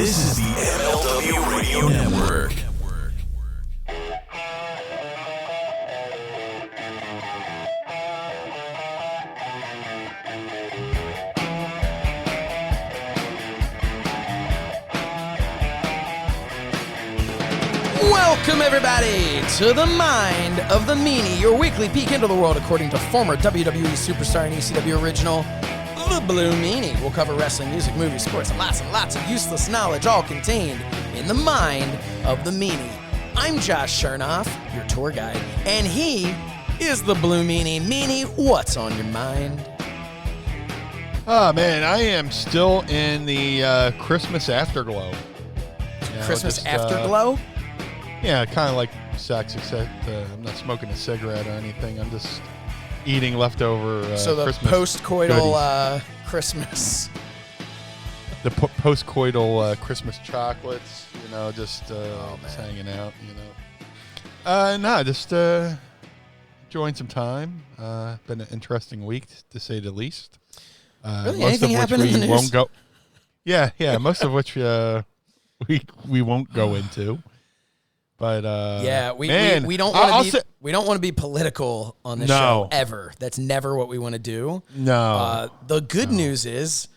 This is the MLW Radio Network. Welcome, everybody, to the Mind of the Meanie, your weekly peek into the world according to former WWE superstar and ECW original, the Blue Meanie. We'll cover wrestling, music, movies, sports, and lots of useless knowledge, all contained in the Mind of the Meanie. I'm Josh Shernoff, your tour guide, and he is the Blue Meanie. Meanie, what's on your mind? Oh, man, I am still in the Christmas afterglow. Christmas afterglow? Yeah, kind of like sex, except I'm not smoking a cigarette or anything. I'm just eating leftover so the Christmas post-coital Christmas. The post-coital Christmas chocolates, just hanging out, just enjoying some time. Been an interesting week, to say the least. Really? Most Anything of which happened in the news? won't go. Yeah, most of which we won't go into. But we don't want to be political on the show ever. That's never what we want to do. No. The good news is,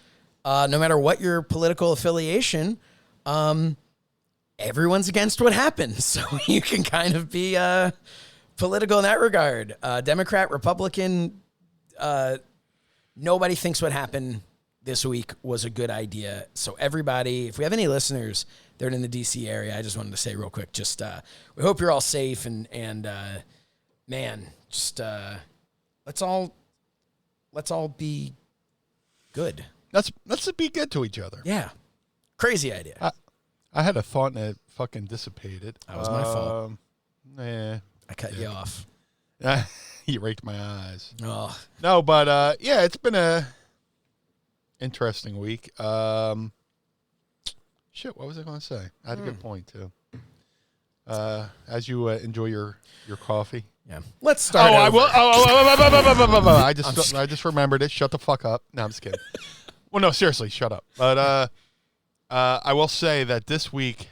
no matter what your political affiliation, everyone's against what happened. So you can kind of be political in that regard. Democrat, Republican, nobody thinks what happened this week was a good idea. So everybody, if we have any listeners that are in the DC area, I just wanted to say real quick, just we hope you're all safe and man, just let's all be good. Let's be good to each other. Yeah, crazy idea. I had a thought and it fucking dissipated. That was my fault. Yeah, I cut you off. You raked my eyes. Oh no, but it's been a interesting week. Shit, what was I going to say? I had a good point, too. As you enjoy your coffee. Yeah. Let's start over. I just remembered it. Shut the fuck up. No, I'm just kidding. Well, no, seriously, shut up. But I will say that this week,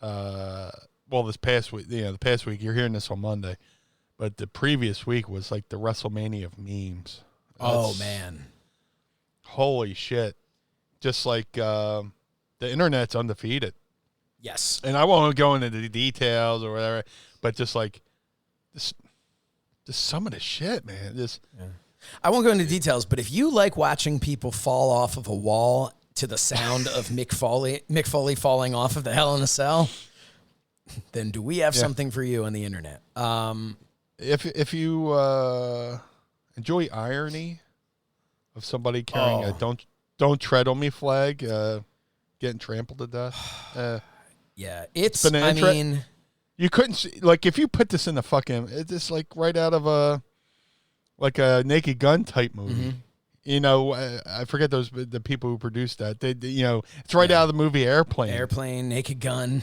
this past week, the past week, you're hearing this on Monday, but the previous week was like the WrestleMania of memes. Oh, man. Holy shit. Just like the internet's undefeated. Yes. And I won't go into the details or whatever, but just like this some of the shit, man. I won't go into details, but if you like watching people fall off of a wall to the sound of Mick Foley falling off of the Hell in a Cell, then do we have something for you on the internet? If you enjoy irony of somebody carrying a "Don't tread on me" flag, getting trampled to death. Yeah, it's been you couldn't see, like, if you put this in the fucking, it's like right out of a Naked Gun type movie. Mm-hmm. I forget the people who produced that. They it's right out of the movie Airplane, Naked Gun.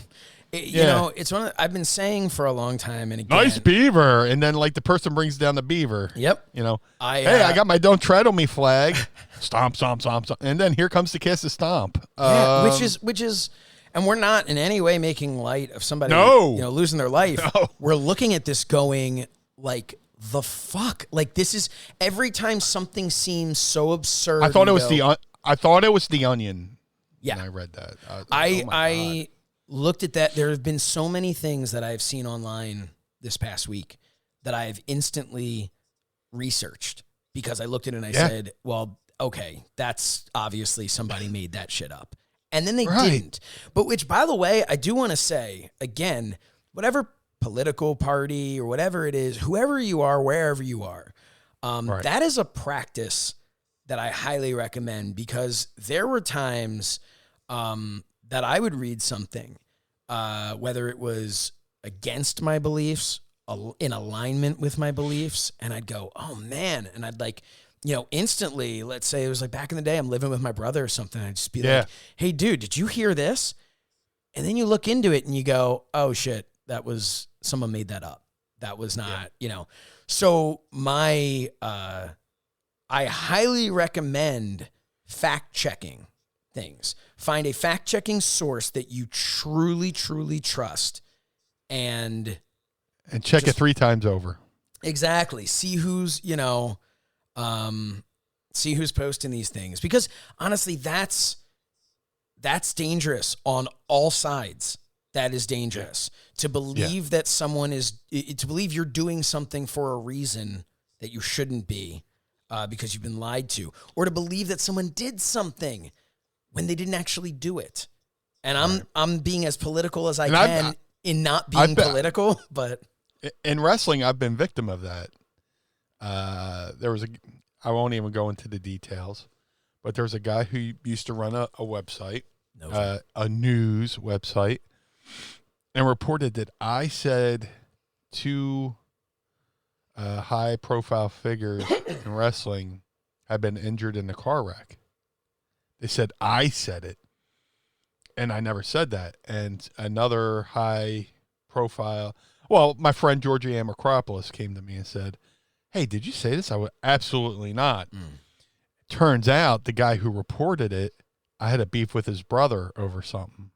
It's one I've been saying for a long time. And again, nice beaver, and then like the person brings down the beaver. Yep. I got my "Don't tread on me" flag. Stomp, stomp, stomp, stomp, and then here comes the kiss of stomp. Which is, and we're not in any way making light of somebody losing their life. No. We're looking at this going like, the fuck, like, this is every time something seems so absurd. I thought it was the Onion. Yeah, when I read that. I looked at that. There have been so many things that I've seen online this past week that I've instantly researched because I looked at it and I said, well, okay, that's obviously somebody made that shit up. And then they didn't. But which, by the way, I do want to say, again, whatever political party or whatever it is, whoever you are, wherever you are, that is a practice that I highly recommend, because there were times that I would read something, whether it was against my beliefs, in alignment with my beliefs, and I'd go, oh man, and I'd like, instantly, let's say it was like back in the day, I'm living with my brother or something, I'd just be like, hey dude, did you hear this? And then you look into it and you go, oh shit, that was, someone made that up. That was not, So I highly recommend fact checking things. Find a fact-checking source that you truly, truly trust, and check it 3 times over. Exactly. See who's, see who's posting these things, because honestly, that's dangerous on all sides. That is dangerous to believe that someone to believe you're doing something for a reason that you shouldn't be, because you've been lied to, or to believe that someone did something when they didn't actually do it. And I'm being as political as I can in not being political, but in wrestling, I've been victim of that. I won't even go into the details, but there's a guy who used to run a website, a news website, and reported that I said 2 high-profile figures in wrestling had been injured in a car wreck. They said I said it, and I never said that. And another high-profile, my friend Georgie Amacropoulos came to me and said, "Hey, did you say this?" I went, "Absolutely not." Turns out the guy who reported it, I had a beef with his brother over something.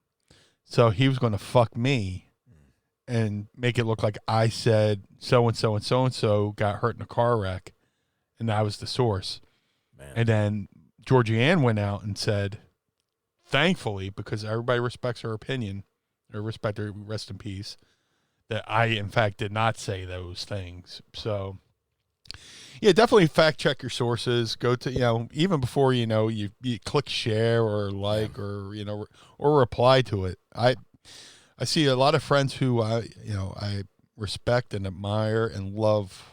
So he was going to fuck me and make it look like I said so-and-so and so-and-so got hurt in a car wreck, and that was the source. Man. And then Georgie Ann went out and said, thankfully, because everybody respects her opinion, or respect her, rest in peace, that I, in fact, did not say those things. So, yeah, definitely fact check your sources. Go to, even before, you click share or like or reply to it. I see a lot of friends who I respect and admire and love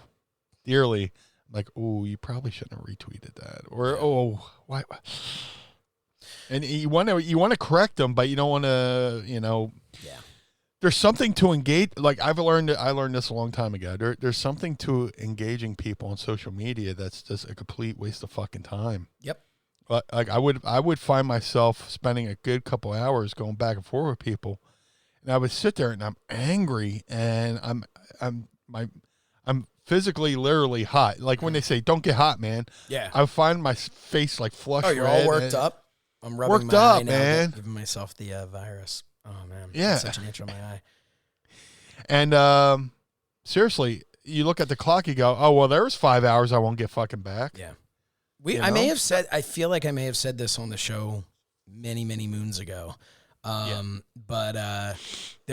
dearly. Like, oh, you probably shouldn't have retweeted that, or why? And you want to correct them, but you don't want to, There's something to engage. Like I learned this a long time ago. There's something to engaging people on social media that's just a complete waste of fucking time. Yep. Like I would find myself spending a good couple hours going back and forth with people, and I would sit there and I'm angry and I'm physically, literally hot. Like when they say, "Don't get hot, man." Yeah. I find my face like flush. Oh, you're red all worked up. I'm rubbing worked my up, eye now, man. Giving myself the virus. Oh man. Yeah. Such an itch on my eye. And seriously, you look at the clock, you go, "Oh well, there's 5 hours I won't get fucking back." Yeah. I feel like I may have said this on the show many, many moons ago. But I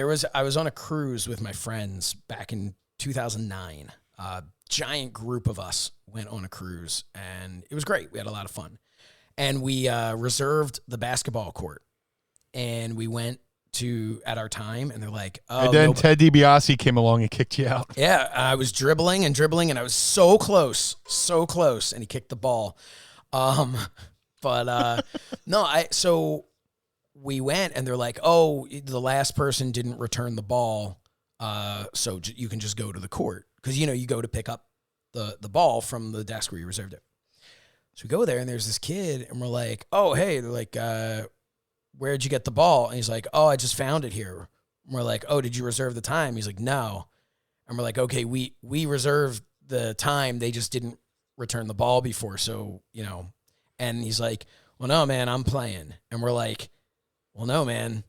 was on a cruise with my friends back in 2009. Giant group of us went on a cruise, and it was great. We had a lot of fun. And we reserved the basketball court, and we went at our time, and they're like, "Oh." And then Ted DiBiase came along and kicked you out. Yeah, I was dribbling, and I was so close, and he kicked the ball. So we went, and they're like, "Oh, the last person didn't return the ball, so you can just go to the court." Because, you go to pick up the ball from the desk where you reserved it. So we go there, and there's this kid, and we're like, "Oh, hey," they're like, "Where'd you get the ball?" And he's like, "Oh, I just found it here." And we're like, "Oh, did you reserve the time?" He's like, "No." And we're like, "Okay, we reserved the time. They just didn't return the ball before, so, And he's like, "Well, no, man, I'm playing." And we're like, "Well, no, man,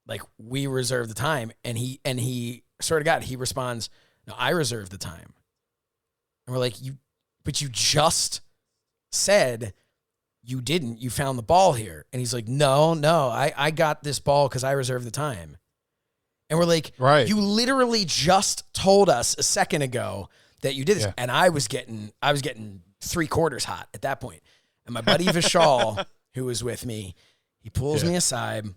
like, we reserved the time." And he swear to God, he responds, "No, I reserved the time." And we're like, but you just said you didn't. You found the ball here." And he's like, no, I got this ball because I reserved the time. And we're like, right. You literally just told us a second ago that you did this. Yeah. And I was getting 3/4 hot at that point. And my buddy Vishal, who was with me, he pulls me aside,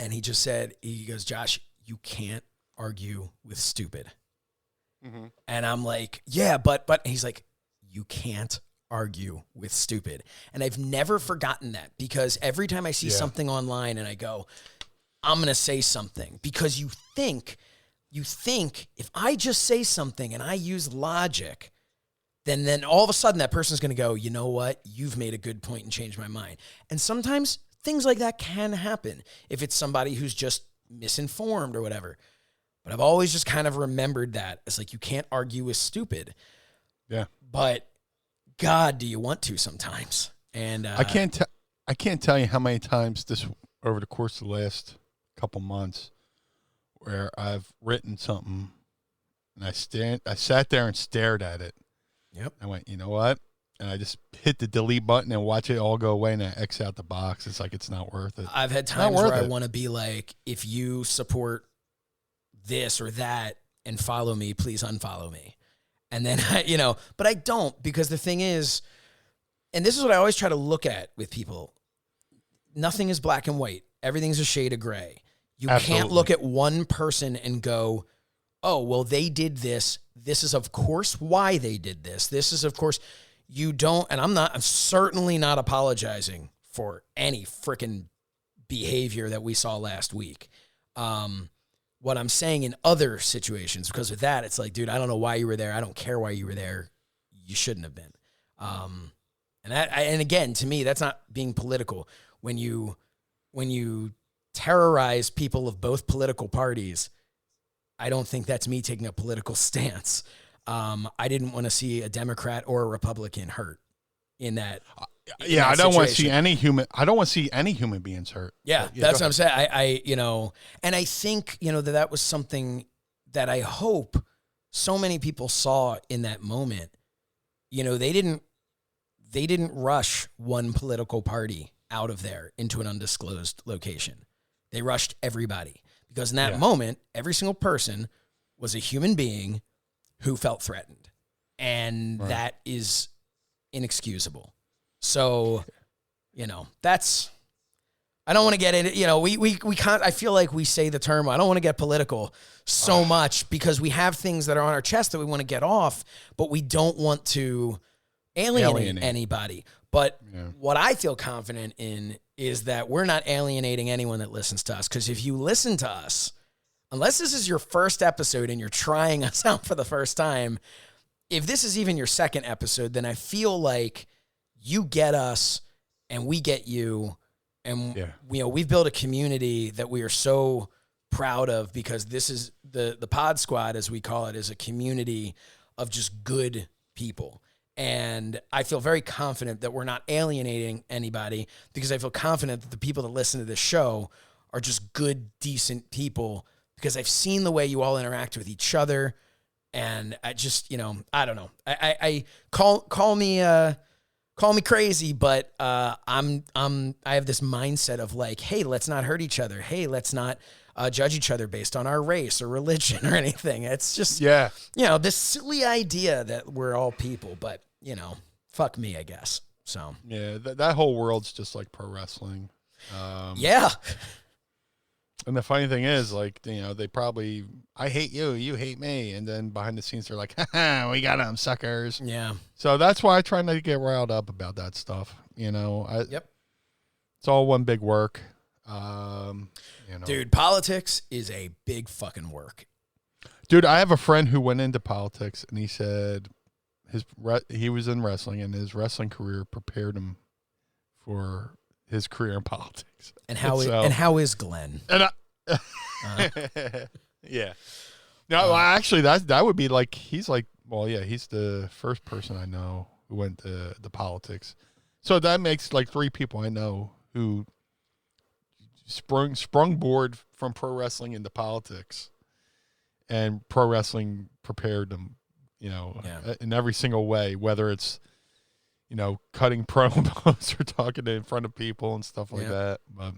and he just said, he goes, "Josh, you can't argue with stupid." Mm-hmm. And I'm like, "Yeah, but," he's like, "You can't argue with stupid." And I've never forgotten that, because every time I see something online and I go, I'm going to say something, because you think if I just say something and I use logic, then all of a sudden that person's going to go, "You know what? You've made a good point and changed my mind." And sometimes things like that can happen if it's somebody who's just misinformed or whatever. But I've always just kind of remembered that. It's like, you can't argue with stupid. Yeah. But God, do you want to sometimes? And I can't I can't tell you how many times this over the course of the last couple months where I've written something and I sat there and stared at it. Yep. I went, you know what? And I just hit the delete button and watch it all go away, and I X out the box. It's like it's not worth it. I've had times where I want to be like, if you support this or that and follow me, please unfollow me. And then, but I don't, because the thing is, and this is what I always try to look at with people, nothing is black and white. Everything's a shade of gray. You can't look at one person and go, oh, well, they did this. This is, of course, why they did this. This is, of course... You don't, and I'm certainly not apologizing for any freaking behavior that we saw last week. What I'm saying in other situations, because with that, it's like, dude, I don't know why you were there. I don't care why you were there. You shouldn't have been. And again, to me, that's not being political. When you terrorize people of both political parties, I don't think that's me taking a political stance. I didn't want to see a Democrat or a Republican hurt in that. Yeah, I don't want to see any human. I don't want to see any human beings hurt. Yeah, that's what I'm saying. I and I think that was something that I hope so many people saw in that moment. They didn't rush one political party out of there into an undisclosed location. They rushed everybody because in that moment, every single person was a human being who felt threatened, and that is inexcusable. So, that's, I don't want to get into, we can't, I feel like we say the term, I don't want to get political so much because we have things that are on our chest that we want to get off, but we don't want to alienate anybody. But what I feel confident in is that we're not alienating anyone that listens to us. Because if you listen to us, unless this is your first episode and you're trying us out for the first time, if this is even your second episode, then I feel like you get us and we get you. And, we've built a community that we are so proud of because this is the Pod Squad, as we call it, is a community of just good people. And I feel very confident that we're not alienating anybody because I feel confident that the people that listen to this show are just good, decent people because I've seen the way you all interact with each other. And I just, I don't know. I call me crazy, but I have this mindset of like, hey, let's not hurt each other. Hey, let's not judge each other based on our race or religion or anything. It's just, this silly idea that we're all people, but fuck me, I guess. So yeah, that whole world's just like pro wrestling. And the funny thing is, like, they probably, I hate you, you hate me. And then behind the scenes, they're like, ha, we got them, suckers. Yeah. So that's why I try not to get riled up about that stuff. It's all one big work. Dude, politics is a big fucking work. Dude, I have a friend who went into politics, and he said he was in wrestling, and his wrestling career prepared him for his career in politics. And how is Glenn? And yeah. No, actually, that would be like, he's like, well, yeah, he's the first person I know who went to the politics. So that makes like 3 people I know who sprung board from pro wrestling into politics, and pro wrestling prepared them, in every single way, whether it's, cutting promos or talking in front of people and stuff like that. But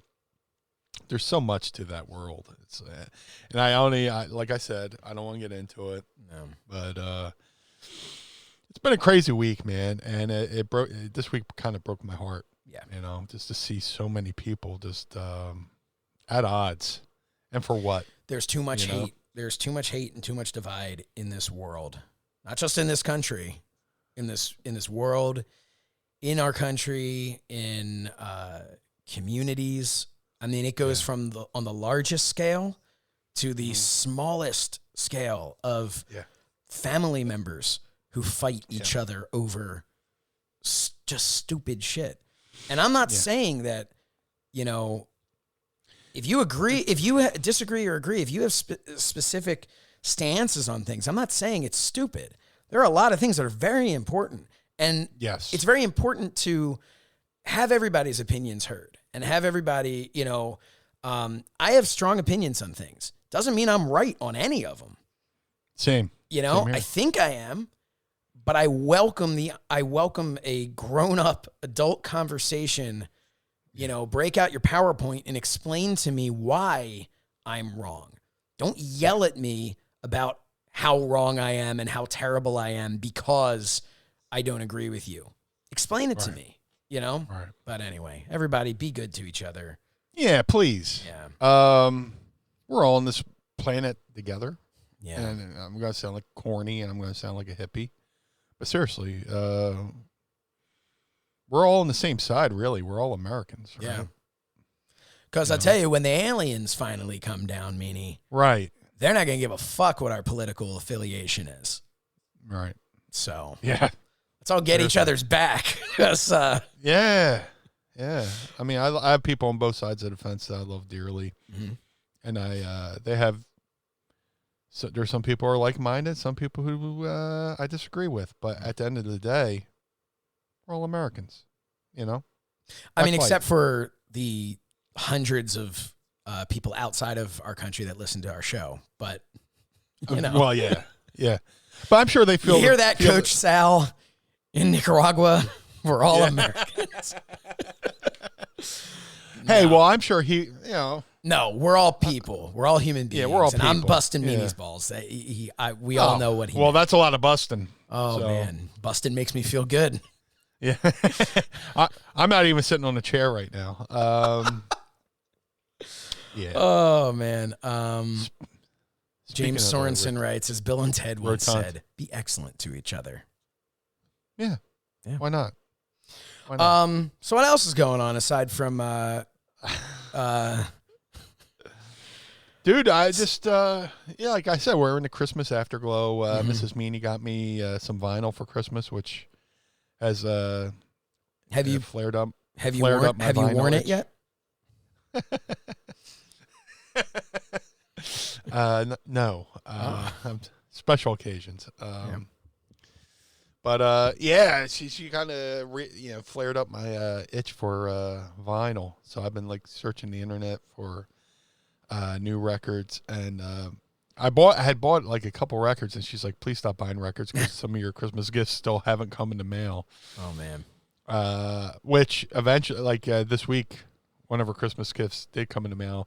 there's so much to that world. It's, and like I said, I don't want to get into it. No. But it's been a crazy week, man, and this week kind of broke my heart. Yeah. Just to see so many people just at odds, and for what? There's too much hate. There's too much hate and too much divide in this world. Not just in this country, in this world, in our country, in communities. I mean, it goes on the largest scale to the smallest scale of family members who fight each other over just stupid shit. And I'm not saying that, if you agree, if you disagree or agree, if you have specific stances on things, I'm not saying it's stupid. There are a lot of things that are very important. And it's very important to have everybody's opinions heard and have everybody, I have strong opinions on things. Doesn't mean I'm right on any of them. Same. Same I think I am, but I welcome a grown-up adult conversation. Break out your PowerPoint and explain to me why I'm wrong. Don't yell at me about how wrong I am and how terrible I am because I don't agree with you. Explain it to me, Right. But anyway, everybody be good to each other. Yeah, please. Yeah. We're all on this planet together. Yeah. And I'm going to sound like corny and I'm going to sound like a hippie. But seriously, we're all on the same side, really. We're all Americans, right? Yeah. Because I tell you, when the aliens finally come down, Meanie, right, they're not going to give a fuck what our political affiliation is. Right. So, yeah. Let's all get each other's back. Yeah. Yeah. I mean, I have people on both sides of the fence that I love dearly. Mm-hmm. And they have, so there's some people who are like-minded, some people who I disagree with. But at the end of the day, we're all Americans, I mean, except for the hundreds of people outside of our country that listen to our show. But, Well, yeah. Yeah. But I'm sure they feel... You hear that, Coach Sal, in Nicaragua? We're all Americans. Hey, well, I'm sure he, No, we're all people. We're all human beings. Yeah, we're all and people. I'm busting Meanie's balls. We all know what he meant. That's a lot of busting. Oh, man. Busting makes me feel good. Yeah. I'm not even sitting on a chair right now. Yeah. Oh, man. James Sorensen writes, as Bill and Ted once said, be excellent to each other. Yeah. Why not? So what else is going on aside from dude, I just like I said, we're in the Christmas afterglow. Mrs. Meanie got me some vinyl for Christmas, which has have you flared up. Have you worn it yet? No. Special occasions. But yeah, she kind of flared up my itch for vinyl. So I've been like searching the internet for new records, and I had bought like a couple records, and she's like, "Please stop buying records because some of your Christmas gifts still haven't come in the mail." Oh man. Which eventually, like this week, one of her Christmas gifts did come in the mail,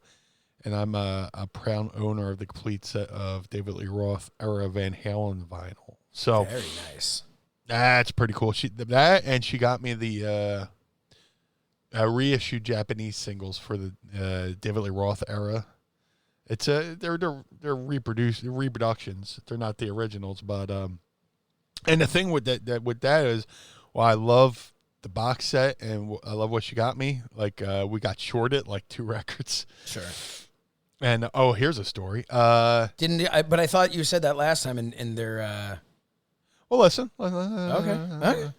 and I'm a proud owner of the complete set of David Lee Roth era Van Halen vinyl. So very nice. That's pretty cool. She got me the reissued Japanese singles for the David Lee Roth era. It's they're reproductions. They're not the originals, but and the thing with that is, well, I love the box set and I love what she got me. Like we got shorted like 2 records. Sure. And here's a story. But I thought you said that last time in their. Well, listen. Okay.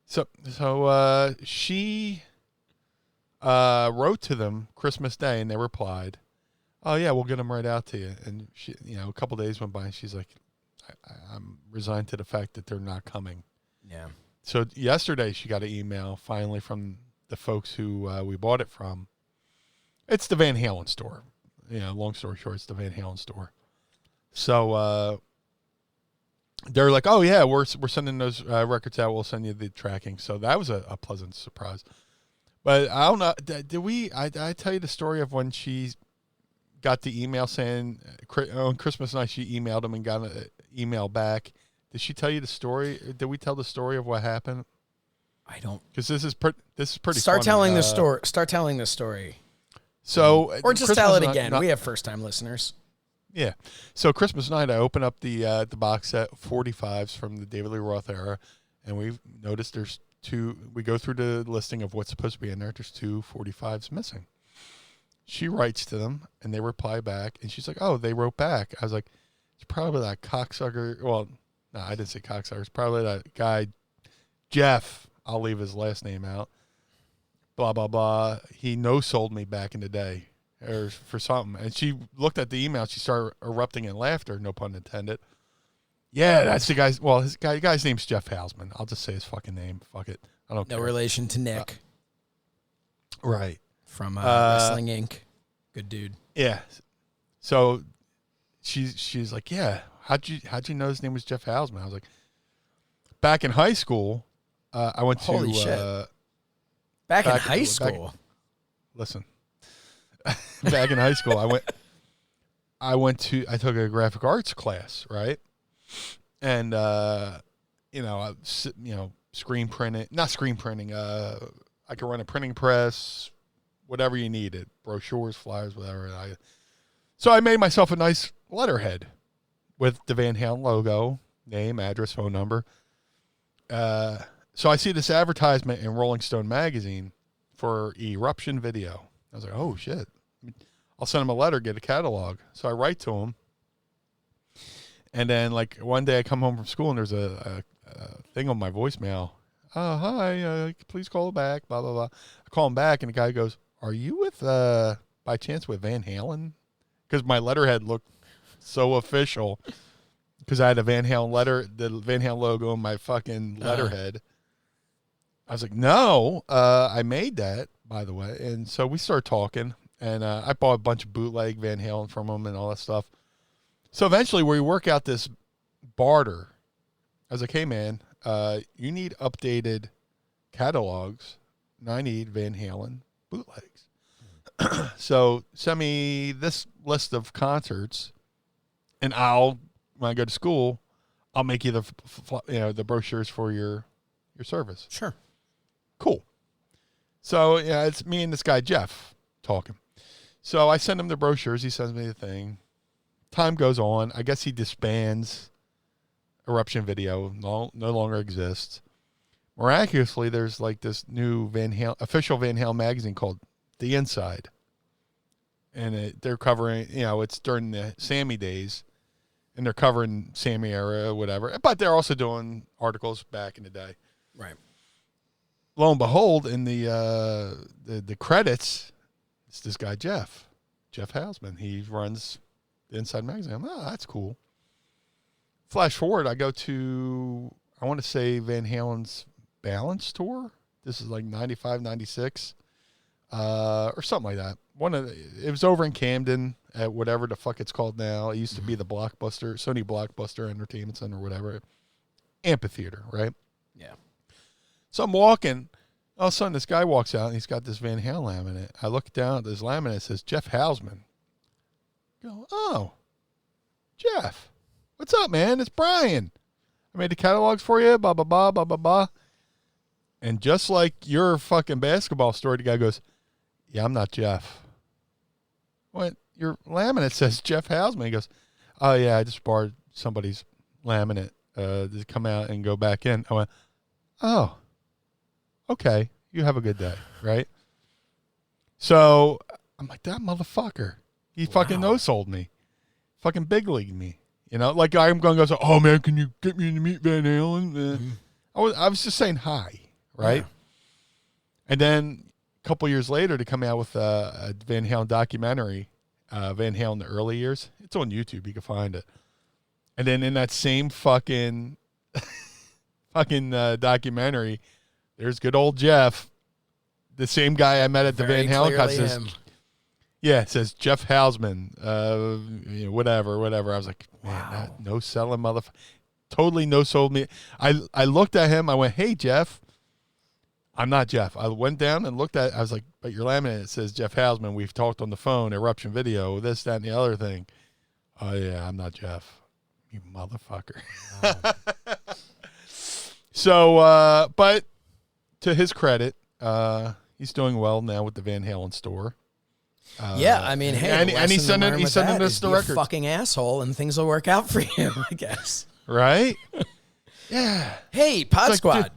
So she wrote to them Christmas Day, and they replied, "Oh yeah, we'll get them right out to you." And she, a couple days went by, and she's like, "I'm resigned to the fact that they're not coming." Yeah. So yesterday, she got an email finally from the folks who we bought it from. It's the Van Halen store. Long story short, it's the Van Halen store. So. They're like, "Oh yeah, we're sending those records out. We'll send you the tracking." So that was a pleasant surprise. But I don't know. Did I tell you the story of when she got the email saying on Christmas night she emailed them and got an email back? Did she tell you the story? Did we tell the story of what happened? I don't. Because this is pretty. Start funny. telling the story. Start telling the story. So or just tell it again. We have first time listeners. Yeah. So Christmas night, I open up the box set 45s from the David Lee Roth era, and we've noticed there's 2. We go through the listing of what's supposed to be in there. There's 2 45s missing. She writes to them, and they reply back, and she's like, "Oh, they wrote back." I was like, "It's probably that cocksucker." Well, no, I didn't say cocksucker. It's probably that guy, Jeff. I'll leave his last name out. Blah, blah, blah. He no-sold me back in the day. Or for something. And she looked at the email. She started erupting in laughter, no pun intended. Yeah, that's the guy's. Well, his guy's name's Jeff Hausman. I'll just say his fucking name. Fuck it. I don't care. No relation to Nick. Right. From Wrestling Inc. Good dude. Yeah. So she's like, yeah. How'd you know his name was Jeff Hausman? I was like, back in high school, I went to. Holy shit. Back in high school. Listen. Back in high school, I took a graphic arts class, right? And screen printing, not screen printing. I could run a printing press, whatever you needed, brochures, flyers, whatever. So I made myself a nice letterhead with the Van Halen logo, name, address, phone number. So I see this advertisement in Rolling Stone magazine for Eruption Video. I was like, oh shit. I'll send him a letter, get a catalog. So I write to him. And then like one day I come home from school and there's a thing on my voicemail. Hi, please call back, blah, blah, blah. I call him back and the guy goes, are you with, by chance with Van Halen? Because my letterhead looked so official. Because I had a Van Halen the Van Halen logo on my fucking letterhead. I was like, no, I made that, by the way. And so we started talking. And I bought a bunch of bootleg Van Halen from him and all that stuff. So eventually we work out this barter. I was like, hey, man, you need updated catalogs. And I need Van Halen bootlegs. So send me this list of concerts. And when I go to school, I'll make you the brochures for your service. Sure. Cool. So, yeah, it's me and this guy, Jeff, talking. So I send him the brochures. He sends me the thing. Time goes on. I guess he disbands Eruption Video. No longer exists. Miraculously, there's like this new official Van Halen magazine called The Inside. And they're covering, it's during the Sammy days. And they're covering Sammy era, whatever. But they're also doing articles back in the day. Right. Lo and behold, in the credits, it's this guy, Jeff Hausman. He runs the Inside magazine. I'm like, oh, that's cool. Flash forward, I go to, I want to say Van Halen's Balance tour. This is like 95, 96, or something like that. It was over in Camden at whatever the fuck it's called now. It used to be the Sony Blockbuster Entertainment Center or whatever. Amphitheater, right? Yeah. So I'm walking. All of a sudden, this guy walks out, and he's got this Van Halen laminate. I look down at this laminate. It says Jeff Hausman. I go, oh, Jeff. What's up, man? It's Brian. I made the catalogs for you, blah, blah, blah, blah, blah, blah. And just like your fucking basketball story, the guy goes, yeah, I'm not Jeff. What? Your laminate says Jeff Hausman. He goes, oh, yeah, I just borrowed somebody's laminate to come out and go back in. I went, oh, okay. You have a good day, right? So I'm like, that motherfucker. He fucking no-sold me. Fucking big leagued me. Like I'm going to go, oh, man, can you get me to meet Van Halen? I was just saying hi, right? Yeah. And then a couple years later to come out with a Van Halen documentary, Van Halen the early years. It's on YouTube. You can find it. And then in that same fucking documentary, there's good old Jeff, the same guy I met at the Van Halen concert. Yeah, it says Jeff Hausman, whatever. I was like, man, wow. No selling motherfucker. Totally no sold me. I looked at him. I went, hey, Jeff. I'm not Jeff. I went down and looked at it. I was like, but your laminate, it says Jeff Hausman. We've talked on the phone, Eruption Video, this, that, and the other thing. Oh, yeah, I'm not Jeff. You motherfucker. Wow. So, but to his credit, he's doing well now with the Van Halen store. Yeah, I mean, hey, and he's sending us the records. Fucking asshole, and things will work out for you, I guess. Right? Yeah. Hey, Pod Squad,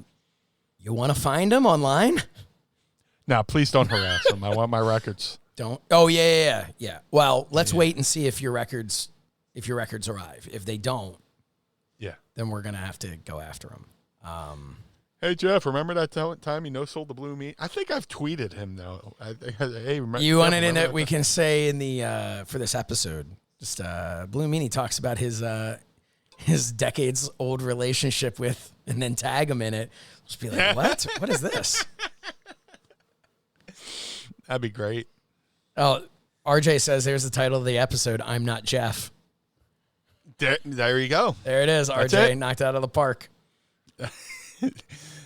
you want to find him online? No, please don't harass him. I want my records. Don't. Oh yeah. Well, let's wait and see if your records arrive. If they don't, then we're gonna have to go after them. Hey, Jeff, remember that time you no-sold the Blue Meanie? I think I've tweeted him, though. Hey, remember, you want it in it? We can say in the for this episode, just Blue Meanie talks about his decades-old relationship with, and then tag him in it. Just be like, what? What is this? That'd be great. Oh, RJ says there's the title of the episode, I'm Not Jeff. There you go. There it is, RJ. Knocked out of the park.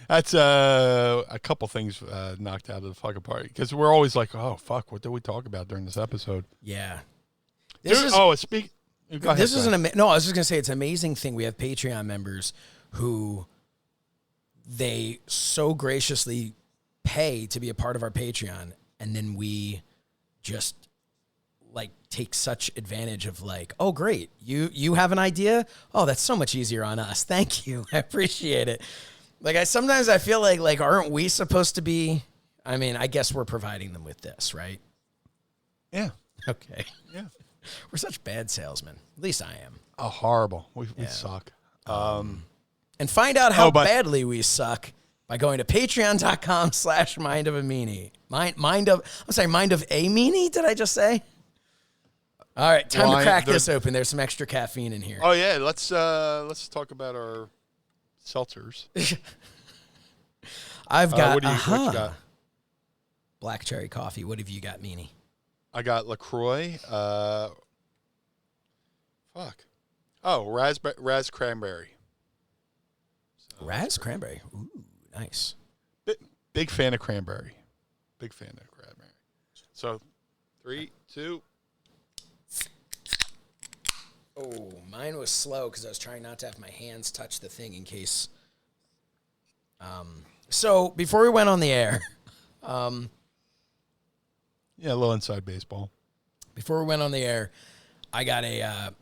That's a couple things knocked out of the fucking party. Because we're always like, oh, fuck, what did we talk about during this episode? Yeah. No, I was just going to say it's an amazing thing. We have Patreon members who they so graciously pay to be a part of our Patreon, and then we just like take such advantage of like, oh great, you have an idea? Oh, that's so much easier on us. Thank you. I appreciate it. Like sometimes I feel like aren't we supposed to be, I mean, I guess we're providing them with this, right? Yeah. Okay. Yeah. We're such bad salesmen. At least I am. Oh, horrible. We suck. And find out how badly we suck by going to patreon.com/mind of a meanie. Mind of a meanie, did I just say? All right, time to crack this open. There's some extra caffeine in here. Oh yeah, let's talk about our seltzers. I've got what you got? Black cherry coffee. What have you got, Meanie? I got LaCroix. Raz cranberry. Raz cranberry. Ooh, nice. Big fan of cranberry. Big fan of cranberry. So, 3, 2. Oh, mine was slow because I was trying not to have my hands touch the thing in case. So before we went on the air, yeah, a little inside baseball. Before we went on the air, I got a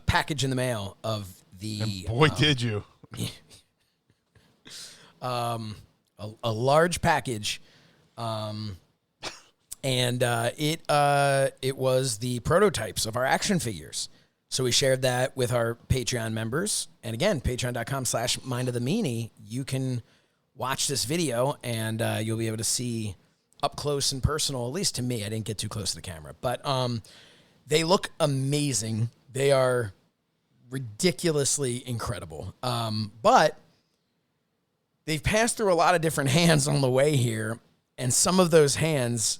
package in the mail of the. And boy, did you! A large package, and it was the prototypes of our action figures. So we shared that with our Patreon members. And again, patreon.com/mind of the meanie. You can watch this video and you'll be able to see up close and personal, at least to me. I didn't get too close to the camera, but they look amazing. They are ridiculously incredible. But they've passed through a lot of different hands on the way here. And some of those hands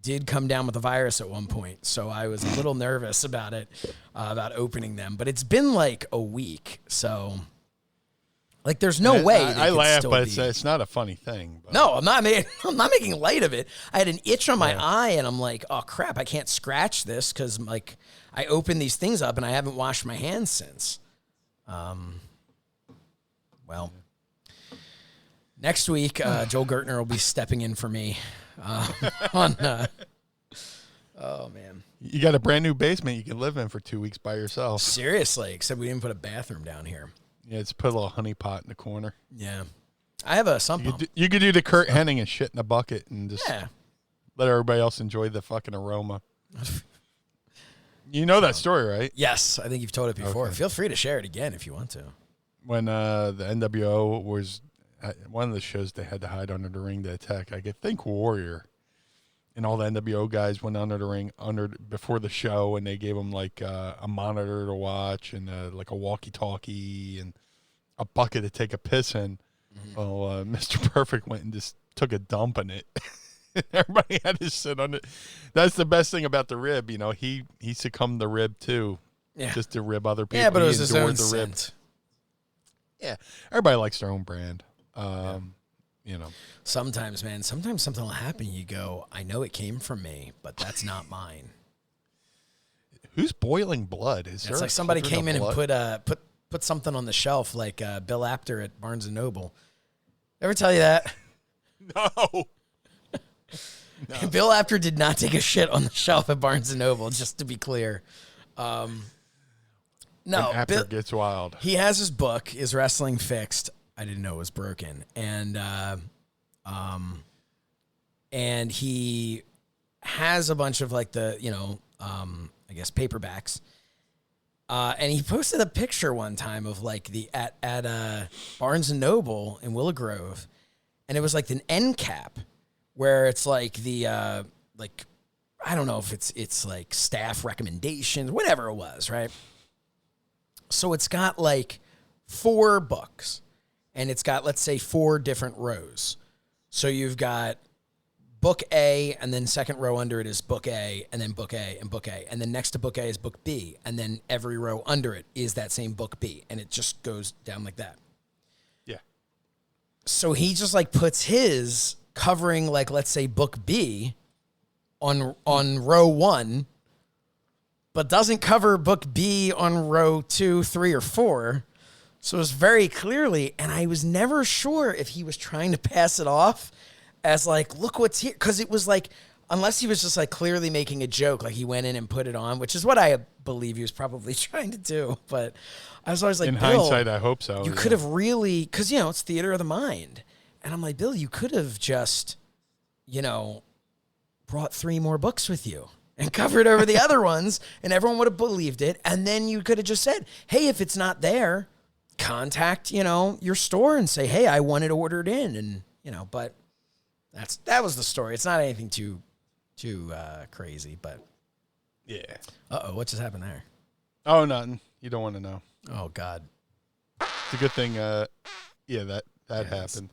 did come down with the virus at one point, so I was a little nervous about it, about opening them. But it's been like a week, so like there's no way. I laugh, but it's not a funny thing. But. No, I'm not making light of it. I had an itch on my eye, and I'm like, oh crap, I can't scratch this because like I opened these things up and I haven't washed my hands since. Well, next week Joel Gertner will be stepping in for me. Oh man, you got a brand new basement you can live in for 2 weeks by yourself. Seriously, except we didn't put a bathroom down here. Yeah, it's put a little honey pot in the corner. Yeah, I have a sump pump. You could do the Kurt Hennig and shit in a bucket and just let everybody else enjoy the fucking aroma. You know that story, right? Yes, I think you've told it before. Okay. Feel free to share it again if you want to. When the NWO was at one of the shows, they had to hide under the ring to attack. I think Warrior, and all the NWO guys went under the ring before the show, and they gave them like a monitor to watch and like a walkie-talkie and a bucket to take a piss in. Mm-hmm. Well, Mr. Perfect went and just took a dump in it. Everybody had to sit on it. That's the best thing about the rib. You know, he succumbed to rib too, just to rib other people. Yeah, but it was his own scent. Yeah, everybody likes their own brand. You know, sometimes something will happen. You go, I know it came from me, but that's not mine. Who's boiling blood? It's like somebody came in and put something on the shelf, like Bill Apter at Barnes and Noble. Ever tell you that? No. Bill Apter did not take a shit on the shelf at Barnes and Noble. Just to be clear. No, Apter gets wild. He has his book, Is Wrestling Fixed? I didn't know it was broken. And he has a bunch of like the, I guess paperbacks. And he posted a picture one time of like at Barnes and Noble in Willow Grove. And it was like an end cap where it's like the, like, I don't know if it's like staff recommendations, whatever it was. Right. So it's got like 4 books. And it's got, let's say, 4 different rows. So you've got book A, and then second row under it is book A, and then book A, and book A. And then next to book A is book B, and then every row under it is that same book B. And it just goes down like that. Yeah. So he just like puts his covering, like, let's say book B on row 1, but doesn't cover book B on row 2, 3, or 4. So it was very clearly, and I was never sure if he was trying to pass it off as like, look what's here. Because it was like, unless he was just like clearly making a joke, like he went in and put it on, which is what I believe he was probably trying to do. But I was always like, in Bill, hindsight, I hope so. You could have really, because, it's theater of the mind. And I'm like, Bill, you could have just, brought 3 more books with you and covered over the other ones, and everyone would have believed it. And then you could have just said, hey, if it's not there, contact, your store and say, hey, I want it ordered in. And, but that was the story. It's not anything too crazy, but. Yeah. Uh-oh, what just happened there? Oh, nothing. You don't want to know. Oh, God. It's a good thing, that happened.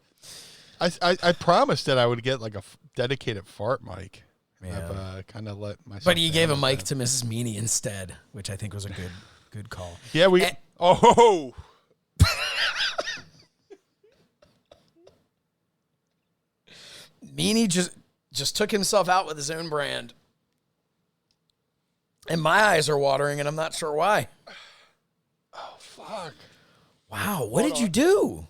I promised that I would get like a dedicated fart mic. Yeah. I've kind of let myself. But you gave a mic to Mrs. Meanie instead, which I think was a good call. Yeah, oh. Meanie just took himself out with his own brand. And my eyes are watering, and I'm not sure why. Oh, fuck. Wow, what did you do?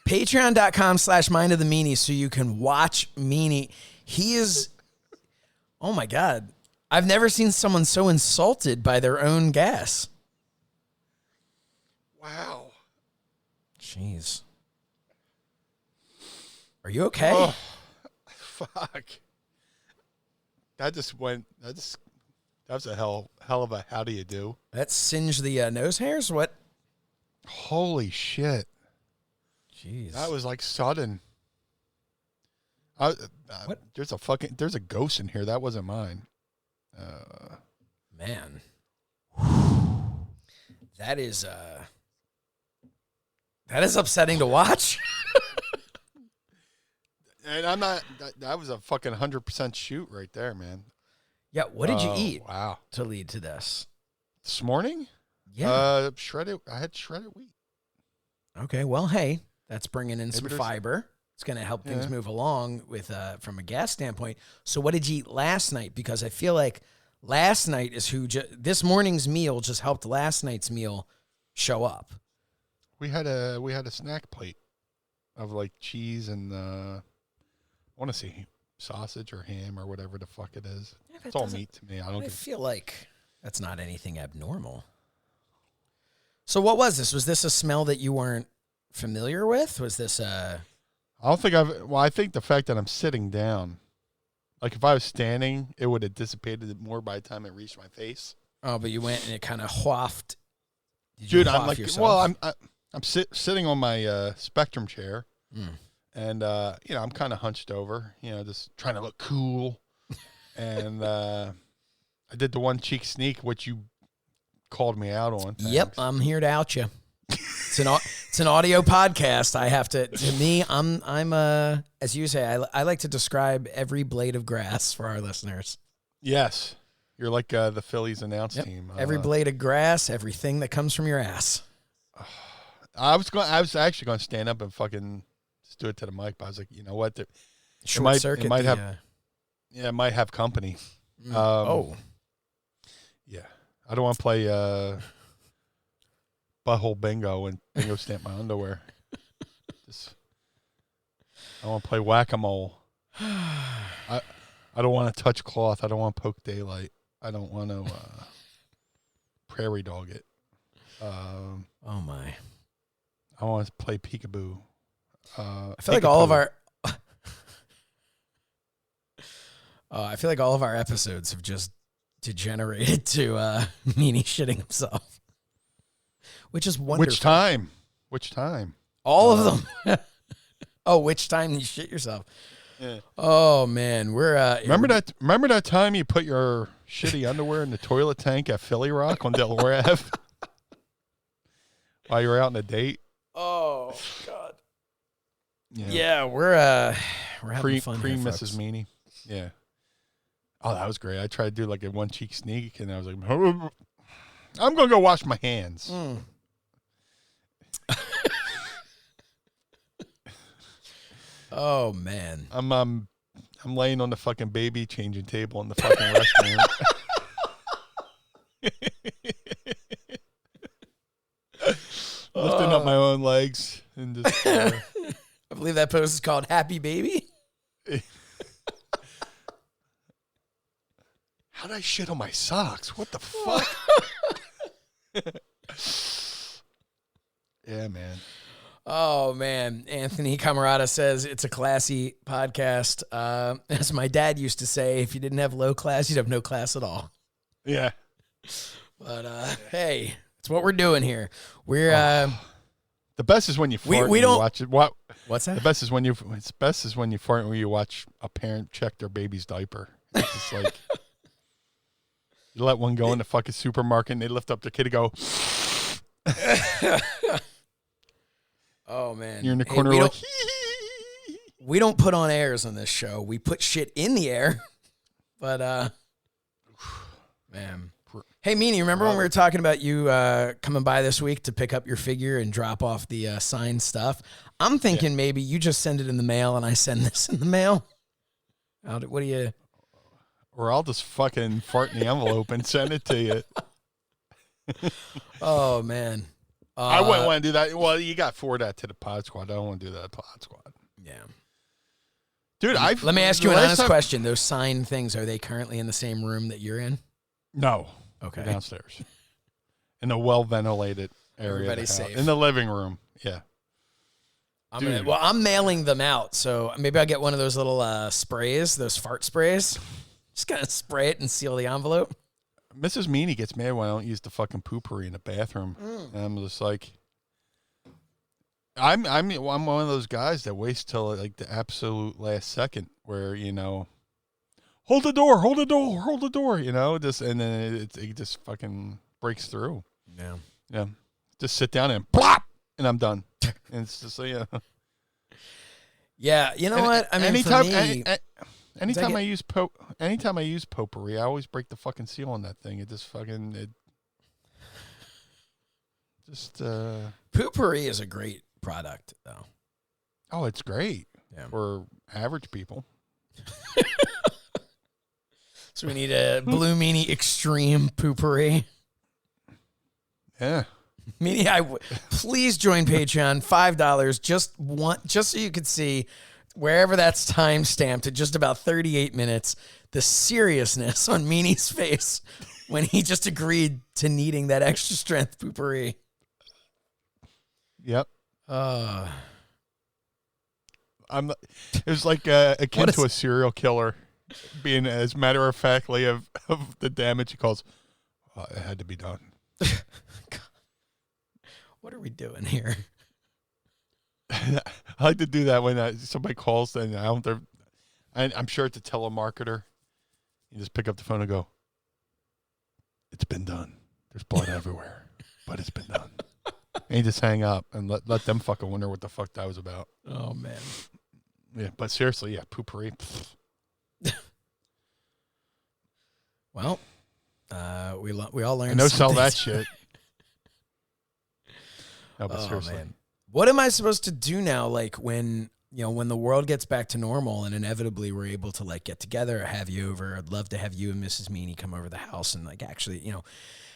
Patreon.com/Mind of the Meanie so you can watch Meanie. He is, oh my God. I've never seen someone so insulted by their own gas. Wow. Jeez. Are you okay? Oh, fuck. That was a hell of a how do you do? That singed the nose hairs? What? Holy shit. Jeez. That was like sudden. What? There's a ghost in here. That wasn't mine. Man. That is upsetting to watch. And I'm not, that was a fucking 100% shoot right there, man. Yeah, what did you eat? Wow. To lead to this? This morning? Yeah. I had shredded wheat. Okay, well, hey, that's bringing in some fiber. It's going to help things move along with from a gas standpoint. So what did you eat last night? Because I feel like last night is this morning's meal just helped last night's meal show up. We had a snack plate of like cheese and I want to say sausage or ham or whatever the fuck it is. Yeah, it's all meat to me. I feel like that's not anything abnormal. So what was this? Was this a smell that you weren't familiar with? Was this I think the fact that I'm sitting down, like if I was standing, it would have dissipated more by the time it reached my face. Oh, but you went and it kind of wafted. Dude, I'm like, yourself? Well, I'm sitting on my Spectrum chair. And, I'm kind of hunched over, just trying to look cool. And I did the one cheek sneak, which you called me out on. Thanks. Yep, I'm here to out you. It's an audio podcast. I have to me, I'm as you say, I like to describe every blade of grass for our listeners. Yes. You're like the Phillies announce team. Every blade of grass, everything that comes from your ass. I was actually going to stand up and fucking do it to the mic, but I was like, you know what? It might have company. Yeah. I don't want to play butthole bingo and bingo stamp my underwear. I want to play whack-a-mole. I don't want to touch cloth. I don't want to poke daylight. I don't want to prairie dog it. Oh my. I want to play peekaboo. I feel like all of our I feel like all of our episodes have just degenerated to Meanie shitting himself. Which is wonderful. Which time? All of them. Oh, which time you shit yourself? Yeah. Oh man, we're remember that time you put your shitty underwear in the toilet tank at Philly Rock on Delaware Ave while you were out on a date? Oh God. Yeah, we're having fun pre here, Mrs. folks. Meanie. Yeah. Oh, that was great. I tried to do like a one cheek sneak, and I was like, I'm gonna go wash my hands. Oh man, I'm laying on the fucking baby changing table in the fucking restaurant. Lifting up my own legs and just. I believe that post is called "Happy Baby." How'd I shit on my socks? What the fuck? Yeah, man. Oh man, Anthony Camarada says it's a classy podcast. As my dad used to say, if you didn't have low class, you'd have no class at all. Yeah. But hey, it's what we're doing here. We're the best is when you fart. we and don't you watch it. What? What's that? The best is when you. It's best is when you fart when you watch a parent check their baby's diaper. It's just like you let one go in the fucking supermarket and they lift up their kid and go. Oh man, You're in the corner we like. we don't put on airs on this show. We put shit in the air. But man. Hey, Meanie, remember when we were talking about you coming by this week to pick up your figure and drop off the signed stuff? I'm thinking maybe you just send it in the mail and I send this in the mail. What do you... Or I'll just fucking fart in the envelope and send it to you. Oh, man. I wouldn't want to do that. Well, you got forward that to the Pod Squad. I don't want to do that Pod Squad. Yeah. Dude, let me ask you an honest question. Those signed things, are they currently in the same room that you're in? No. Okay. They're downstairs. In a well-ventilated area. Everybody's safe. In the living room. Yeah. I'm mailing them out, so maybe I'll get one of those little sprays, those fart sprays. Just kind of spray it and seal the envelope. Mrs. Meanie gets mad when I don't use the fucking poopery in the bathroom. And I'm just like, I'm one of those guys that waits till like the absolute last second where, you know, hold the door, you know, just, and then it just fucking breaks through. Yeah. Yeah. Just sit down and plop, and I'm done. And it's just, yeah. Yeah. You know what? I mean, anytime, for me, anytime I use potpourri, I always break the fucking seal on that thing. It just fucking, Poopery is a great product, though. Oh, it's great. Yeah. For average people. So we need a Blue Meanie Extreme Poopery. Yeah. Meanie, please join Patreon. $5, just so you could see wherever that's time stamped at just about 38 minutes, the seriousness on Meanie's face when he just agreed to needing that extra strength poopery. Yep. Uh, It was like akin to a serial killer being as matter of factly of the damage he calls. It had to be done. What are we doing here? I like to do that when somebody calls and I'm sure it's a telemarketer. You just pick up the phone and go, "It's been done. There's blood everywhere, but it's been done." And you just hang up and let them fucking wonder what the fuck that was about. Oh man. Yeah, but seriously, yeah, poopery. Well, we all learned. I know, some sell things. that shit. No, but Oh, seriously. man. What am I supposed to do now? Like when the world gets back to normal and inevitably we're able to like get together or have you over, I'd love to have you and Mrs. Meanie come over the house and like actually,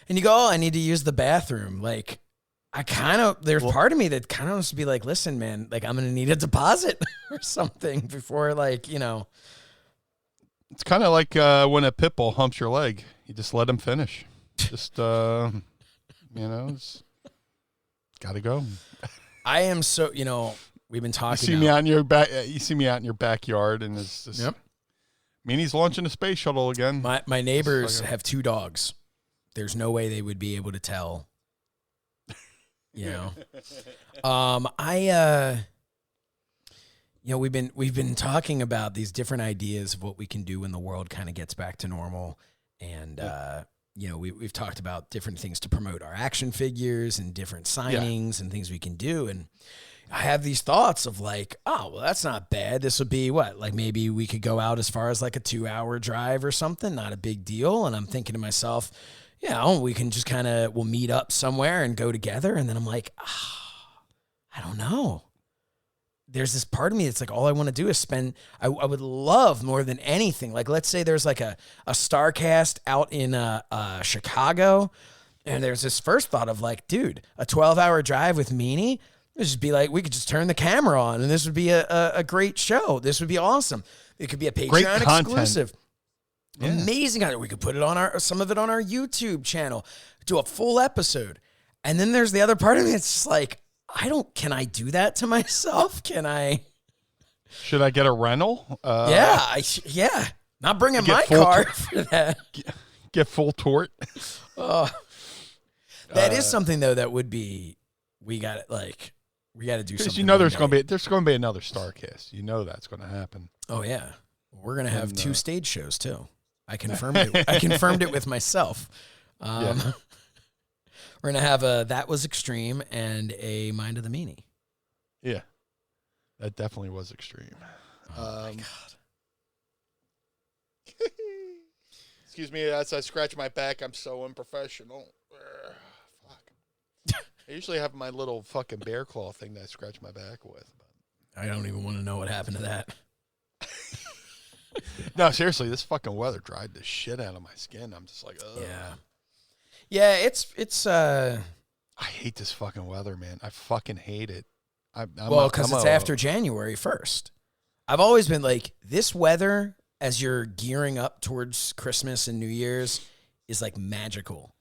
and you go, oh, I need to use the bathroom. Like there's part of me that kind of wants to be like, listen, man, like I'm going to need a deposit or something before like, It's kind of like when a pit bull humps your leg. You just let him finish. Just, it's got to go. I am so, we've been talking. You see me out in your back. You see me out in your backyard, and it's just. Yep. Meanie's launching a space shuttle again. My neighbors have 2 dogs. There's no way they would be able to tell. We've been talking about these different ideas of what we can do when the world kind of gets back to normal, and we've talked about different things to promote our action figures and different signings and things we can do, and I have these thoughts of like, oh, well, that's not bad. This would be what? Like maybe we could go out as far as like a 2-hour drive or something. Not a big deal. And I'm thinking to myself, we can just we'll meet up somewhere and go together. And then I'm like, I don't know. There's this part of me that's like, all I want to do is spend, I would love more than anything. Like, let's say there's like a StarCast out in Chicago. And there's this first thought of like, dude, a 12-hour drive with Meanie. It would just be like, we could just turn the camera on and this would be a great show. This would be awesome. It could be a Patreon exclusive. Yeah. Amazing. We could put it some of it on our YouTube channel, do a full episode. And then there's the other part of me. It's just like, can I do that to myself? Can I? Should I get a rental? Yeah. Not bringing my car for that. Get full tort. That is something though that would be. We got to do something. There's going to be another StarCast. You know that's going to happen. Oh yeah, we're going to have 2 stage shows too. I confirmed it. I confirmed it with myself. We're going to have a That Was Extreme and a Mind of the Meanie. Yeah. That definitely was extreme. Oh, my God. Excuse me, as I scratch my back, I'm so unprofessional. Fuck. I usually have my little fucking bear claw thing that I scratch my back with. I don't even want to know what happened to that. No, seriously, this fucking weather dried the shit out of my skin. I'm just like, ugh. Yeah, it's I hate this fucking weather, man. I fucking hate it. Because it's after January 1st. I've always been like, this weather, as you're gearing up towards Christmas and New Year's, is like magical.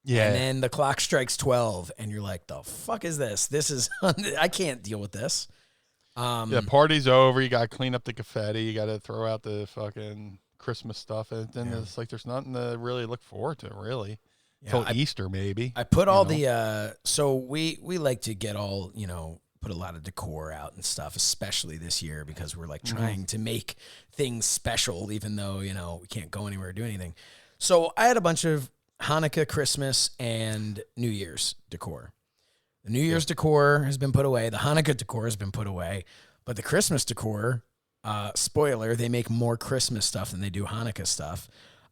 Yeah. And then the clock strikes 12, and you're like, the fuck is this? This is, I can't deal with this. Party's over. You got to clean up the confetti. You got to throw out the fucking Christmas stuff. And then it's like there's nothing to really look forward to, really. Till Easter, maybe. I put all so we like to get all, put a lot of decor out and stuff, especially this year because we're like trying to make things special, even though, we can't go anywhere or do anything. So I had a bunch of Hanukkah, Christmas, and New Year's decor. The New Year's decor has been put away. The Hanukkah decor has been put away. But the Christmas decor, spoiler, they make more Christmas stuff than they do Hanukkah stuff.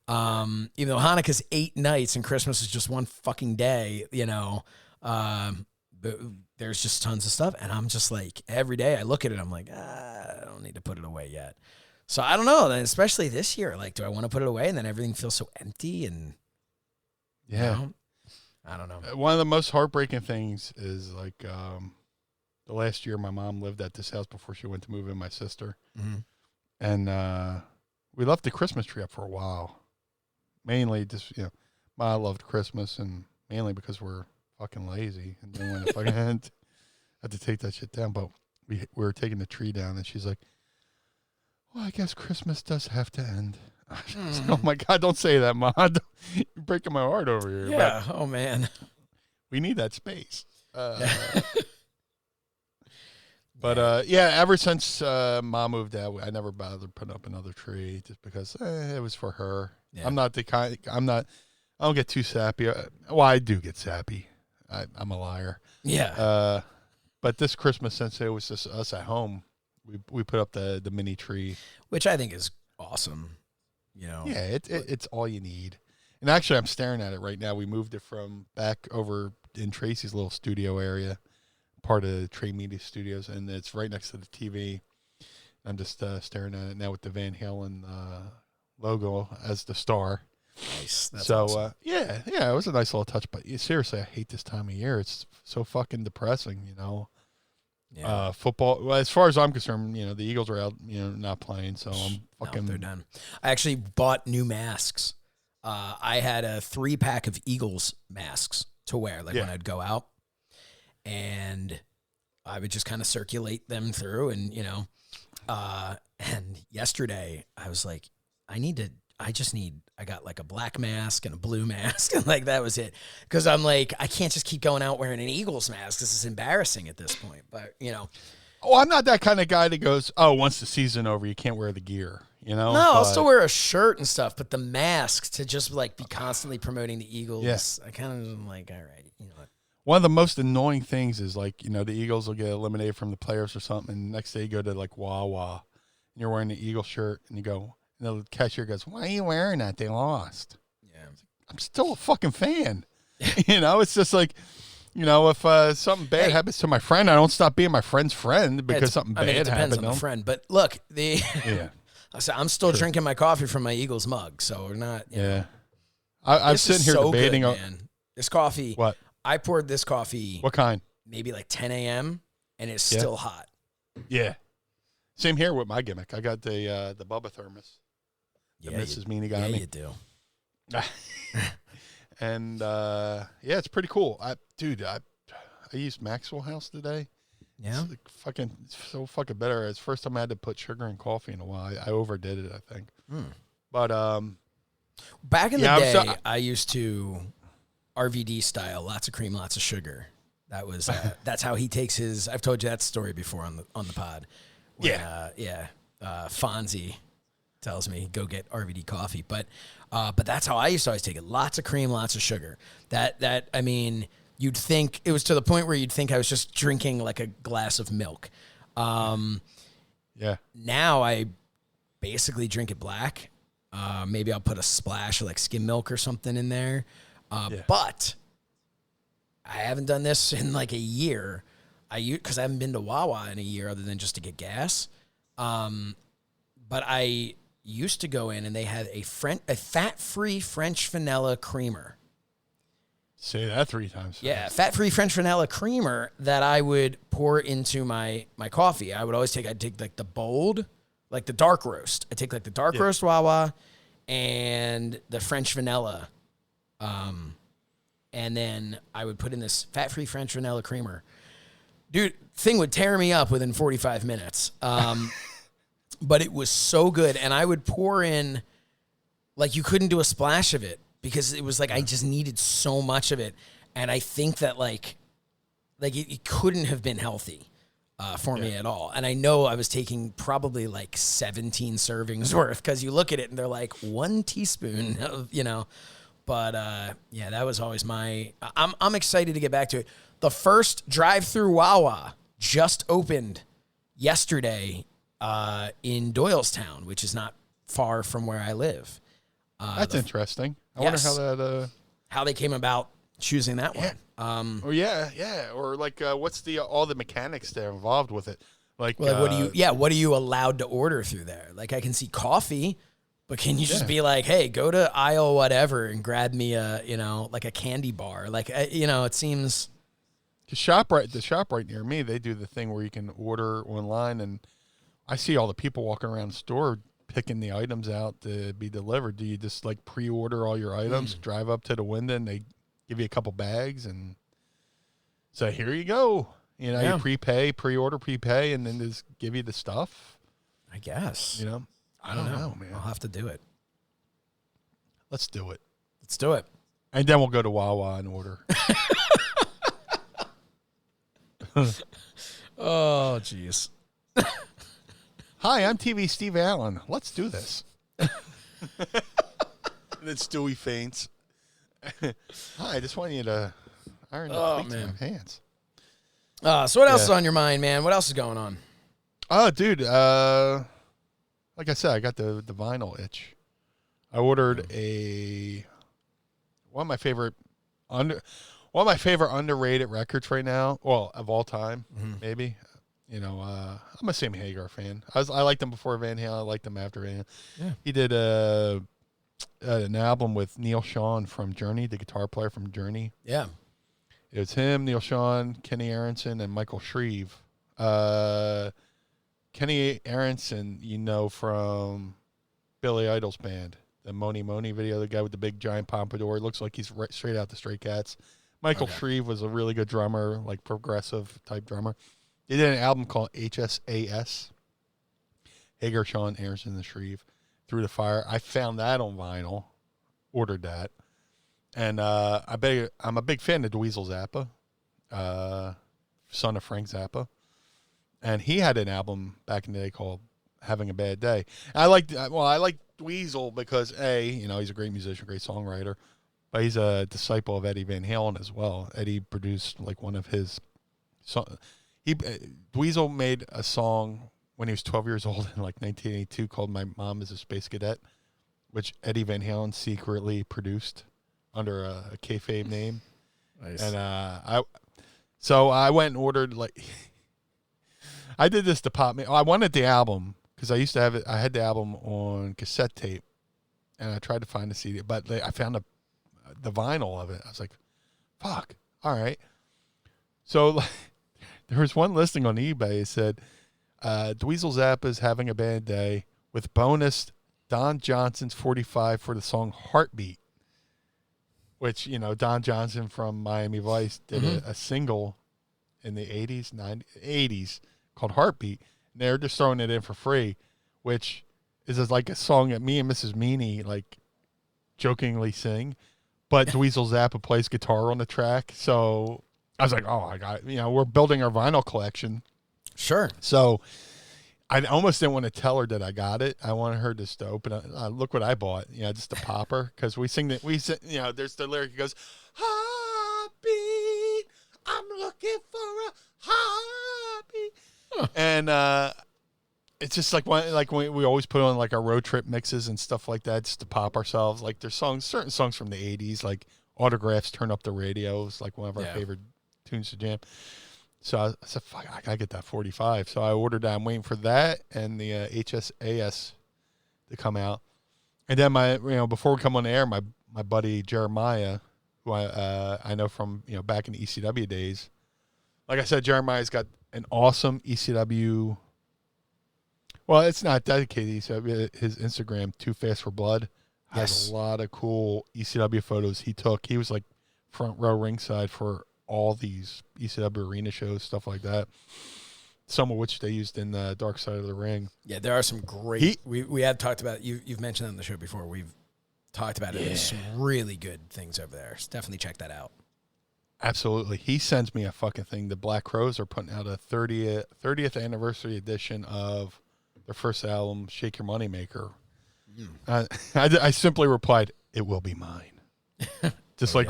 Even though Hanukkah's 8 nights and Christmas is just one fucking day, but there's just tons of stuff. And I'm just like, every day I look at it, I'm like, I don't need to put it away yet. So I don't know. And especially this year, like, do I want to put it away? And then everything feels so empty and I don't know. One of the most heartbreaking things is like, the last year my mom lived at this house before she went to move in with my sister. Mm-hmm. And, we left the Christmas tree up for a while. Mainly just, I loved Christmas and mainly because we're fucking lazy and then when I fucking had to take that shit down. But we were taking the tree down and she's like, well, I guess Christmas does have to end. Like, oh my God, don't say that, Mom. You're breaking my heart over here. Yeah. Oh man. We need that space. But ever since Mom moved out, I never bothered putting up another tree just because it was for her. Yeah. I'm not the kind. I don't get too sappy. Well, I do get sappy. I'm a liar. Yeah. But this Christmas, since it was just us at home, we put up the mini tree, which I think is awesome. Yeah, it's all you need. And actually, I'm staring at it right now. We moved it from back over in Tracy's little studio area, part of Trey Media Studios, and it's right next to the TV. I'm just staring at it now with the Van Halen logo as the star. Nice. That's so awesome. it was a nice little touch. But seriously, I hate this time of year. It's so fucking depressing. Yeah. Football. Well, as far as I'm concerned, the Eagles are out. Not playing, so I'm fucking. No, they're done. I actually bought new masks. I had a 3-pack of Eagles masks to wear, when I'd go out. And I would just kind of circulate them through and yesterday I was like, I got like a black mask and a blue mask and like, that was it. Cause I'm like, I can't just keep going out wearing an Eagles mask. This is embarrassing at this point, but Oh, I'm not that kind of guy that goes, once the season over, you can't wear the gear, No, I'll still wear a shirt and stuff, but the mask to just like be constantly promoting the Eagles. I kind of am like, all right, you know what? One of the most annoying things is like, the Eagles will get eliminated from the playoffs or something, and the next day you go to like Wawa, and you're wearing the Eagle shirt, and you go, and the cashier goes, "Why are you wearing that? They lost." Yeah. I'm still a fucking fan. It's just like, if something bad happens to my friend, I don't stop being my friend's friend because something bad happened. It depends on the friend, but look, I'm still drinking my coffee from my Eagles mug, so we're not. I'm sitting here debating. Good, man. This coffee. What? I poured this coffee. What kind? Maybe like 10 a.m. and it's still hot. Yeah. Same here with my gimmick. I got the Bubba thermos. The Mrs. Meanie got me. Yeah, you do. And it's pretty cool. I used Maxwell House today. Yeah. It's so fucking better. It's the first time I had to put sugar in coffee in a while. I overdid it, I think. But back in the day, I used to RVD style, lots of cream, lots of sugar. That was that's how he takes his. I've told you that story before on the pod. When, Fonzie tells me go get RVD coffee, but that's how I used to always take it. Lots of cream, lots of sugar. That I mean, you'd think it was to the point where you'd think I was just drinking like a glass of milk. Now I basically drink it black. Maybe I'll put a splash of like skim milk or something in there. But I haven't done this in like a year. Because I haven't been to Wawa in a year other than just to get gas. But I used to go in and they had a fat-free French vanilla creamer. Say that 3 times. Yeah, fat-free French vanilla creamer that I would pour into my coffee. I'd take like the bold, like the dark roast. I'd take like the dark roast Wawa and the French vanilla. And then I would put in this fat-free French vanilla creamer. Dude, thing would tear me up within 45 minutes. But it was so good. And I would pour in, like you couldn't do a splash of it because it was like I just needed so much of it. And I think that like it couldn't have been healthy for me at all. And I know I was taking probably like 17 servings worth because you look at it and they're like 1 teaspoon of, But that was always I'm excited to get back to it. The first drive-through Wawa just opened yesterday in Doylestown, which is not far from where I live. That's interesting. I wonder how they came about choosing that one. Or like what's all the mechanics that are involved with it? Like, what are you allowed to order through there? Like I can see coffee. But can you just be like, hey, go to aisle whatever and grab me like a candy bar? Like, it seems. The shop right near me, they do the thing where you can order online, and I see all the people walking around the store picking the items out to be delivered. Do you just like pre-order all your items, drive up to the window, and they give you a couple bags and say, here you go. You pre-order, prepay, and then just give you the stuff? I guess. I don't know, man. I'll have to do it. Let's do it. And then we'll go to Wawa and order. Oh, jeez. Hi, I'm TV Steve Allen. Let's do this. And then Stewie faints. Hi, I just want you to iron the cleats in my pants. So what else is on your mind, man? What else is going on? Oh, dude. Like I said, I got the vinyl itch. I ordered one of my favorite underrated records right now. Well, of all time, maybe. I'm a Sammy Hagar fan. I liked him before Van Halen. I liked him after Van Halen. Yeah. He did an album with Neil Schon from Journey, the guitar player from Journey. Yeah. It was him, Neil Schon, Kenny Aronson, and Michael Shreve. Kenny Aronson, from Billy Idol's band, the Moni Moni video, the guy with the big giant pompadour. It looks like he's straight out the Stray Cats. Michael Shreve was a really good drummer, like progressive type drummer. They did an album called HSAS. Hagar, Schon, Aronson, and Shreve, Through the Fire. I found that on vinyl, ordered that. And I'm a big fan of Dweezil Zappa, son of Frank Zappa. And he had an album back in the day called Having a Bad Day. And I like Dweezil because, he's a great musician, great songwriter. but he's a disciple of Eddie Van Halen as well. Eddie produced like one of his songs. Dweezil made a song when he was 12 years old in like 1982 called "My Mom Is a Space Cadet," which Eddie Van Halen secretly produced under a kayfabe name. Nice. And I went and ordered like I did this to pop me. I wanted the album because I used to have it. I had the album on cassette tape, and I tried to find the CD, but I found the vinyl of it. I was like, "Fuck, all right." So like, there was one listing on eBay. It said, "Dweezil Zappa's having a bad day with bonus Don Johnson's 45 for the song Heartbeat," which, you know, Don Johnson from Miami Vice did a single in the 80s called Heartbeat. And they're just throwing it in for free, which is like a song that me and Mrs. Meanie like jokingly sing, but Dweezil Zappa plays guitar on the track. So I was like, oh, I got, you know, we're building our vinyl collection. Sure. So I almost didn't want to tell her that I got it. I wanted her just to open it. Look what I bought. You know, just a popper. Because we sing, you know, there's the lyric that goes, "Heartbeat, I'm looking for a heartbeat." Huh. And it's just like we always put on like our road trip mixes and stuff like that just to pop ourselves. Like there's certain songs from the 80s, like Autographs, Turn Up the Radio is like one of our favorite tunes to jam. So I said, fuck, I got to get that 45. So I ordered that. I'm waiting for that and the HSAS to come out. And then before we come on the air, my buddy Jeremiah, who I know from, you know, back in the ECW days. Like I said, Jeremiah's got an awesome ECW. Well, it's not dedicated ECW. His Instagram, Too Fast for Blood, has a lot of cool ECW photos he took. He was like front row ringside for all these ECW arena shows, stuff like that. Some of which they used in the Dark Side of the Ring. Yeah, there are some great. We have talked about you've mentioned on the show before. We've talked about it. There's some really good things over there. So definitely check that out. Absolutely. He sends me a fucking thing. The Black Crowes are putting out a 30th anniversary edition of their first album, Shake Your Money Maker. I simply replied, "It will be mine." Just like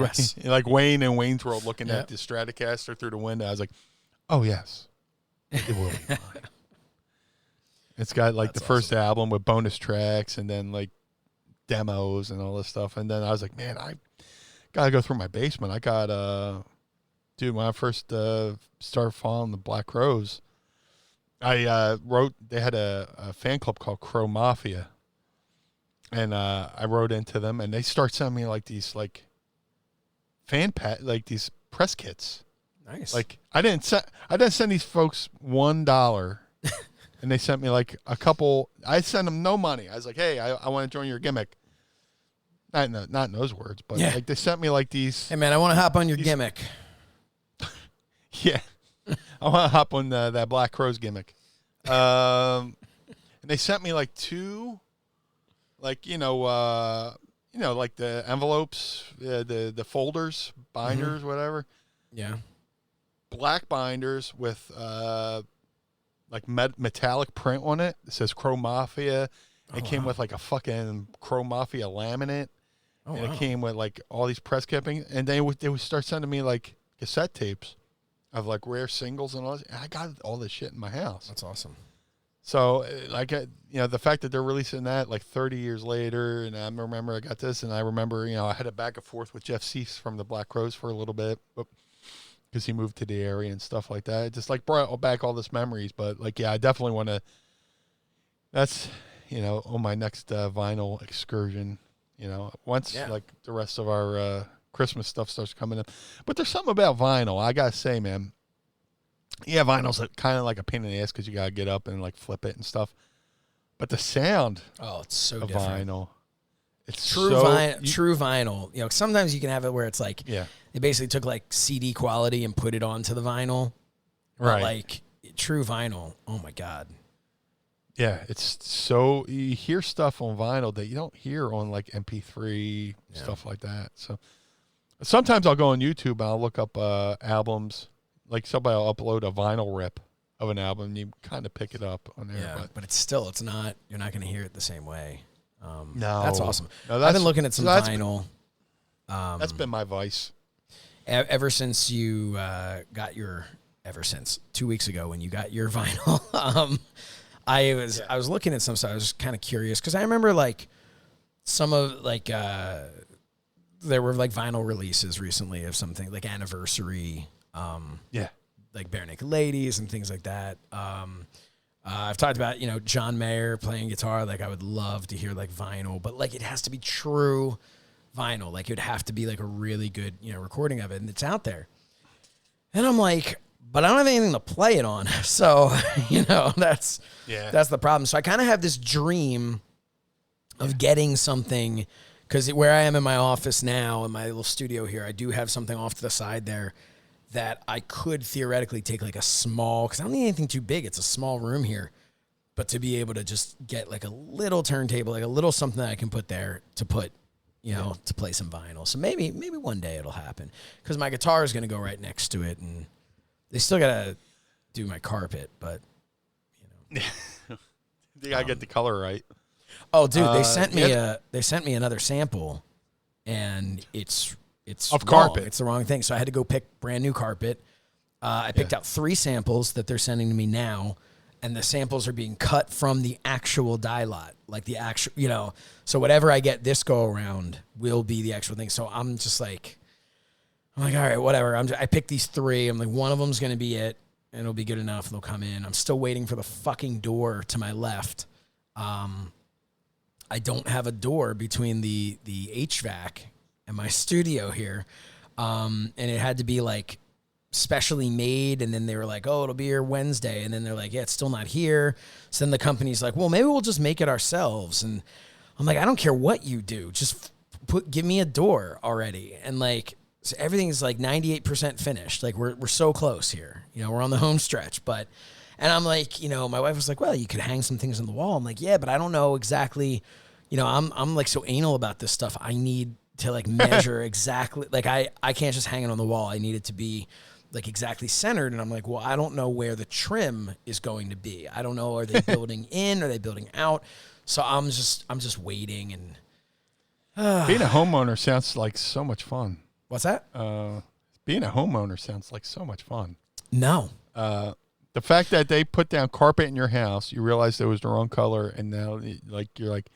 Wayne and Wayne's World looking at the Stratocaster through the window. I was like, "Oh yes, it will be mine." It's got like the first album with bonus tracks and then like demos and all this stuff. And then I was like, man, I gotta go through my basement. I got when I first started following the Black Crowes, I wrote. They had a fan club called Crow Mafia, and I wrote into them, and they start sending me like these like these press kits. Nice. Like I didn't send these folks $1, and they sent me like a couple. I sent them no money. I was like, hey, I want to join your gimmick. Not in those words, but like they sent me like these. Hey man, I want to hop on your gimmick. Yeah, I want to hop on that Black Crowes gimmick. And they sent me like two, like like the envelopes, the folders, binders, whatever. Yeah. Black binders with like metallic print on it. It says Crow Mafia. It came with like a fucking Crow Mafia laminate. And it came with like all these press clippings. And they would start sending me like cassette tapes of like rare singles and all this. And I got all this shit in my house. That's awesome. So like, the fact that they're releasing that like 30 years later, and I remember I got this, and I remember, I had a back and forth with Jeff Cease from the Black Crowes for a little bit, because he moved to the area and stuff like that. It just like brought back all this memories. But like, I definitely want to. That's on my next vinyl excursion. Once like the rest of our Christmas stuff starts coming in. But there's something about vinyl, I gotta say, man. Yeah, vinyl's kind of like a pain in the ass because you gotta get up and like flip it and stuff. But the sound, it's so of different. Vinyl, it's true vinyl. Sometimes you can have it where it's like they basically took like CD quality and put it onto the vinyl. Right. But like true vinyl, oh my god. Yeah, it's so you hear stuff on vinyl that you don't hear on like MP3 stuff like that. So sometimes I'll go on YouTube and I'll look up albums. Like somebody will upload a vinyl rip of an album, and you kind of pick it up on there. Yeah, but it's not. You're not going to hear it the same way. No, that's awesome. No, I've been looking at some vinyl. That's been my vice. Ever since you got your, 2 weeks ago when you got your vinyl, I was looking at some stuff. I was just kind of curious because I remember like some of like there were like vinyl releases recently of something like Anniversary, like Bare Naked Ladies and things like that. I've talked about, John Mayer playing guitar. Like I would love to hear like vinyl, but like it has to be true vinyl. Like it would have to be like a really good, recording of it, and it's out there. And I'm like, but I don't have anything to play it on. So, that's the problem. So I kind of have this dream of getting something, because where I am in my office now, in my little studio here, I do have something off to the side there that I could theoretically take like a small, because I don't need anything too big. It's a small room here. But to be able to just get like a little turntable, like a little something that I can put there to put, to play some vinyl. So maybe one day it'll happen, because my guitar is going to go right next to it, and they still got to do my carpet, but, you got to get the color right. Oh, dude, they sent me another sample, and it's of wrong. carpet. It's the wrong thing. So I had to go pick brand new carpet. I picked out 3 samples that they're sending to me now, and the samples are being cut from the actual die lot, like the actual, so whatever I get this go around will be the actual thing. So I'm like, all right, whatever. I picked these 3. I'm like, one of them's going to be it, and it'll be good enough. They'll come in. I'm still waiting for the fucking door to my left. I don't have a door between the HVAC and my studio here. And it had to be like specially made. And then they were like, oh, it'll be here Wednesday. And then they're like, yeah, it's still not here. So then the company's like, well, maybe we'll just make it ourselves. And I'm like, I don't care what you do. Just give me a door already. And like, so everything's like 98% finished. Like we're so close here. We're on the home stretch, and I'm like, my wife was like, well, you could hang some things on the wall. I'm like, yeah, but I don't know exactly, I'm like so anal about this stuff. I need to like measure exactly, like I can't just hang it on the wall. I need it to be like exactly centered. And I'm like, well, I don't know where the trim is going to be. I don't know, are they building in? Are they building out? So I'm just waiting. And being a homeowner sounds like so much fun. What's that? Being a homeowner sounds like so much fun. No. The fact that they put down carpet in your house, you realize it was the wrong color, and now you're like,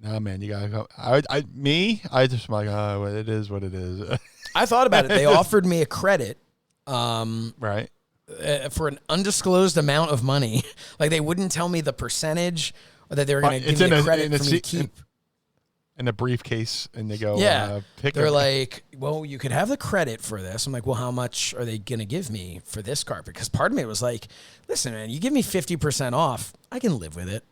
nah, man, you gotta go. I just like, oh, it is what it is. I thought about it. They offered me a credit, right, for an undisclosed amount of money. Like they wouldn't tell me the percentage, or that they were going to give me a credit for me to keep. In a briefcase, and they go, they're like, well, you could have the credit for this. I'm like, well, how much are they going to give me for this carpet? Because part of me was like, listen, man, you give me 50% off, I can live with it.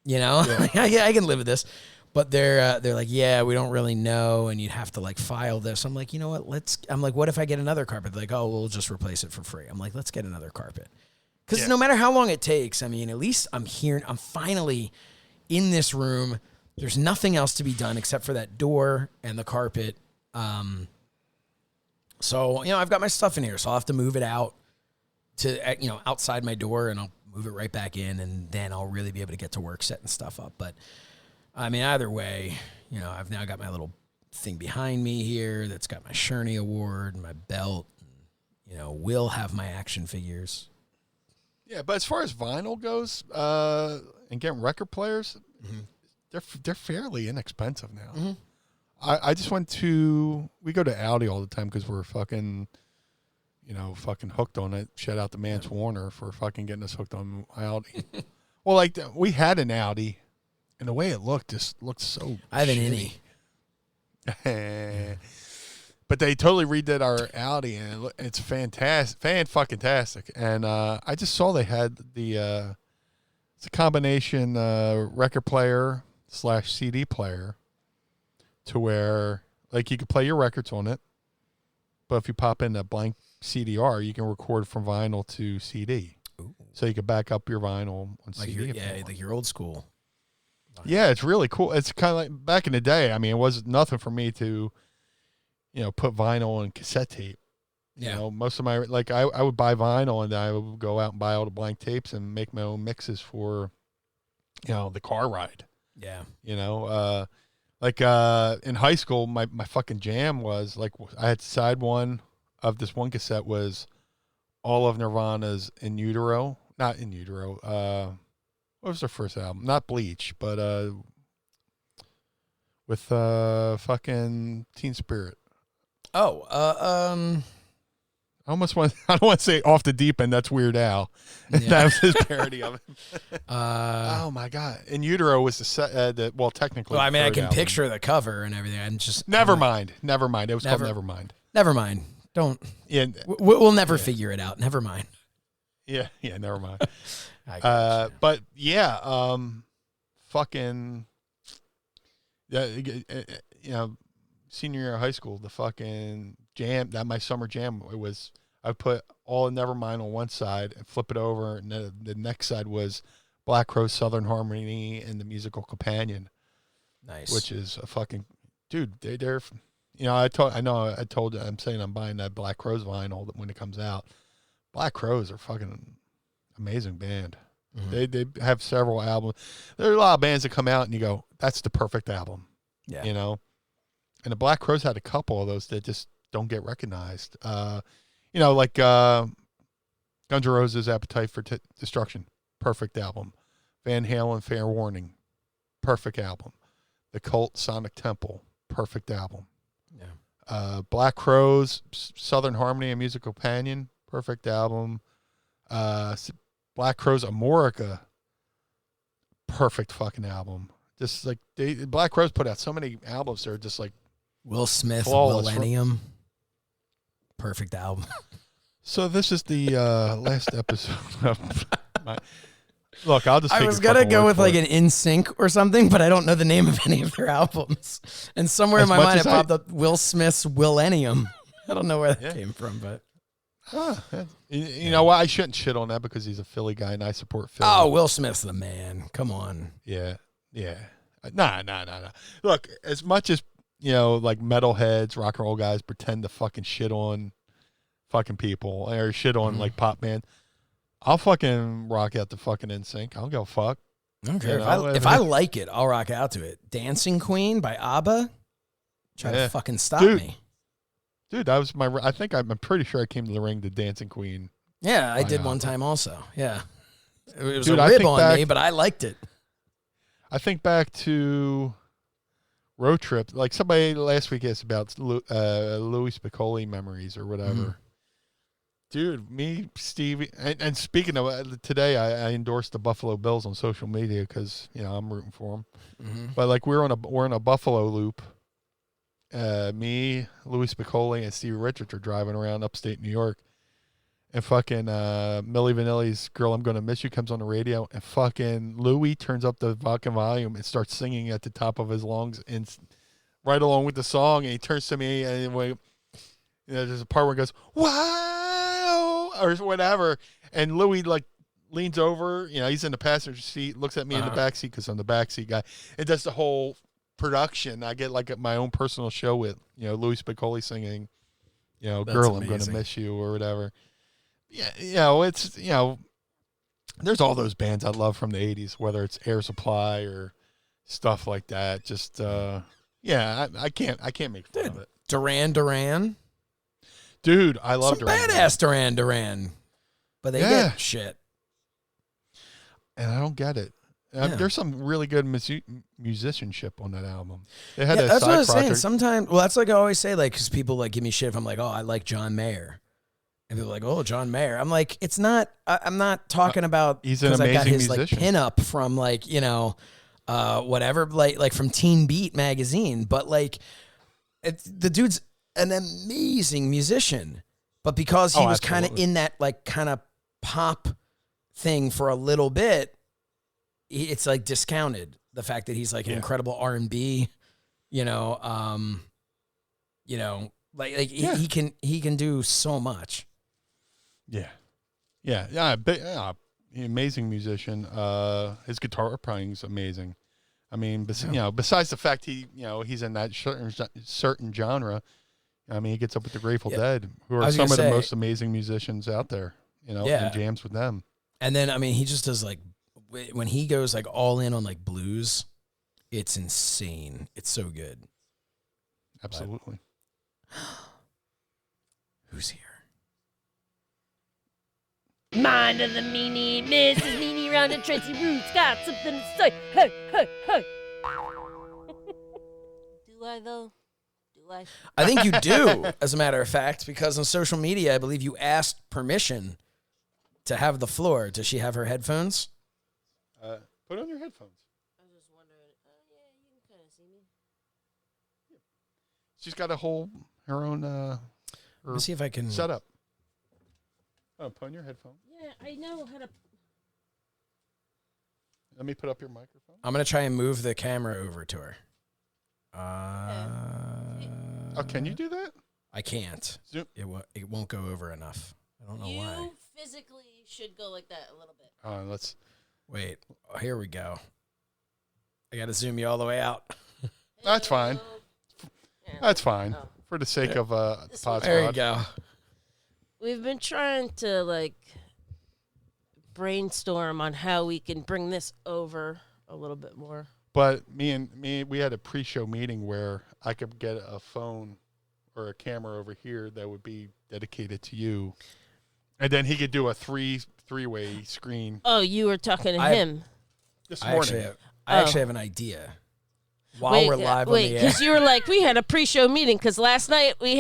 I can live with this. But they're like, yeah, we don't really know, and you'd have to like file this. I'm like, you know what? I'm like, what if I get another carpet? They're like, oh, we'll just replace it for free. I'm like, let's get another carpet. Because no matter how long it takes, I mean, at least I'm here. I'm finally in this room. There's nothing else to be done except for that door and the carpet. So, I've got my stuff in here, so I'll have to move it out to, outside my door, and I'll move it right back in, and then I'll really be able to get to work setting stuff up. But, I mean, either way, I've now got my little thing behind me here that's got my Shernie Award, my belt, and, will have my action figures. Yeah, but as far as vinyl goes, and getting record players, they're fairly inexpensive now. Mm-hmm. I just we go to Aldi all the time because we're fucking hooked on it. Shout out to Mance Warner for fucking getting us hooked on Aldi. Well, like we had an Aldi, and the way it looked just looked so. I have an Innie. But they totally redid our Audi, and it's fantastic, fan-fucking-tastic. And I just saw they had it's a combination record player / CD player, to where like you could play your records on it, but if you pop in a blank CDR, you can record from vinyl to CD. Ooh. So you could back up your vinyl on like CD. Like your old school. Yeah, it's really cool. It's kind of like back in the day. I mean, it was nothing for me to, put vinyl and cassette tape. Yeah. Most of my, like, I would buy vinyl, and I would go out and buy all the blank tapes and make my own mixes for, the car ride. Yeah. Like in high school, my fucking jam was like I had side one of this one cassette was all of Nirvana's In Utero, not In Utero. What was their first album? Not Bleach, but with fucking Teen Spirit. Oh, I don't want to say Off the Deep End. That's Weird Al. Yeah. That was his parody of it. oh my god! In Utero was well, technically. Well, I mean, I can album. picture the cover and everything. I'm just Never mind. It was called Never Mind. Never mind. Don't. Yeah, we'll never figure it out. Never mind. Yeah. Never mind. But yeah, fucking. Yeah, senior year of high school, the fucking jam, that my summer jam, it was, I put all of Nevermind on one side and flip it over, and the next side was Black Crowes, Southern Harmony, and the Musical Companion. Nice. Which is a fucking, dude, they're, I'm saying I'm buying that Black Crowes vinyl when it comes out. Black Crowes are fucking amazing band. Mm-hmm. They have several albums. There are a lot of bands that come out and you go, that's the perfect album. Yeah. And the Black Crowes had a couple of those that just don't get recognized. Like Guns N' Roses' Appetite for Destruction, perfect album. Van Halen, Fair Warning, perfect album. The Cult, Sonic Temple, perfect album. Yeah. Black Crowes, Southern Harmony and Musical Companion, perfect album. Black Crowes, Amorica, perfect fucking album. Just like Black Crowes put out so many albums that are just like Will Smith, flawless. Millennium, perfect album. So this is the last episode of Look, I'll just. I was gonna go with like an NSYNC or something, but I don't know the name of any of their albums. And somewhere in my mind, it popped up Will Smith's Millennium. I don't know where that came from, but you know what? I shouldn't shit on that because he's a Philly guy and I support Philly. Oh, Will Smith's the man. Come on. Yeah. Nah. Look, as much as like metalheads, rock and roll guys pretend to fucking shit on fucking people or shit on like pop band. I'll fucking rock out the fucking NSYNC. I don't give a fuck. I don't care. If I like it, I'll rock out to it. Dancing Queen by ABBA. Try to fucking stop me. Dude, that was I'm pretty sure I came to the ring to Dancing Queen. Yeah, I did one time also. Yeah. It was Dude, a rib on me, but I liked it. I think back to Road Trip. Like somebody last week asked about Louis Piccoli memories or whatever. Mm-hmm. Dude, me, Stevie, and speaking of today, I endorsed the Buffalo Bills on social media because I'm rooting for them. Mm-hmm. But like we're in a Buffalo loop. Me, Louis Piccoli, and Stevie Richards are driving around upstate New York, and fucking Milli Vanilli's "Girl, I'm Gonna Miss You" comes on the radio, and fucking Louis turns up the fucking volume and starts singing at the top of his lungs, and right along with the song. And he turns to me, and there's a part where he goes, "Wow," or whatever, and Louis like leans over, he's in the passenger seat, looks at me in the back seat because I'm the backseat guy, and does the whole production. I get like my own personal show with Louis Piccoli singing, "Girl, amazing. I'm Gonna Miss You" or whatever. Yeah, it's there's all those bands I love from the 80s, whether it's Air Supply or stuff like that. Just I can't make fun of it. Duran Duran. Dude, I love some badass Duran, but they get shit, and I don't get it. There's some really good musicianship on that album. They had that's what I was saying. Sometimes, that's like I always say, like, because people like give me shit if I'm like, oh, I like John Mayer, and people are like, oh, John Mayer. I'm like, it's not. I'm not talking about. He's an amazing I got his musician. Like pinup from like whatever like from Teen Beat magazine, but like the dude's an amazing musician, but because he was kind of in that like kind of pop thing for a little bit. It's like discounted the fact that he's like an incredible R&B, he can do so much. Amazing musician. His guitar playing is amazing. I mean, besides the fact he's in that certain genre. I mean, he gets up with the Grateful Dead, who are some of the most amazing musicians out there. And jams with them. And then I mean, he just does like. When he goes like all in on like blues, It's insane. It's so good. Absolutely. Who's here? Mind of the Meanie, Mrs. Meanie round and Tracy Roots got something to say. Hey, hey, hey. Do I, though? Do I? I think you do, as a matter of fact, because on social media, I believe you asked permission to have the floor. Does she have her headphones? Put on your headphones. I was just wondering. Yeah, you can kind of see me. She's got her own Let's see if I can setup. Oh, put on your headphones. Yeah, I know how to. Let me put up your microphone. I'm going to try and move the camera over to her. Oh, can you do that? I can't. Zoom. It won't go over enough. I don't know why. You physically should go like that a little bit. Let's. Wait. Oh, here we go. I got to zoom you all the way out. That's fine. Yeah. That's fine. Oh. For the sake of Pod Squad. There you go. We've been trying to brainstorm on how we can bring this over a little bit more. But we had a pre-show meeting where I could get a phone or a camera over here that would be dedicated to you, and then he could do a three-way screen. Oh, you were talking to him This morning. I actually have an idea. While we're live on the air. Because you were like, we had a pre-show meeting because last night we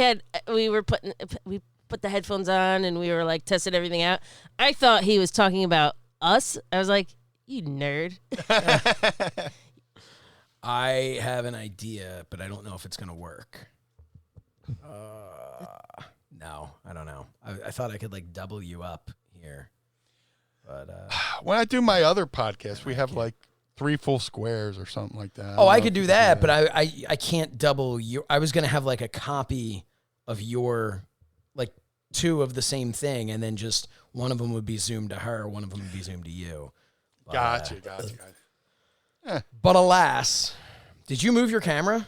put the headphones on and we were like testing everything out. I thought he was talking about us. I was like, you nerd. I have an idea, but I don't know if it's going to work. No, I don't know. I thought I could double you up here. But when I do my other podcast, we have 3 full squares or something like that. I could do that, but I can't double you. I was going to have a copy of your 2 of the same thing, and then just one of them would be zoomed to her, one of them would be zoomed to you. But, Gotcha. But alas, did you move your camera?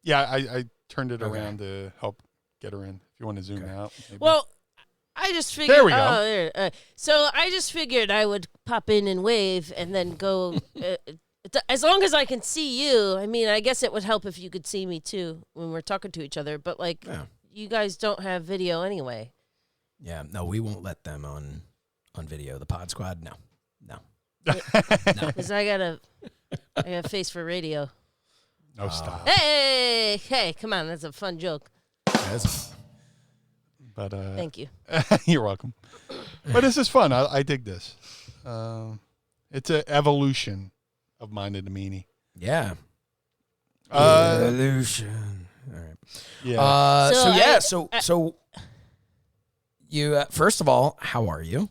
Yeah, I turned it around to help get her in. If you want to zoom out. Maybe. Well, I just figured. There we go. So I just figured I would pop in and wave and then go. As long as I can see you, I mean, I guess it would help if you could see me too when we're talking to each other. But you guys don't have video anyway. Yeah, no, we won't let them on video. The Pod Squad, no. Because I got a face for radio. No, stop. Hey, come on, that's a fun joke. But thank you. You're welcome. But this is fun. I dig this. It's an evolution of Mind of the Meanie. Yeah. Evolution. All right. Yeah. So you first of all, how are you?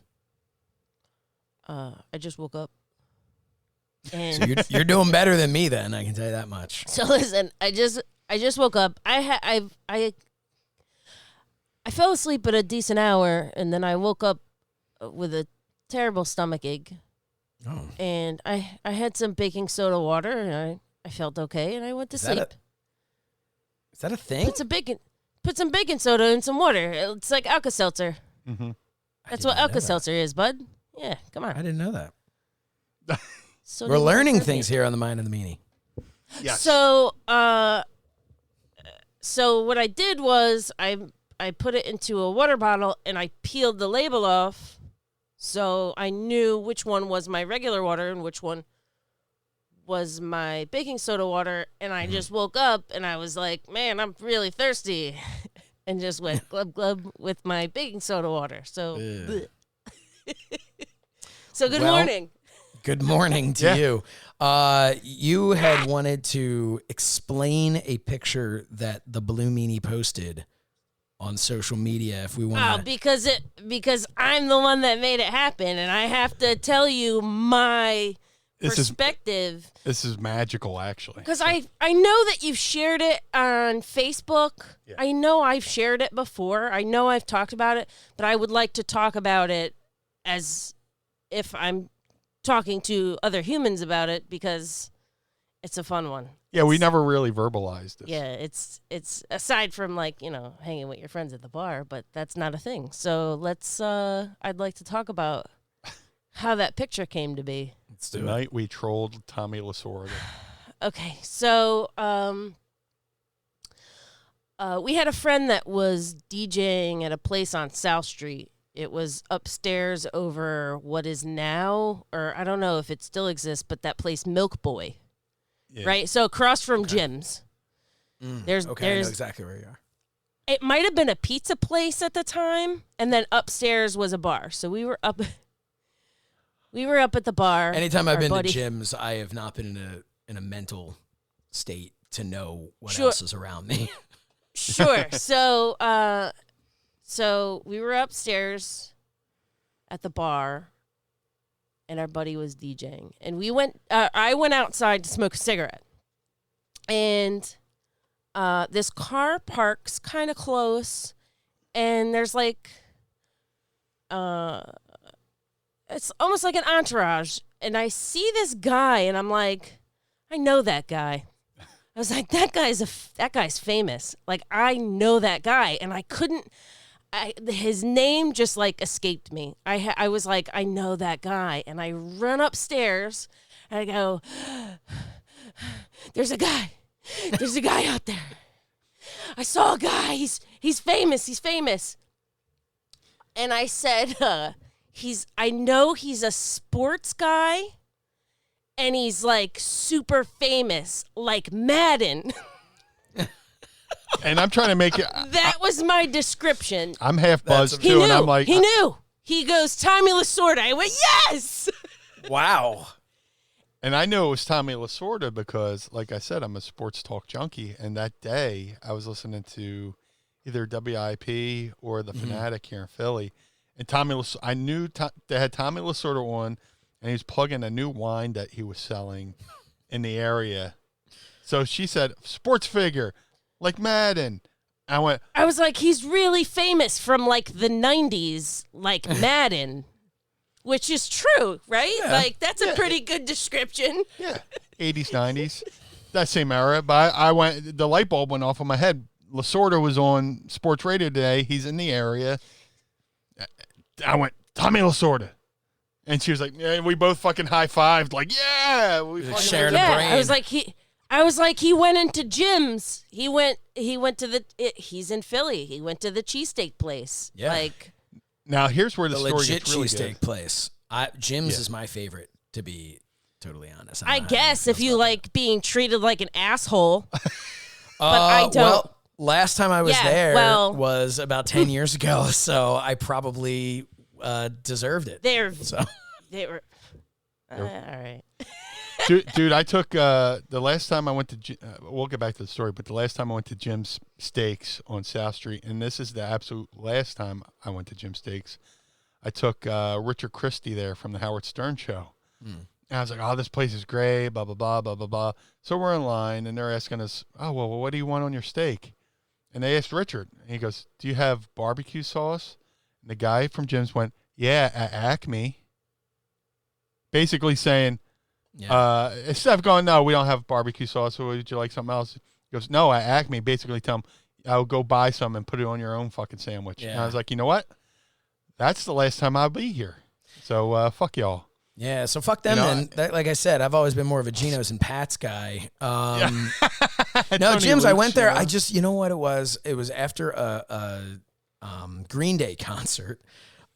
I just woke up. And So you're doing better than me then, I can tell you that much. So listen, I just woke up. I fell asleep at a decent hour, and then I woke up with a terrible stomach ache. Oh. And I had some baking soda water, and I felt okay, and I went to sleep. Is that a thing? Put some baking soda in some water. It's like Alka-Seltzer. Mm-hmm. That's what Alka-Seltzer is, bud. Yeah, come on. I didn't know that. So We're learning things here on the Mind of the Meanie. Yes. So what I did was I put it into a water bottle and I peeled the label off, so I knew which one was my regular water and which one was my baking soda water. And I just woke up and I was like, man, I'm really thirsty, and just went glub glub with my baking soda water. So, so good morning. Good morning to you. You had wanted to explain a picture that the Blue Meanie posted on social media. If we want, because I'm the one that made it happen, and I have to tell you my perspective. This is magical, actually. Because I know that you've shared it on Facebook. Yeah. I know I've shared it before. I know I've talked about it, but I would like to talk about it as if I'm talking to other humans about it, because it's a fun one. Yeah, we never really verbalized it. Yeah, it's aside from hanging with your friends at the bar, but that's not a thing. So let's I'd like to talk about how that picture came to be. Let's The do it. night we trolled Tommy Lasorda. Okay, so we had a friend that was DJing at a place on South Street. It was upstairs over what is now, or I don't know if it still exists, but that place Milk Boy, Yeah. right? So across from Jim's. There's I know exactly where you are. It might have been a pizza place at the time, and then upstairs was a bar. So we were up. We were up at the bar. Anytime I've Our been buddy- to gyms, I have not been in a mental state to know what Sure. else is around me. Sure. So we were upstairs at the bar, and our buddy was DJing, and we went. I went outside to smoke a cigarette, and this car parks kind of close, and there's like, it's almost like an entourage, and I see this guy, and I'm like, I know that guy. I was like, that guy's famous. Like, I know that guy, and I couldn't. His name just like escaped me. I was like, I know that guy, and I run upstairs, and I go, there's a guy out there. I saw a guy. He's famous. He's famous. And I said, I know he's a sports guy. And he's like super famous, like Madden. And I'm trying to make it. That was my description. I'm half buzzed That's He too, knew. and I'm like, he knew. He goes, Tommy Lasorda. I went, yes. Wow. and I knew it was Tommy Lasorda because, like I said, I'm a sports talk junkie. And that day, I was listening to either WIP or the Fanatic here in Philly, and I knew they had Tommy Lasorda on, and he was plugging a new wine that he was selling in the area. So she said, sports figure, like Madden. I was like, he's really famous from like the 90s, like Madden, which is true, right? Yeah. Like, that's a pretty good description. yeah, 80s, 90s, that same era. But the light bulb went off in my head. Lasorda was on sports radio today. He's in the area. I went, Tommy Lasorda. And she was like, yeah, we both fucking high-fived. Like, yeah. We fucking sharing a Yeah, brain. I was like, he went into gyms. He went to he's in Philly. He went to the cheesesteak place. Yeah. Like, Now, here's where the The story legit gets really cheesesteak good. place. Jim's Yeah. is my favorite, to be totally honest. I don't know how guess anyone if feels you about like being treated like an asshole. that. I don't. Well, last time I was Yeah, there well- was about 10 years ago, so I probably deserved it. They were all right. Dude, I took the last time I went to we'll get back to the story, but the last time I went to Jim's Steaks on South Street, and this is the absolute last time I went to Jim's Steaks, I took Richard Christie there from the Howard Stern show. And I was like, oh, this place is great, blah, blah, blah, blah, blah, blah. So we're in line, and they're asking us, oh, well, what do you want on your steak? And they asked Richard, and he goes, do you have barbecue sauce? And the guy from Jim's went, yeah, at Acme. Basically saying, Yeah. instead of going, no, we don't have barbecue sauce, or would you like something else? He goes, no, at Acme. Basically tell him, I'll go buy some and put it on your own fucking sandwich. And I Yeah. was like, you know what? That's the last time I'll be here. So fuck y'all. Yeah, so fuck them You know, then. Like I said, I've always been more of a Geno's and Pat's guy. No, Tony Jim's, I Luce, went there. you know? I just, you know what it was? It was after a Green Day concert.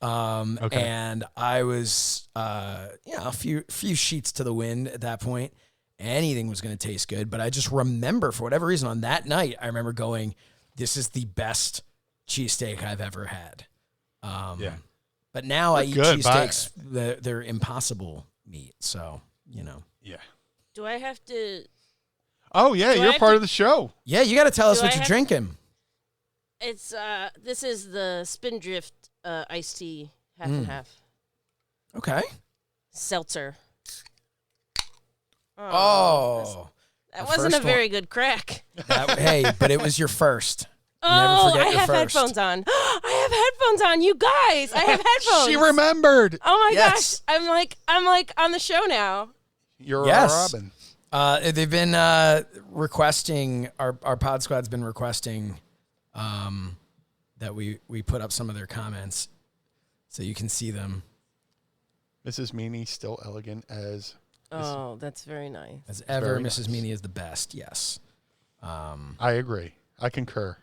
Okay. And I was, a few sheets to the wind at that point. Anything was going to taste good. But I just remember, for whatever reason, on that night, I remember going, this is the best cheesesteak I've ever had. Yeah. But now I They're eat good, but- cheesesteaks. They're impossible meat. So, you know. Yeah. Do I have to? Oh, yeah, Do I you're have part to- of the show. Yeah, you got to tell us Do what I you're have- drinking. It's this is the Spindrift iced tea, half and half Okay. seltzer. Oh. that the wasn't a first one. very good crack. Hey, but it was your first. You never Oh, forget I your have first. headphones on. I have headphones on, you guys. I have headphones. She remembered. Oh my Yes. gosh, I'm like on the show now. You're Yes. Robin. They've been requesting, our pod squad's been requesting that we put up some of their comments so you can see them. Mrs. Meanie still elegant as. Oh, that's very nice. As ever, very Mrs. nice. Meanie is the best. Yes. I agree. I concur.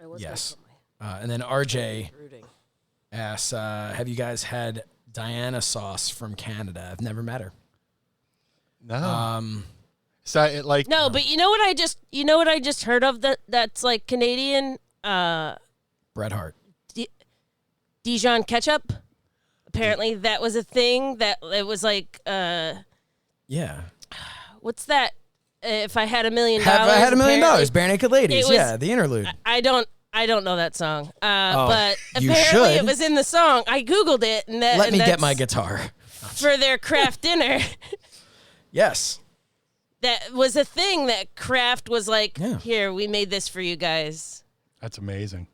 I was Yes. gonna put And then RJ my brooding. asks, have you guys had Diana Sauce from Canada? I've never met her. No. So it like No, but you know what I just heard of that's like Canadian Bret Hart. Dijon ketchup. Apparently that was a thing that it was like Yeah. what's that? If I had $1 million, Have I had $1 million? apparently- Bare Naked Ladies. it was- Yeah, the interlude. I don't know that song. But you apparently should. it was in the song. I googled it and that Let and me get that's my guitar. for their craft dinner. Yes. That was a thing that Kraft was like, Yeah. here, we made this for you guys. that's amazing.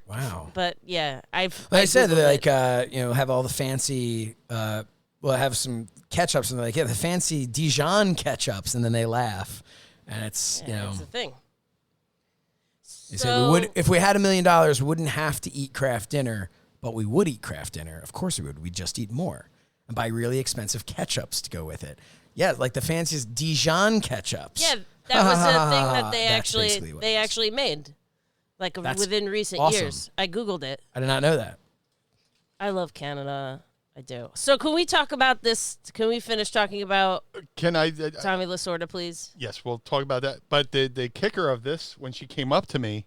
Wow. But yeah, Like I said, Googled they it. have all the fancy, have some ketchups, and they're like, the fancy Dijon ketchups, and then they laugh. And it's, It's a thing. they say we would, if we had $1 million, we wouldn't have to eat craft dinner, but we would eat craft dinner. Of course we would. We'd just eat more and buy really expensive ketchups to go with it. Yeah, like the fanciest Dijon ketchups. Yeah, that was a thing that That's basically what they it is. actually made, like That's within recent awesome. years. I googled it. I did not know that. I love Canada. I do. So can we talk about this? Can we finish talking about Can I? Tommy Lasorda, please? Yes, we'll talk about that. But the kicker of this, when she came up to me,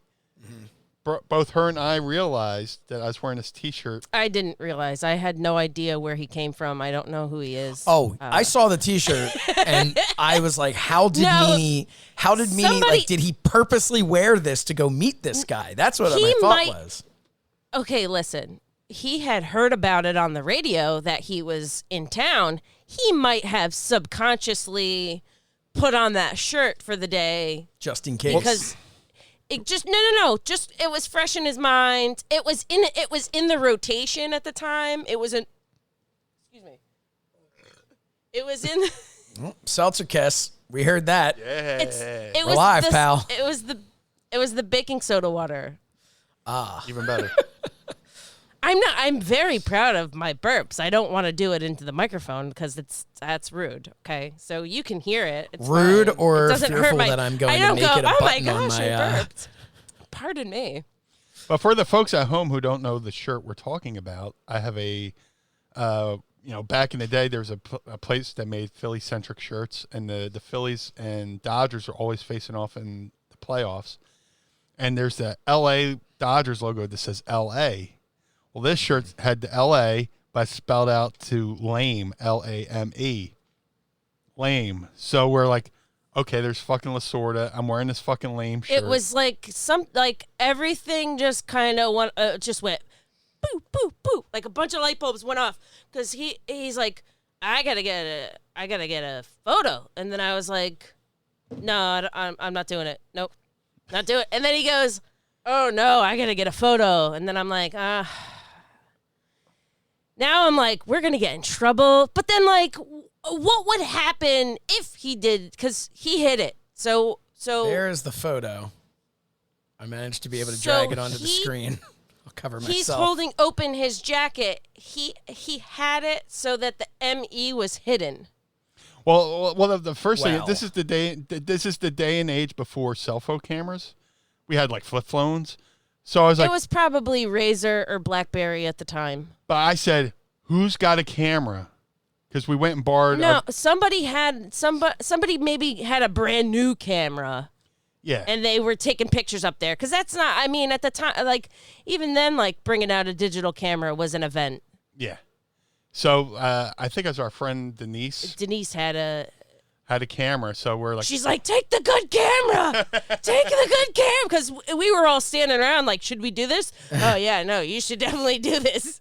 both her and I realized that I was wearing this T-shirt. I didn't realize. I had no idea where he came from. I don't know who he is. Oh, I saw the T-shirt and I was like, "How did Meanie? Somebody- Like, did he purposely wear this to go meet this guy?" That's what He my thought might- was. Okay, listen. He had heard about it on the radio that he was in town. He might have subconsciously put on that shirt for the day Just in case. because it just no. Just it was fresh in his mind. It was in the rotation at the time. It was an excuse me. It was in Seltzer Kiss. We heard that. it We're was live, pal. It was the baking soda water. Even better. I'm very proud of my burps. I don't want to do it into the microphone because that's rude. Okay, so you can hear it. It's Rude fine. or it doesn't hurt fearful my, that I'm going I to don't make go, it a oh my button on gosh, my, I burped. Pardon me. But for the folks at home who don't know the shirt we're talking about, I have a, back in the day, there was a place that made Philly-centric shirts, and the Phillies and Dodgers are always facing off in the playoffs. And there's the L.A. Dodgers logo that says L.A. Well, this shirt had the L.A., but spelled out to lame, L-A-M-E. Lame. So we're like, okay, there's fucking Lasorda. I'm wearing this fucking lame shirt. It was like everything just kind of just went boop boop boop, like a bunch of light bulbs went off because he's like, I gotta get a photo, and then I was like, no, I'm not doing it. Nope, not do it. And then he goes, oh no, I gotta get a photo, and then I'm like, Now I'm like, we're going to get in trouble. But then, like, what would happen if he did? Because he hit it. So There's the photo. I managed to be able to So drag it onto the he- screen. I'll cover myself. he's holding open his jacket. He had it so that the ME was hidden. Well, the first thing. Wow. This is the day. This is the day and age before cell phone cameras. We had like flip phones. So I was like, It was probably Razor or BlackBerry at the time. but I said, who's got a camera? Because we went and borrowed. No, somebody maybe had a brand new camera. Yeah. And they were taking pictures up there. Because that's not, I mean, at the time, like, even then, like, bringing out a digital camera was an event. Yeah. So I think it was our friend Denise Denise had a camera. So we're like, she's like, take the good camera. Take the good camera. Because we were all standing around like, should we do this? Oh, yeah, no, you should definitely do this.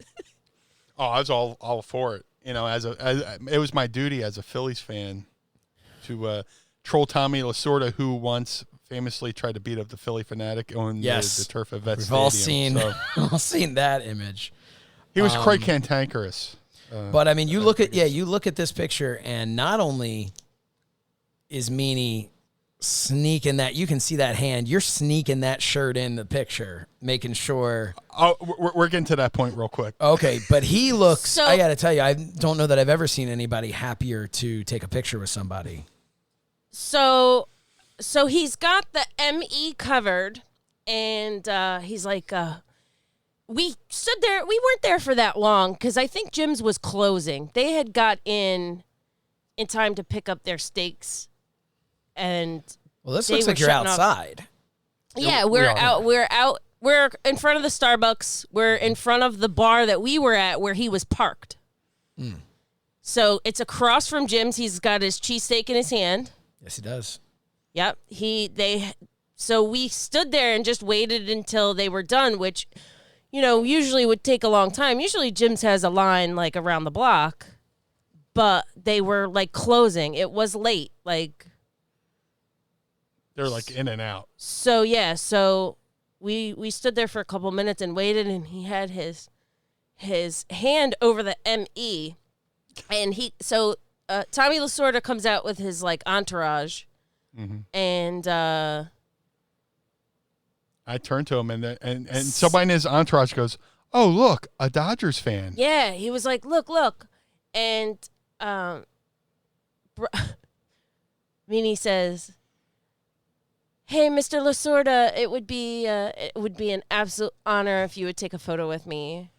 oh, I was all for it. You know, as it was my duty as a Phillies fan to troll Tommy Lasorda, who once famously tried to beat up the Philly Fanatic on the turf at Vet We've Stadium. all seen that image. He was quite cantankerous. But I mean, you look at this picture, and not only is Meanie sneaking that. You can see that hand. You're sneaking that shirt in the picture, making sure. Oh, we're getting to that point real quick. Okay, but he looks. So- I got to tell you, I don't know that I've ever seen anybody happier to take a picture with somebody. So he's got the ME covered, and he's like, we stood there. We weren't there for that long because I think Jim's was closing. They had got in time to pick up their steaks, and Well, this they looks were like you're shutting off. outside. Yeah, we we're are. out. We're out. We're in front of the Starbucks. We're in front of the bar that we were at where he was parked. So it's across from Jim's. He's got his cheesesteak in his hand. Yes, he does. Yep. So we stood there and just waited until they were done, which, usually would take a long time. Usually Jim's has a line like around the block, but they were like closing. It was late. Like, They're like in and out. so yeah. So we stood there for a couple minutes and waited, and he had his hand over the ME, and Tommy Lasorda comes out with his like entourage, and I turned to him, and somebody in his entourage goes, "Oh, look, a Dodgers fan." yeah, he was like, "Look," and Meanie says, "Hey, Mr. Lasorda, it would be an absolute honor if you would take a photo with me."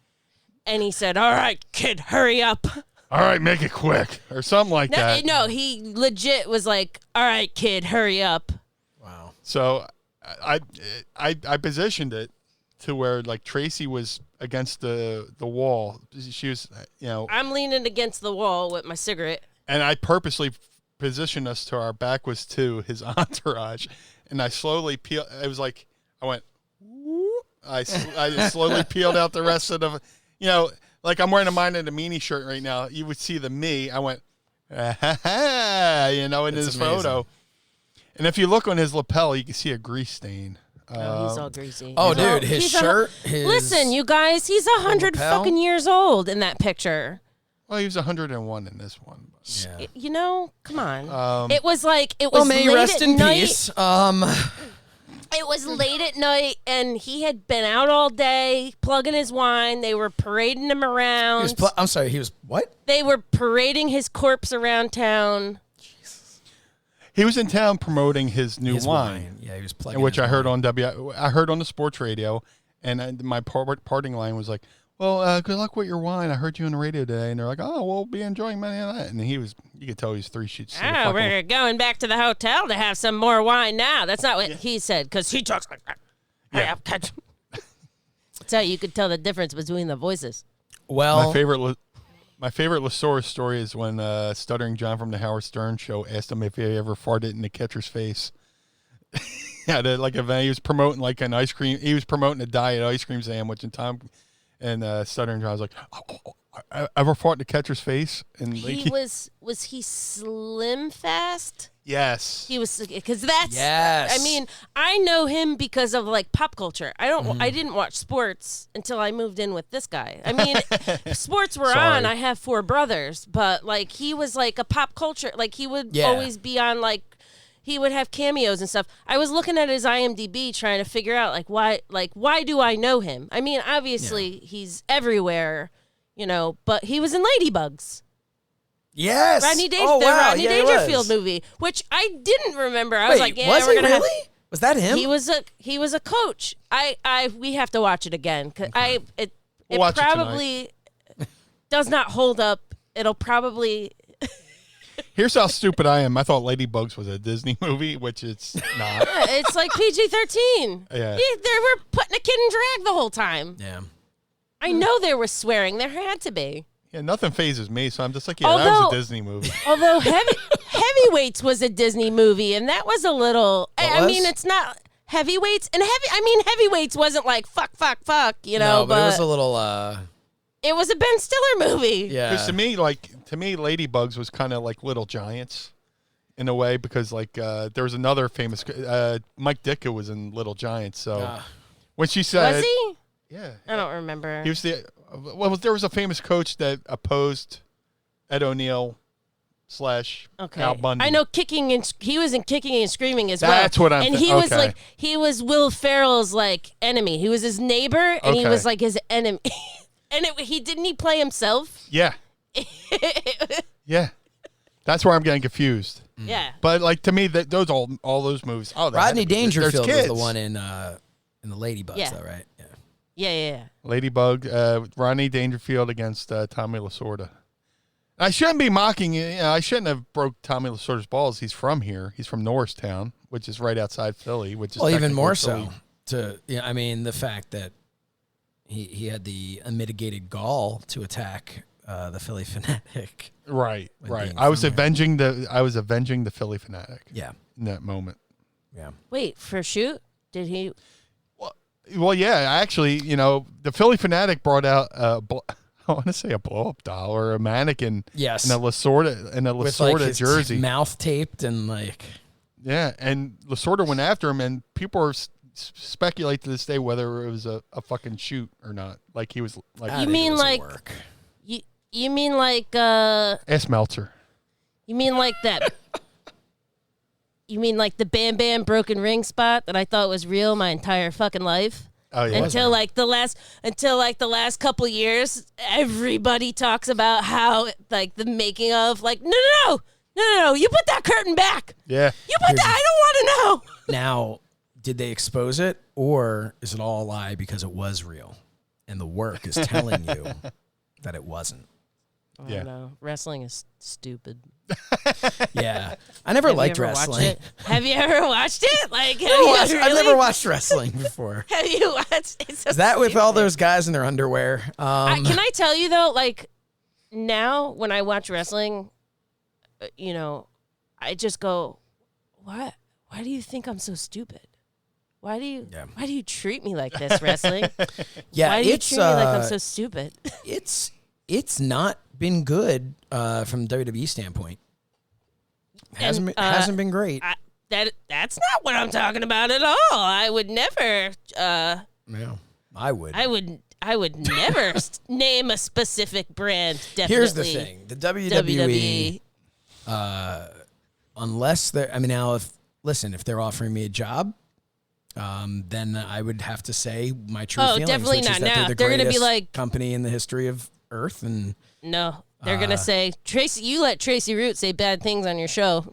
And he said, "All right, kid, hurry up." All right, make it quick, or something like that. No, he legit was like, "All right, kid, hurry up." Wow. So I positioned it to where like Tracy was against the wall. She was, I'm leaning against the wall with my cigarette. and I purposely positioned us to our back was to his entourage, and I slowly peeled. It was like I went. Whoop. I slowly peeled out the rest of the, like I'm wearing a Mine and a Meanie shirt right now. You would see the me. I went, in his photo. And if you look on his lapel, you can see a grease stain. He's all greasy. Oh, He's all- dude, his he's shirt. Listen, you guys, he's 100 lapel? fucking years old in that picture. Well, he was 101 in this one. Yeah. Come on. It was like it was Well, may he late rest at in night. peace. It was late at night, and he had been out all day plugging his wine. They were parading him around. I'm sorry. He was what? They were parading his corpse around town. He was in town promoting his new His wine. Yeah, he was plugging. Which his I heard wine. on I heard on the sports radio, and my parting line was like, "Well, good luck with your wine. I heard you on the radio today." And they're like, "Oh, we'll be enjoying many of that." And you could tell he was 3 sheets. To the Oh, fucking- we're going back to the hotel to have some more wine now. That's not what he said, because he talks like that. Yeah. That's how you could tell the difference between the voices. Well, My favorite Lasorda story is when Stuttering John from the Howard Stern show asked him if he ever farted in the catcher's face. At like event, he was promoting like an ice cream. He was promoting a diet ice cream sandwich, and Stuttering John was like, I "Ever fart in the catcher's face?" And like, He was he Slim Fast? yes, He was, because that's, Yes. I mean, I know him because of like pop culture. I didn't watch sports until I moved in with this guy. I mean, sports were Sorry. on. I have 4 brothers, but like he was like a pop culture. Like he would Yeah. always be on, like he would have cameos and stuff. I was looking at his IMDb trying to figure out why do I know him? I mean, obviously he's everywhere, but he was in Ladybugs. yes. Rodney Oh, wow. Rodney Yeah, he Dangerfield was. movie, which I didn't remember. I Wait, was like, yeah, was we're he gonna really? Was that him? He was a coach. We have to watch it again. 'Cause it We'll watch it tonight. probably does not hold up. It'll probably Here's how stupid I am. I thought Ladybugs was a Disney movie, which it's not. it's like PG-13. Yeah. They were putting a kid in drag the whole time. Yeah. I know there was swearing. There had to be. Yeah, nothing phases me, so I'm just like, that was Although- a Disney movie. Although Heavyweights was a Disney movie, and that was a little. I mean, was? it's not Heavyweights, and Heavyweights wasn't like fuck, No, but it was a little. it was a Ben Stiller movie. Yeah. Because to me, Ladybugs was kind of like Little Giants in a way, because like there was another famous Mike Ditka was in Little Giants. So when she said, Was he? yeah, I don't remember. he was there was a famous coach that opposed Ed O'Neill Al Bundy. I know he was in Kicking and Screaming as well. That's what I'm And he was Will Ferrell's like enemy. He was his neighbor and he was like his enemy. And he play himself? Yeah. Yeah. That's where I'm getting confused. Yeah. But like to me, all those movies. Oh, Rodney Dangerfield was kids. the one in the Ladybugs, though, right? Yeah. Yeah. Ladybug, Rodney Dangerfield against Tommy Lasorda. I shouldn't be mocking. I shouldn't have broke Tommy Lasorda's balls. He's from here. He's from Norristown, which is right outside Philly. Which is even more Philly. so. I mean, the fact that he had the unmitigated gall to attack the Philly Fanatic. Right. I was avenging the Philly Fanatic. Yeah. In that moment. Yeah. Wait, for shoot? Did he? Well, yeah. Actually, the Philly Fanatic brought out I want to say a blow-up doll or a mannequin. Yes. In a Lasorda his jersey. Mouth taped and like. Yeah, and Lasorda went after him, and people are speculate to this day whether it was a fucking shoot or not. Like he was like. You mean like? You mean like? Ask Meltzer. You mean like that? You mean like the Bam Bam broken ring spot that I thought was real my entire fucking life? Oh yeah. Until the last couple years, everybody talks about how like the making of like no, you put that curtain back. Yeah. You put that. I don't want to know. Now, did they expose it, or is it all a lie because it was real, and the work is telling you that it wasn't? I don't know. Wrestling is stupid. Yeah, I never liked wrestling. Have you ever watched it? Like, I've never watched wrestling before. Have you watched? It's so is that with stupid. all those guys in their underwear? Can I tell you though? Like now, when I watch wrestling, I just go, "What? Why do you think I'm so stupid? Why do you treat me like this, wrestling? Yeah, why do you treat me like I'm so stupid? It's not been good from WWE standpoint. Hasn't been great. That's not what I'm talking about at all. I would never. Yeah, I would. I would never name a specific brand. Definitely. Here's the thing: the WWE. Unless they're, if they're offering me a job, then I would have to say my true feelings. Definitely which not is that now. They're They're going to be like company in the history of Earth, and no, they're gonna say Tracy. You let Tracy Root say bad things on your show.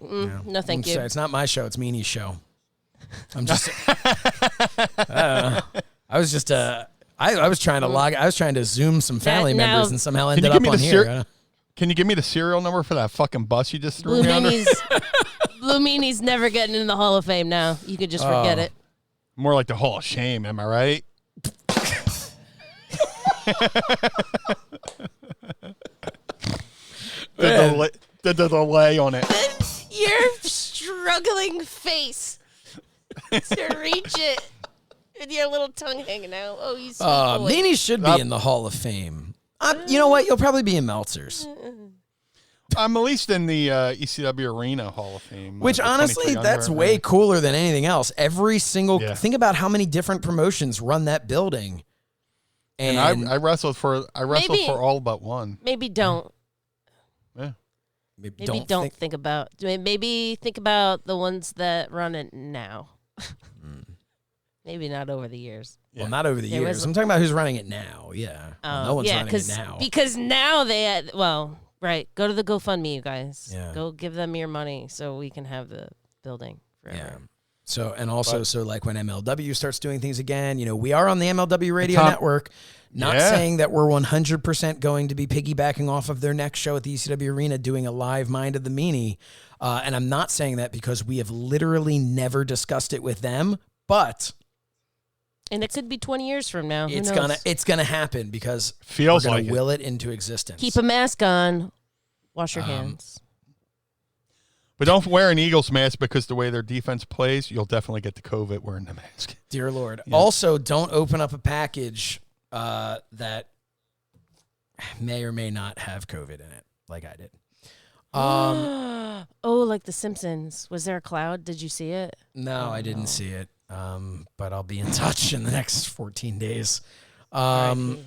No, thank you. Sorry, it's not my show; it's Meanie's show. I'm just. I was just. I was trying to I was trying to Zoom some family members, and somehow ended up on here. Can you give me the serial number for that fucking bus you just threw me under? Blue Meanie's never getting in the Hall of Fame now. You could just forget it. More like the Hall of Shame, am I right? The delay on it. Your struggling face to reach it. With your little tongue hanging out. Oh, you sweet boy. Meanie should be in the Hall of Fame. You know what? You'll probably be in Meltzer's. I'm at least in the ECW Arena Hall of Fame. Which, honestly, that's way cooler than anything else. Every single... Think about how many different promotions run that building. And I wrestled for all but one. Maybe don't. Yeah. Maybe don't think about... Maybe think about the ones that run it now. Maybe not over the years. Well, not over the years. I'm talking about who's running it now. Yeah. No one's running it now. Because now they had... Well... Right. Go to the GoFundMe, you guys. Yeah. Go give them your money so we can have the building forever. Yeah. So, and also, like when MLW starts doing things again, we are on the MLW Radio Network. Not saying that we're 100% going to be piggybacking off of their next show at the ECW Arena doing a live Mind of the Meanie. And I'm not saying that because we have literally never discussed it with them, but... And it could be 20 years from now. It's gonna happen because we're gonna will it into existence. Keep a mask on. Wash your hands. But don't wear an Eagles mask because the way their defense plays, you'll definitely get the COVID wearing the mask. Dear Lord. Yeah. Also, don't open up a package that may or may not have COVID in it, like I did. Like The Simpsons. Was there a cloud? Did you see it? No, I didn't see it. But I'll be in touch in the next 14 days. Anthony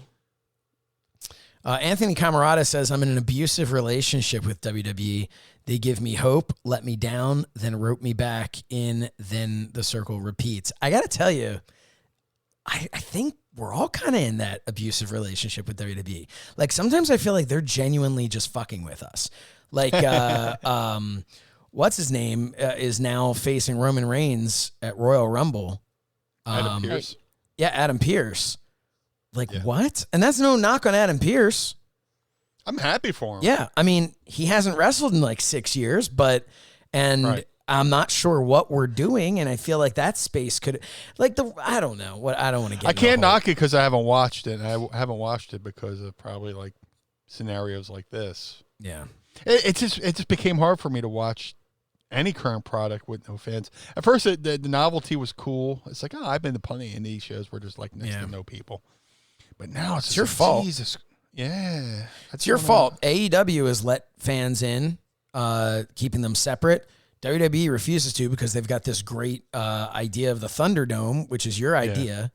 Camarada says, I'm in an abusive relationship with WWE. They give me hope, let me down, then rope me back in, then the circle repeats. I got to tell you, I think we're all kind of in that abusive relationship with WWE. Like, sometimes I feel like they're genuinely just fucking with us. Like, what's his name is now facing Roman Reigns at Royal Rumble. Adam Pearce. Yeah, Adam Pearce. Like, what? And that's no knock on Adam Pearce. I'm happy for him. Yeah, I mean, he hasn't wrestled in like 6 years, Right. I'm not sure what we're doing, and I feel like that space could, like, I don't know what, I don't want to get. I can't knock it because I haven't watched it. I haven't watched it because of probably like scenarios like this. Yeah, It just became hard for me to watch any current product with no fans. At first, the novelty was cool. It's like, I've been to plenty of indie shows where there's like next to no people. But now it's your like, fault. Jesus. Yeah. it's your fault. AEW has let fans in, keeping them separate. WWE refuses to because they've got this great idea of the Thunderdome, which is your idea.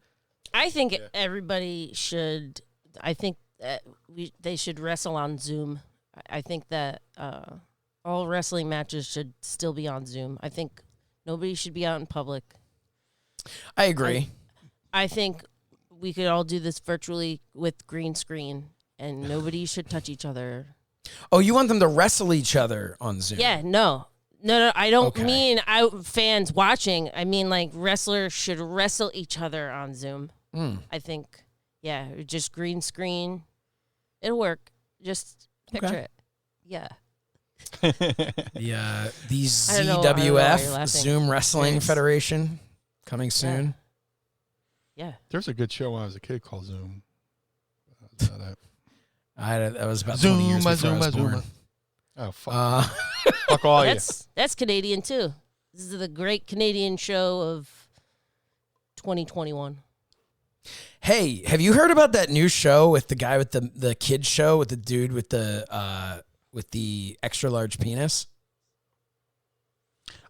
I think everybody should. I think that they should wrestle on Zoom. I think that all wrestling matches should still be on Zoom. I think nobody should be out in public. I agree. I think we could all do this virtually with green screen, and nobody should touch each other. Oh, you want them to wrestle each other on Zoom? Yeah, no, I don't mean fans watching. I mean, like, wrestlers should wrestle each other on Zoom. I think, just green screen. It'll work. Just picture it. Yeah. The ZWF, Zoom Wrestling Federation coming soon. Yeah. There's a good show when I was a kid called Zoom. That was about 20 years before I was born. Oh, fuck. Fuck all you. That's Canadian, too. This is the great Canadian show of 2021. Hey, have you heard about that new show with the guy with the kids show with the dude with the extra large penis?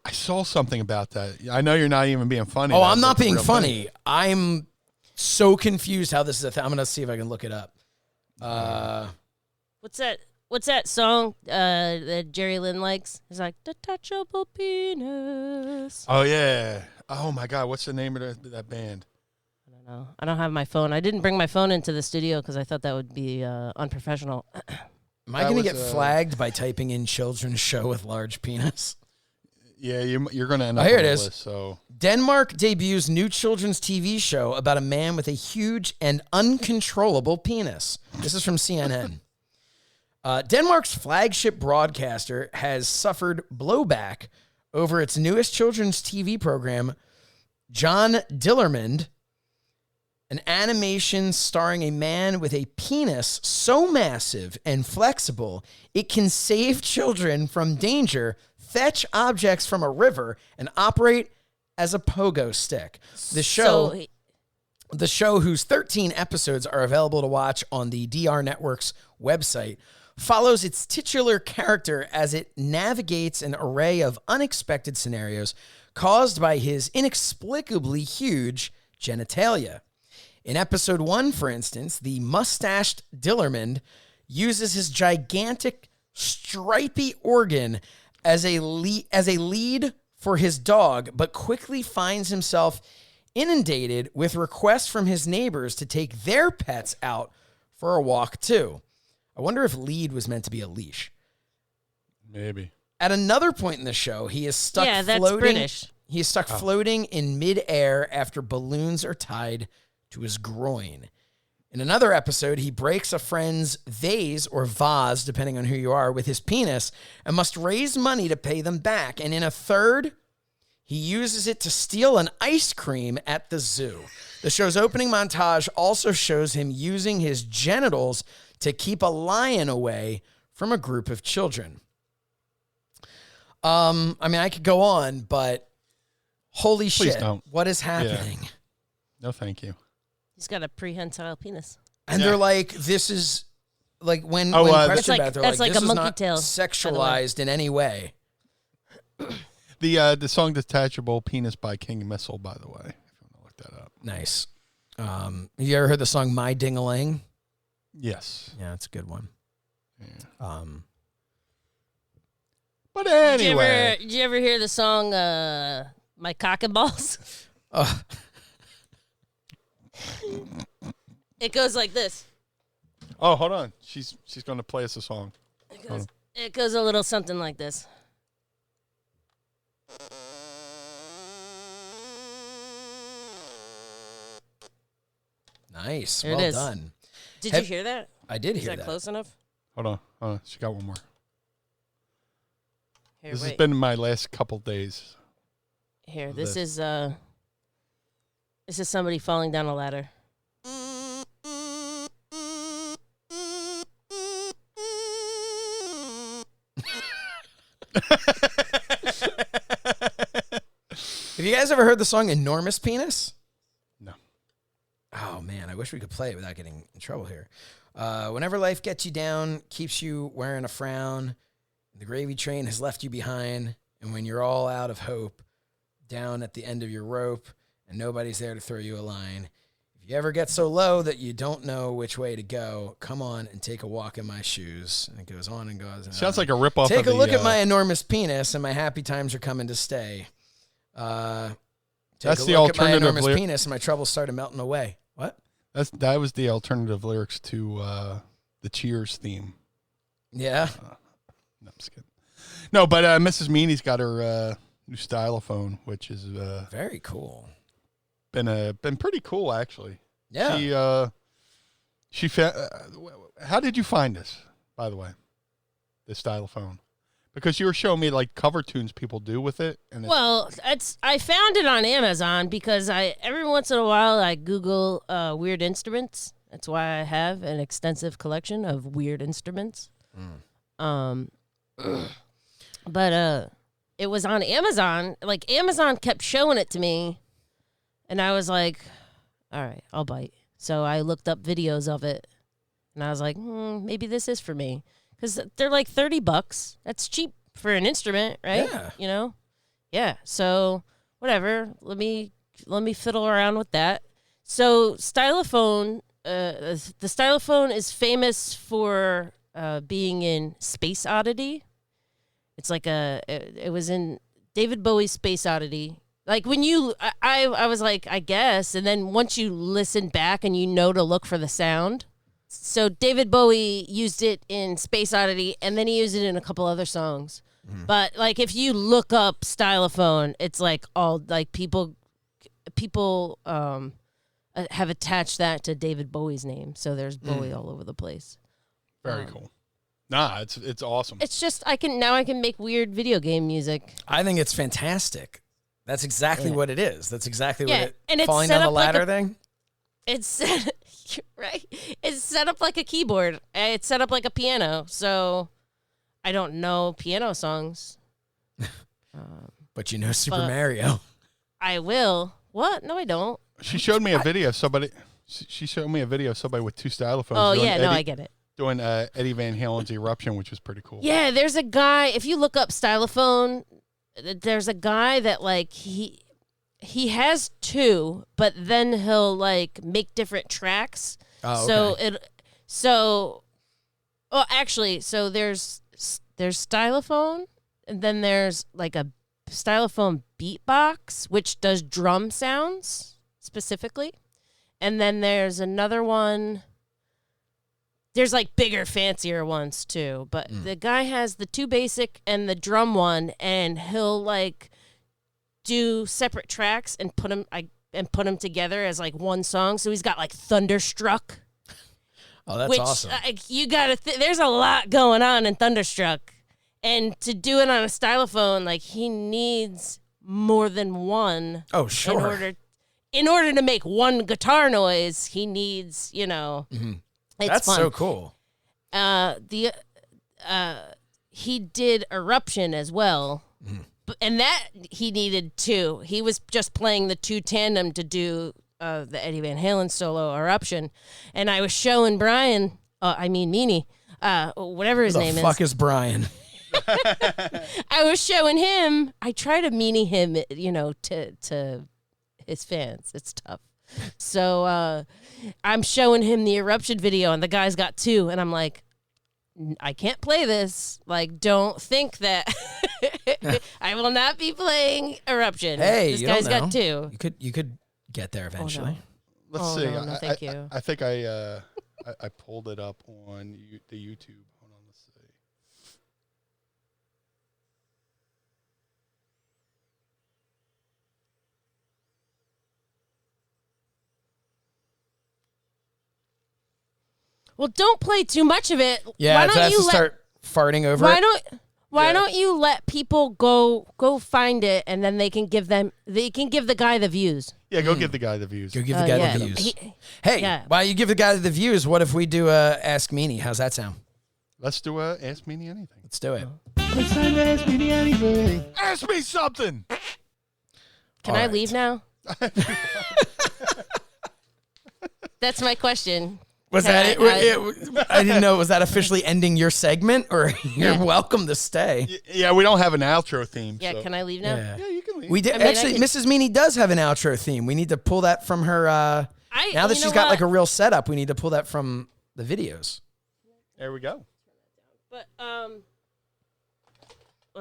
I saw something about that. I know you're not even being funny. Oh, I'm not being funny. I'm so confused how this is a thing. I'm going to see if I can look it up. What's that song that Jerry Lynn likes? It's like, Detachable Penis. Oh, yeah. Oh, my God. What's the name of that band? I don't know. I don't have my phone. I didn't bring my phone into the studio because I thought that would be unprofessional. Am I going to get flagged by typing in children's show with large penis? Yeah, you're going to end up here on it the is. list, so. Denmark debuts new children's TV show about a man with a huge and uncontrollable penis. This is from CNN. Denmark's flagship broadcaster has suffered blowback over its newest children's TV program, John Dillermand, an animation starring a man with a penis so massive and flexible it can save children from danger, fetch objects from a river, and operate as a pogo stick. The show, whose 13 episodes are available to watch on the DR Network's website, follows its titular character as it navigates an array of unexpected scenarios caused by his inexplicably huge genitalia. In episode 1, for instance, the mustached Dillermand uses his gigantic stripy organ as a lead for his dog, but quickly finds himself inundated with requests from his neighbors to take their pets out for a walk too. I wonder if lead was meant to be a leash. Maybe. At another point in the show, he is stuck floating. That's British. He is stuck floating in midair after balloons are tied to his groin. In another episode, he breaks a friend's vase or vase, depending on who you are, with his penis and must raise money to pay them back. And in a third, he uses it to steal an ice cream at the zoo. The show's opening montage also shows him using his genitals to keep a lion away from a group of children. I mean, I could go on, but holy Please shit, don't. What is happening? Yeah. No, thank you. He's got a prehensile penis. And they're like, this is, like, when questioned about it, they're that's like, like this a is monkey not tail, sexualized in any way. The song Detachable Penis by King Missile, by the way, if you want to look that up. Nice. You ever heard the song My Ding-a-Ling? Yes. Yeah, it's a good one. Yeah. But anyway. Did you ever hear the song My Cock and Balls? It goes like this. Oh, hold on. She's going to play us a song. It goes a little something like this. Nice. There it Well is. done. Did you hear that? I did Is hear that close enough? Hold on. She got one more. Here, This wait. has been my last couple days. Here, this is somebody falling down a ladder. Have you guys ever heard the song Enormous Penis? No. Oh, man, I wish we could play it without getting in trouble here. Whenever life gets you down, keeps you wearing a frown, the gravy train has left you behind, and when you're all out of hope, down at the end of your rope, and nobody's there to throw you a line, if you ever get so low that you don't know which way to go, come on and take a walk in my shoes. And it goes on and goes on. Sounds like a ripoff Take of a look the, at my enormous penis, and my happy times are coming to stay. That's Take a the look at my alternative enormous lyric. penis, and my troubles started melting away. What? That was the alternative lyrics to the Cheers theme. Yeah. No, I'm just kidding. No, but Mrs. Meanie's got her new stylophone, which is Very cool. been pretty cool actually. Yeah. She how did you find this, by the way? The stylophone. Because you were showing me like cover tunes people do with it, and Well, I found it on Amazon because every once in a while I Google weird instruments. That's why I have an extensive collection of weird instruments. But it was on Amazon. Like Amazon kept showing it to me, and I was like, "All right, I'll bite." So I looked up videos of it, and I was like, "Maybe this is for me." Because they're like $30. That's cheap for an instrument, right? Yeah. You know? Yeah. So whatever. Let me fiddle around with that. So stylophone, the stylophone is famous for being in Space Oddity. It's like it was in David Bowie's Space Oddity. Like when I was like, I guess, and then once you listen back and you know to look for the sound. So David Bowie used it in Space Oddity, and then he used it in a couple other songs. But like if you look up stylophone, it's like all like people have attached that to David Bowie's name. So there's Bowie all over the place. very cool. Nah, it's awesome. It's just I can make weird video game music. I think it's fantastic. That's exactly what it is. That's exactly Yeah, what it and it's falling set down the up like ladder a- thing. It's set, right. It's set up like a keyboard. It's set up like a piano. So I don't know piano songs. But you know Super Mario. I will. What? No, I don't. She showed me a video of somebody. She showed me a video of somebody with two stylophones. Oh doing yeah, no, I get it. Doing Eddie Van Halen's Eruption, which was pretty cool. Yeah, there's a guy. If you look up stylophone, there's a guy that like he has two, but then he'll like make different tracks. Oh, okay. So there's stylophone, and then there's like a stylophone beatbox, which does drum sounds specifically, and then there's another one. There's like bigger, fancier ones too, but the guy has the two basic and the drum one, and he'll like do separate tracks and put them together as like one song. So he's got like Thunderstruck. Oh, that's which, awesome. You gotta. There's a lot going on in Thunderstruck, and to do it on a stylophone, like he needs more than one. Oh, sure. In order to make one guitar noise, he needs, It's That's fun. so cool. He did Eruption as well, and that he needed two. He was just playing the two tandem to do the Eddie Van Halen solo Eruption, and I was showing Brian, Meanie, whatever his name The fuck is Brian? I was showing him. I try to meanie him, to his fans. It's tough. So I'm showing him the Eruption video, and the guy's got two, and I'm like, I can't play this. Like, don't think that I will not be playing Eruption. Hey, this you guy's don't know. got 2. You could get there eventually. Let's see. No, thank you. I think I pulled it up on the YouTube. Hold on, let's see. Well, don't play too much of it. Yeah, why if don't that's you to start farting over it. Why don't you let people go find it, and then they can give the guy the views. Yeah, go give the guy the views. Go give the guy yeah. the views. Yeah. Hey, while you give the guy the views, what if we do Ask Meanie? How's that sound? Let's do a Ask Meanie Anything. Let's do it. It's time to ask Meanie anything. Ask me something. Can I leave now? That's my question. Was that it? I didn't know. Was that officially ending your segment, or you're welcome to stay? Yeah, we don't have an outro theme. Yeah, so. can I leave now? Yeah, you can leave. We did actually. Mrs. Meanie does have an outro theme. We need to pull that from her. Now that she's got like a real setup, we need to pull that from the videos. There we go. But well,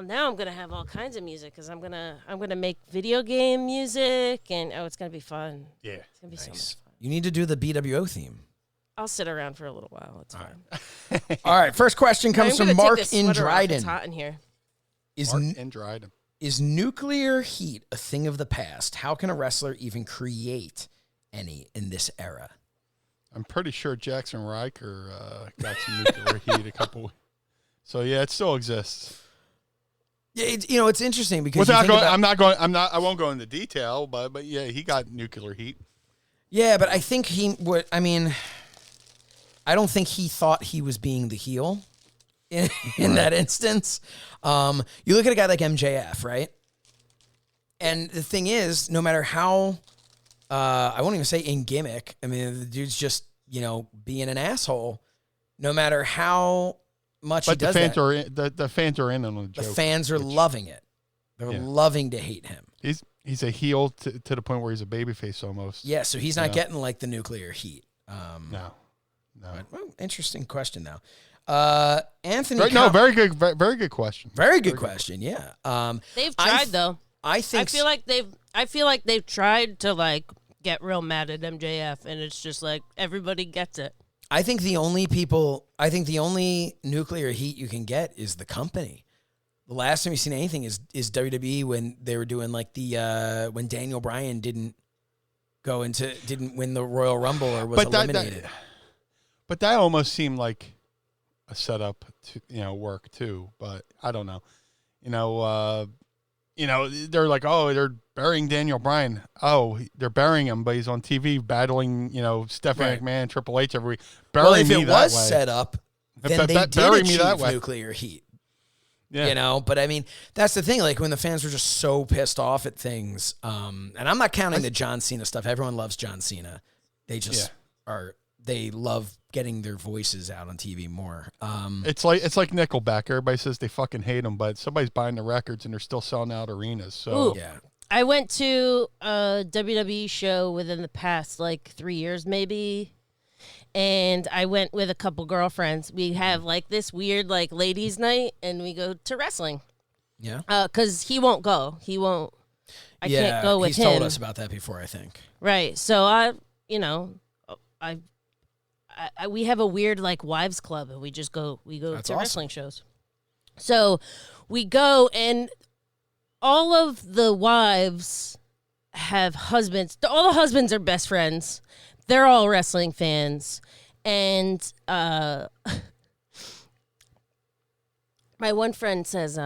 now I'm gonna have all kinds of music because I'm gonna make video game music, and it's gonna be fun. Yeah, it's gonna be so much fun. You need to do the BWO theme. I'll sit around for a little while. It's fine. All right. First question comes from Mark in Dryden. It's hot in here. Is nuclear heat a thing of the past? How can a wrestler even create any in this era? I'm pretty sure Jackson Riker got some nuclear heat a couple. So yeah, it still exists. Yeah, it's interesting because I won't go into detail, but yeah, he got nuclear heat. Yeah, but I think I don't think he thought he was being the heel in that instance. You look at a guy like MJF, right? And the thing is, no matter how, I won't even say in gimmick. I mean, the dude's just, being an asshole. No matter how much he does that. The fans are in on the joke. The fans are loving it. They're loving to hate him. He's a heel to the point where he's a babyface almost. Yeah, so he's not getting like the nuclear heat. No. Well, interesting question though. Anthony. Right, no, very good question. Very good question. Yeah. They've tried though. I feel like they've tried to like get real mad at MJF, and it's just like everybody gets it. I think the only nuclear heat you can get is the company. The last time you've seen anything is WWE when they were doing like when Daniel Bryan didn't win the Royal Rumble or was eliminated. But that almost seemed like a setup to work too. But I don't know. They're like, oh, they're burying Daniel Bryan. Oh, they're burying him, but he's on TV battling, Stephanie McMahon, Triple H every week. If it was set up, then they did achieve nuclear heat. Yeah. But I mean, that's the thing. Like when the fans were just so pissed off at things, and I'm not counting the John Cena stuff. Everyone loves John Cena. They just they love getting their voices out on TV more. It's like Nickelback. Everybody says they fucking hate them, but somebody's buying the records and they're still selling out arenas. So yeah. I went to a WWE show within the past 3 years maybe. And I went with a couple girlfriends. We have this weird ladies' night, and we go to wrestling. Yeah. Because he won't go. I can't go with him. He's told us about that before, I think. Right. So we have a weird wives club, and we just go. We go to wrestling shows. So we go, and all of the wives have husbands. All the husbands are best friends. They're all wrestling fans. And my one friend says,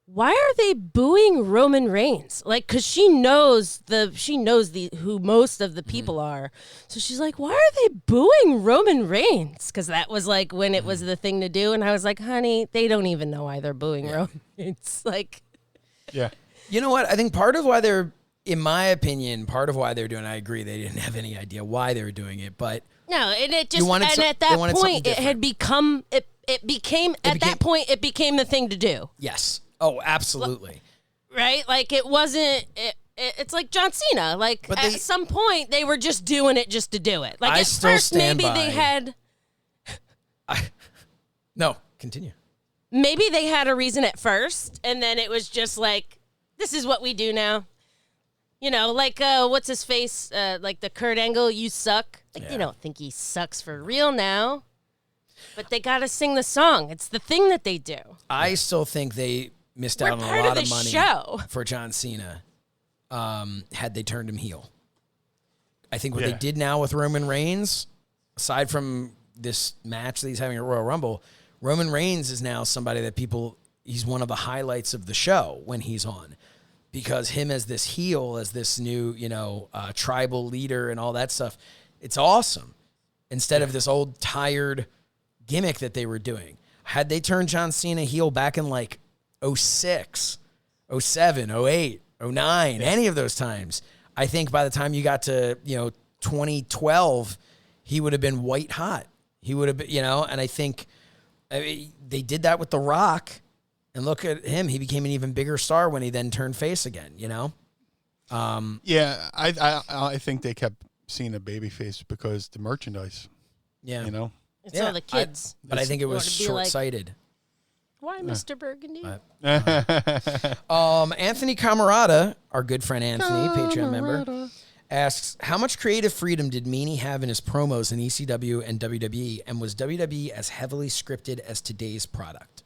why are they booing Roman Reigns? Because she knows who most of the people are. So she's like, why are they booing Roman Reigns? Because that was when it was the thing to do. And I was like, honey, they don't even know why they're booing Roman. It's yeah. You know what? I think part of why they're doing it, I agree, they didn't have any idea why they were doing it, but no, and it just at that point it had become it became it became the thing to do. Yes. Oh, absolutely. Right? It wasn't it's like John Cena. At some point they were just doing it just to do it. I at still first stand maybe by. they had No, continue. Maybe they had a reason at first, and then it was just like, this is what we do now. You know, like, what's his face? Like the Kurt Angle, you suck. Like, you don't think he sucks for real now. But they got to sing the song. It's the thing that they do. I still think they missed out on a lot of money for John Cena had they turned him heel. I think what they did now with Roman Reigns, aside from this match that he's having at Royal Rumble, Roman Reigns is now somebody that he's one of the highlights of the show when he's on. Because him as this heel, as this new, tribal leader and all that stuff, it's awesome. Instead of this old, tired gimmick that they were doing. Had they turned John Cena heel back in like 06, 07, 08, 09, any of those times, I think by the time you got to, 2012, he would have been white hot. He would have been, and I think they did that with The Rock. And look at him. He became an even bigger star when he then turned face again, I think they kept seeing a baby face because the merchandise. Yeah. It's all the kids. But I think it was short-sighted. Why, Mr. Burgundy? Anthony Camarada, our good friend Anthony, Patreon member, asks, how much creative freedom did Meanie have in his promos in ECW and WWE, and was WWE as heavily scripted as today's product?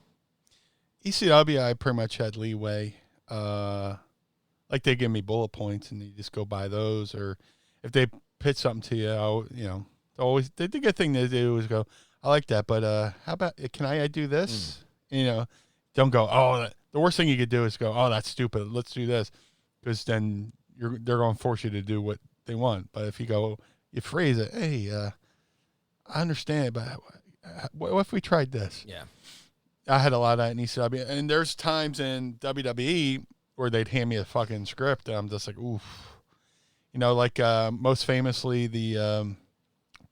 ECW, I pretty much had leeway. Like they give me bullet points and you just go by those, or if they pitch something to you, always the good thing they do is go, I like that, but how about can I do this? Don't go. Oh, the worst thing you could do is go, oh, that's stupid. Let's do this, because then they're going to force you to do what they want. But if you phrase it, hey, I understand, but what if we tried this? Yeah. I had a lot of that in ECW. And there's times in WWE where they'd hand me a fucking script, and I'm just like, oof. Like most famously, the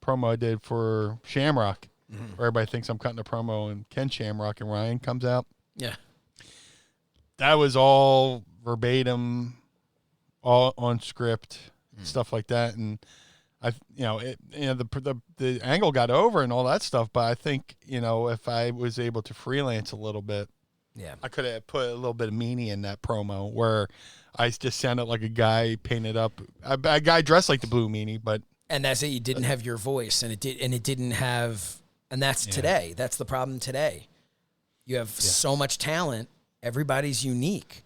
promo I did for Shamrock, where everybody thinks I'm cutting a promo, and Ken Shamrock and Ryan comes out. Yeah. That was all verbatim, all on script, stuff like that. And the angle got over and all that stuff, but I think, if I was able to freelance a little bit, I could have put a little bit of Meanie in that promo where I just sounded like a guy painted up, a guy dressed like the Blue Meanie, and that's it. You didn't have your voice, and it didn't have, and that's today. That's the problem today. You have so much talent. Everybody's unique,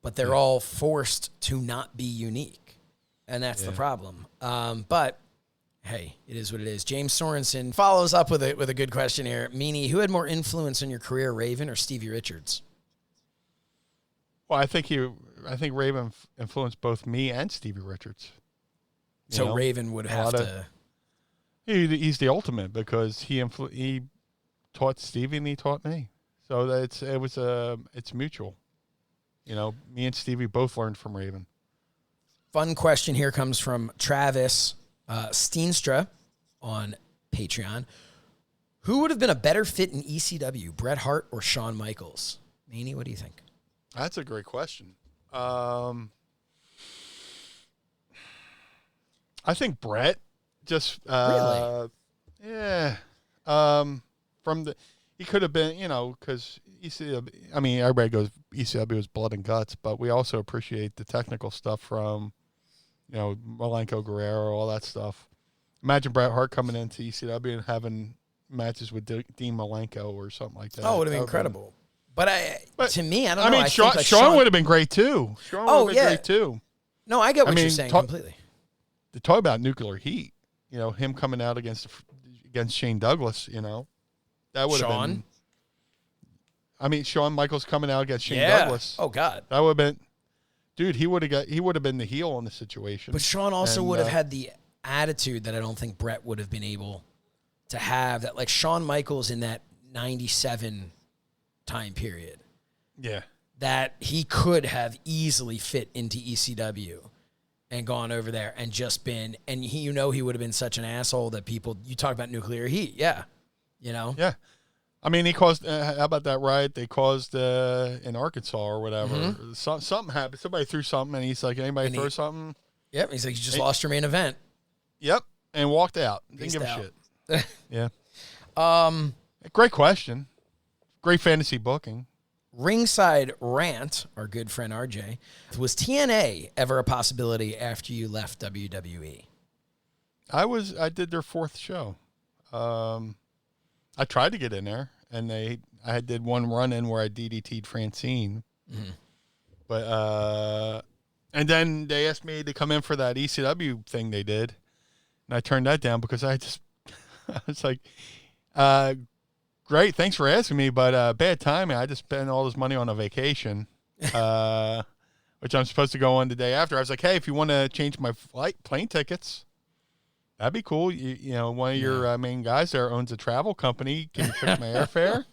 but they're all forced to not be unique. And that's the problem. But hey, it is what it is. James Sorensen follows up with a good question here. Meanie, who had more influence on your career, Raven or Stevie Richards? Well, I think Raven influenced both me and Stevie Richards. So Raven would have to. He's the ultimate, because he taught Stevie and he taught me. So it's mutual. Me and Stevie both learned from Raven. Fun question here comes from Travis Steenstra on Patreon. Who would have been a better fit in ECW, Bret Hart or Shawn Michaels? Meanie, what do you think? That's a great question. I think Bret just really? Yeah. He could have been, because ECW, everybody goes ECW was blood and guts, but we also appreciate the technical stuff from, Malenko, Guerrero, all that stuff. Imagine Bret Hart coming into ECW and having matches with Dean Malenko or something like that. Oh, it would have been incredible. But to me, I don't know. Shawn would have been great too. Shawn would have been great too. No, I get what you're saying completely. To talk about nuclear heat, him coming out against Shane Douglas, that would have been. Shawn Michaels coming out against Shane Douglas. Oh God, that would have been. Dude, he would have been the heel in the situation. But Shawn also would have had the attitude that I don't think Bret would have been able to have. That like Shawn Michaels in that 97 time period. Yeah. That he could have easily fit into ECW and gone over there and just been, and he would have been such an asshole that you talk about nuclear heat. Yeah. Yeah. He caused, how about that riot they caused in Arkansas or whatever? Mm-hmm. Something happened. Somebody threw something, and he's like, anybody throw something? Yep. He's like, you just lost your main event. Yep. And walked out. Didn't give a shit. Yeah. Great question. Great fantasy booking. Ringside Rant, our good friend RJ, was TNA ever a possibility after you left WWE? I did their 4th show. I tried to get in there, and I did one run in where I DDT'd Francine. Mm-hmm. But and then they asked me to come in for that ECW thing they did, and I turned that down because I was like, great, thanks for asking me, but bad timing. I just spent all this money on a vacation, which I'm supposed to go on the day after. I was like, hey, if you want to change my plane tickets, that'd be cool. You know, one of your main guys there owns a travel company. Can you fix my airfare?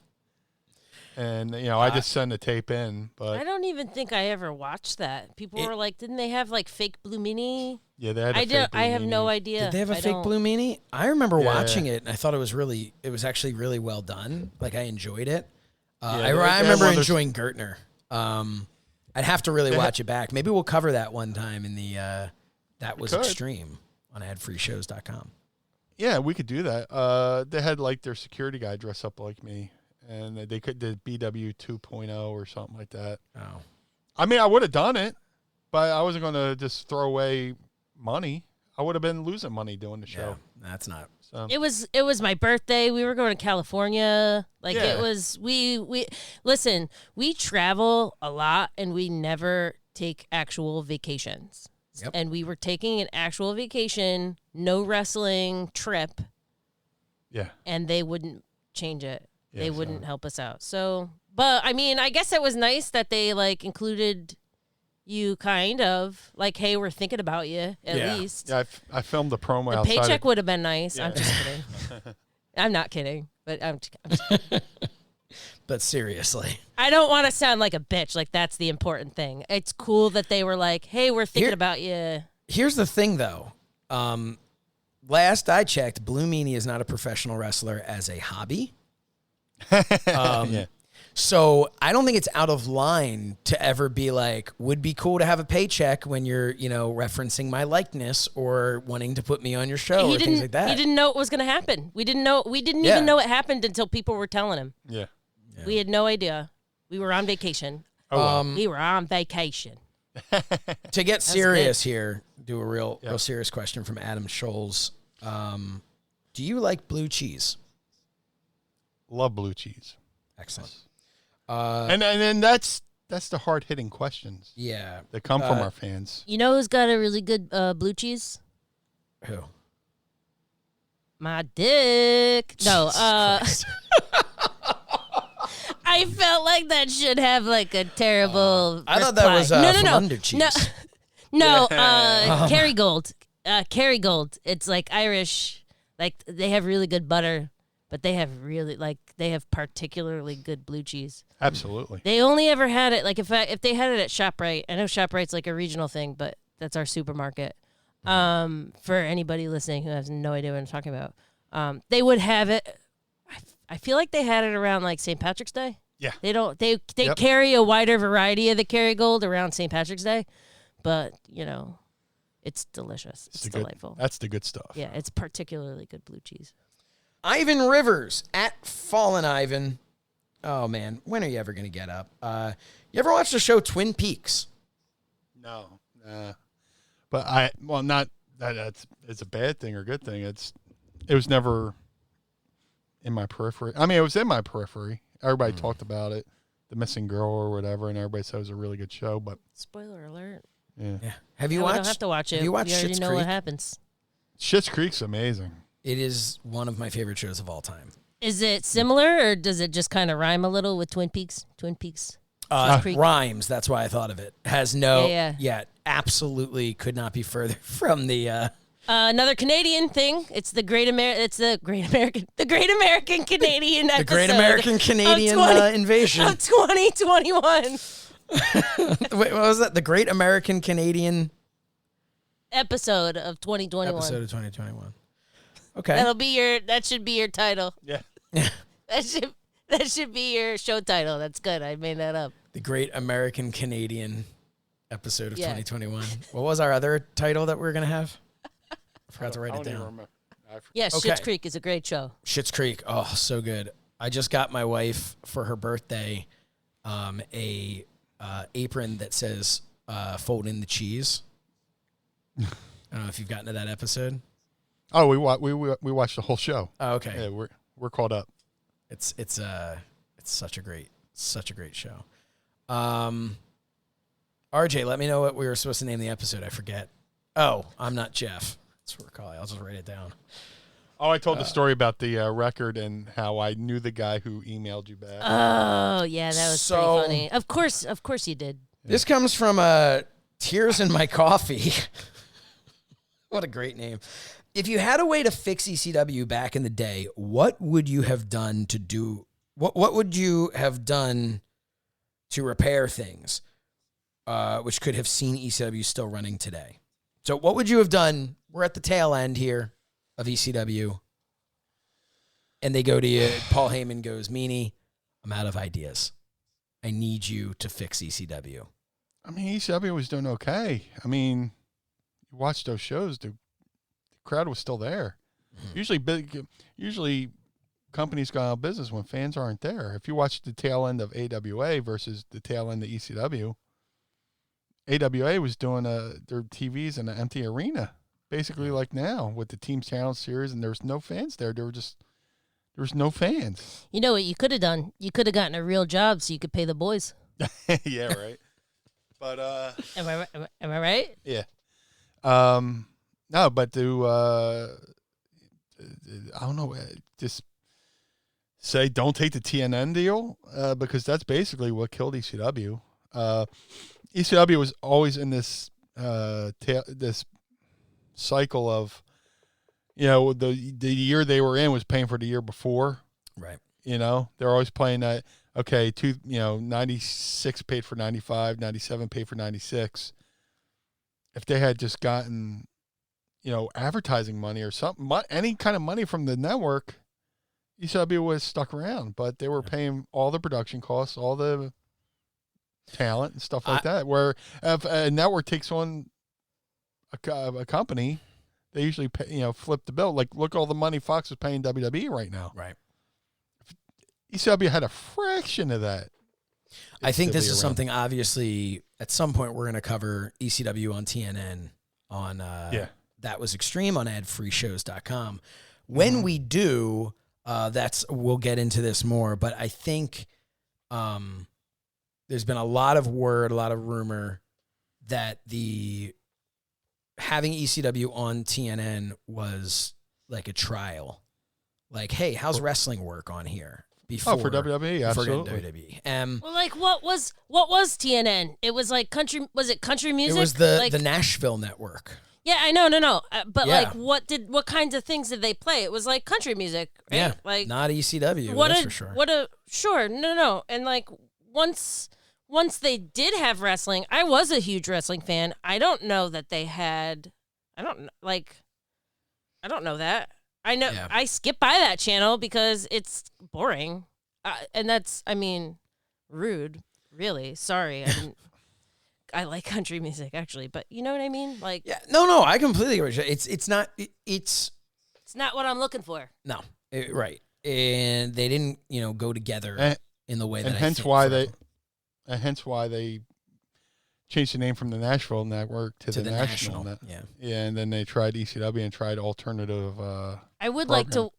And, you know, I just sent the tape in. But I don't even think I ever watched that. People were like, didn't they have, like, fake Blue Meanie? Yeah, they had fake Blue I have Meanie. no idea. Did they have a fake Blue Meanie? I remember watching it, and I thought it was actually really well done. Like, I enjoyed it. I remember enjoying Gertner. I'd have to really watch it back. Maybe we'll cover that one time in the That Was Extreme on adfreeshows.com. Yeah, we could do that. They had, like, their security guy dress up like me. And they did BW 2.0 or something like that. Oh, I mean, I would have done it, but I wasn't going to just throw away money. I would have been losing money doing the show. Yeah, that's not. So. It was my birthday. We were going to California. Like it was. We listen. We travel a lot, and we never take actual vacations. Yep. And we were taking an actual vacation, no wrestling trip. Yeah. And they wouldn't change it. They Yeah, wouldn't help us out. So, but I mean, I guess it was nice that they like included you kind of like, hey, we're thinking about you at least. Yeah, I filmed the promo the outside. paycheck would have been nice. Yeah. I'm just kidding. I'm not kidding, but I'm But seriously. I don't want to sound like a bitch. Like that's the important thing. It's cool that they were like, hey, we're thinking about you. Here's the thing though. Last I checked, Blue Meanie is not a professional wrestler as a hobby. So I don't think it's out of line to ever be like, would be cool to have a paycheck when you're, you know, referencing my likeness or wanting to put me on your show or things like that. He didn't know it was going to happen. We didn't even know it happened until people were telling him. Yeah. We had no idea. We were on vacation. We were on vacation. To get serious here, do a real serious question from Adam Scholes. Do you like blue cheese? Love blue cheese. Excellent. And then that's the hard hitting questions. Yeah, that come from our fans. You know who's got a really good blue cheese? Who? My dick. No. I felt like that should have like a terrible. I thought that was from Under Cheese. No. Kerrygold. Kerrygold. It's like Irish. Like they have really good butter. But they have particularly good blue cheese. Absolutely. They only ever had it like if they had it at ShopRite. I know ShopRite's like a regional thing, but that's our supermarket. For anybody listening who has no idea what I'm talking about, they would have it. I feel like they had it around like St. Patrick's Day. Yeah. They don't. They carry a wider variety of the Kerrygold around St. Patrick's Day, but you know, it's delicious. It's delightful. That's the good stuff. Yeah, it's particularly good blue cheese. Ivan Rivers at Fallen Ivan. Oh man, when are you ever gonna get up? You ever watch the show Twin Peaks? No, but not that it's a bad thing or good thing. It was never in my periphery. I mean, it was in my periphery. Everybody talked about it, The Missing Girl or whatever, and everybody said it was a really good show. But spoiler alert. Yeah. Have you watched? We don't have to watch it. Have you watched we already Schitt's know Creek? what happens. Schitt's Creek's amazing. It is one of my favorite shows of all time. Is it similar, or does it just kind of rhyme a little with Twin Peaks? Twin Peaks. Rhymes. That's why I thought of it. Has no. Yeah. Absolutely could not be further from the. Another Canadian thing. It's the Great American Canadian The episode. Great American Canadian invasion of 2021. Wait, what was that? The Great American Canadian episode of 2021. Episode of 2021. Okay. That should be your title. Yeah. That should be your show title. That's good. I made that up. The Great American Canadian episode of 2021. What was our other title that we were going to have? I forgot to write it down. Yeah, Schitt's Creek is a great show. Schitt's Creek. Oh, so good. I just got my wife for her birthday a apron that says "Fold in the cheese." I don't know if you've gotten to that episode. Oh, we watched the whole show. Oh, okay. Yeah, we're caught up. It's such a great show. RJ, let me know what we were supposed to name the episode. I forget. Oh, I'm not Jeff. That's what we're calling. I'll just write it down. Oh, I told the story about the record and how I knew the guy who emailed you back. Oh, yeah, that was pretty funny. Of course you did. This comes from Tears in My Coffee. What a great name. If you had a way to fix ECW back in the day, what would you have done to do? What would you have done to repair things, which could have seen ECW still running today? So what would you have done? We're at the tail end here of ECW. And they go to you. Paul Heyman goes, Meanie, I'm out of ideas. I need you to fix ECW. I mean, ECW was doing okay. I mean, you watch those shows, the crowd was still there. Mm-hmm. Usually companies go out of business when fans aren't there. If you watch the tail end of AWA versus the tail end of ECW, AWA was doing their TVs in an empty arena, basically like now with the Team Challenge Series, and there was no fans there. There was no fans. You know what you could have done? You could have gotten a real job so you could pay the boys. Yeah, right. But am I right? Yeah. No, but to I don't know, just say don't take the TNN deal because that's basically what killed ECW. ECW was always in this this cycle of, you know, the year they were in was paying for the year before. Right. You know, they're always playing that. Okay, 96 paid for 95, 97 paid for 96. If they had just gotten, advertising money or something, any kind of money from the network, ECW was stuck around. But they were paying all the production costs, all the talent and stuff like that. Where if a network takes on a company, they usually pay, flip the bill. Like, look all the money Fox is paying WWE right now. Right. ECW had a fraction of that. I think this is something, obviously, at some point we're going to cover ECW on TNN on That Was Extreme on adfreeshows.com. When we do, we'll get into this more, but I think there's been a lot of word, a lot of rumor that having ECW on TNN was like a trial. Like, hey, how's wrestling work on here? Before, for WWE, absolutely. WWE. Well, like, what was TNN? It was like country. Was it country music? It was the Nashville network. Yeah, I know, no. But like, what kinds of things did they play? It was like country music, right? Yeah, like not ECW. That's for sure. No. And like once they did have wrestling, I was a huge wrestling fan. I don't know that they had. I don't know that. I know I skip by that channel because it's boring, and that's, rude. Really, sorry. I like country music actually, but you know what I mean. Like, no, I completely agree. It's not what I'm looking for. No, right, and they didn't go together in the way that. And hence why they changed the name from the Nashville Network to the National Net. Yeah, and then they tried ECW and tried alternative. I would like to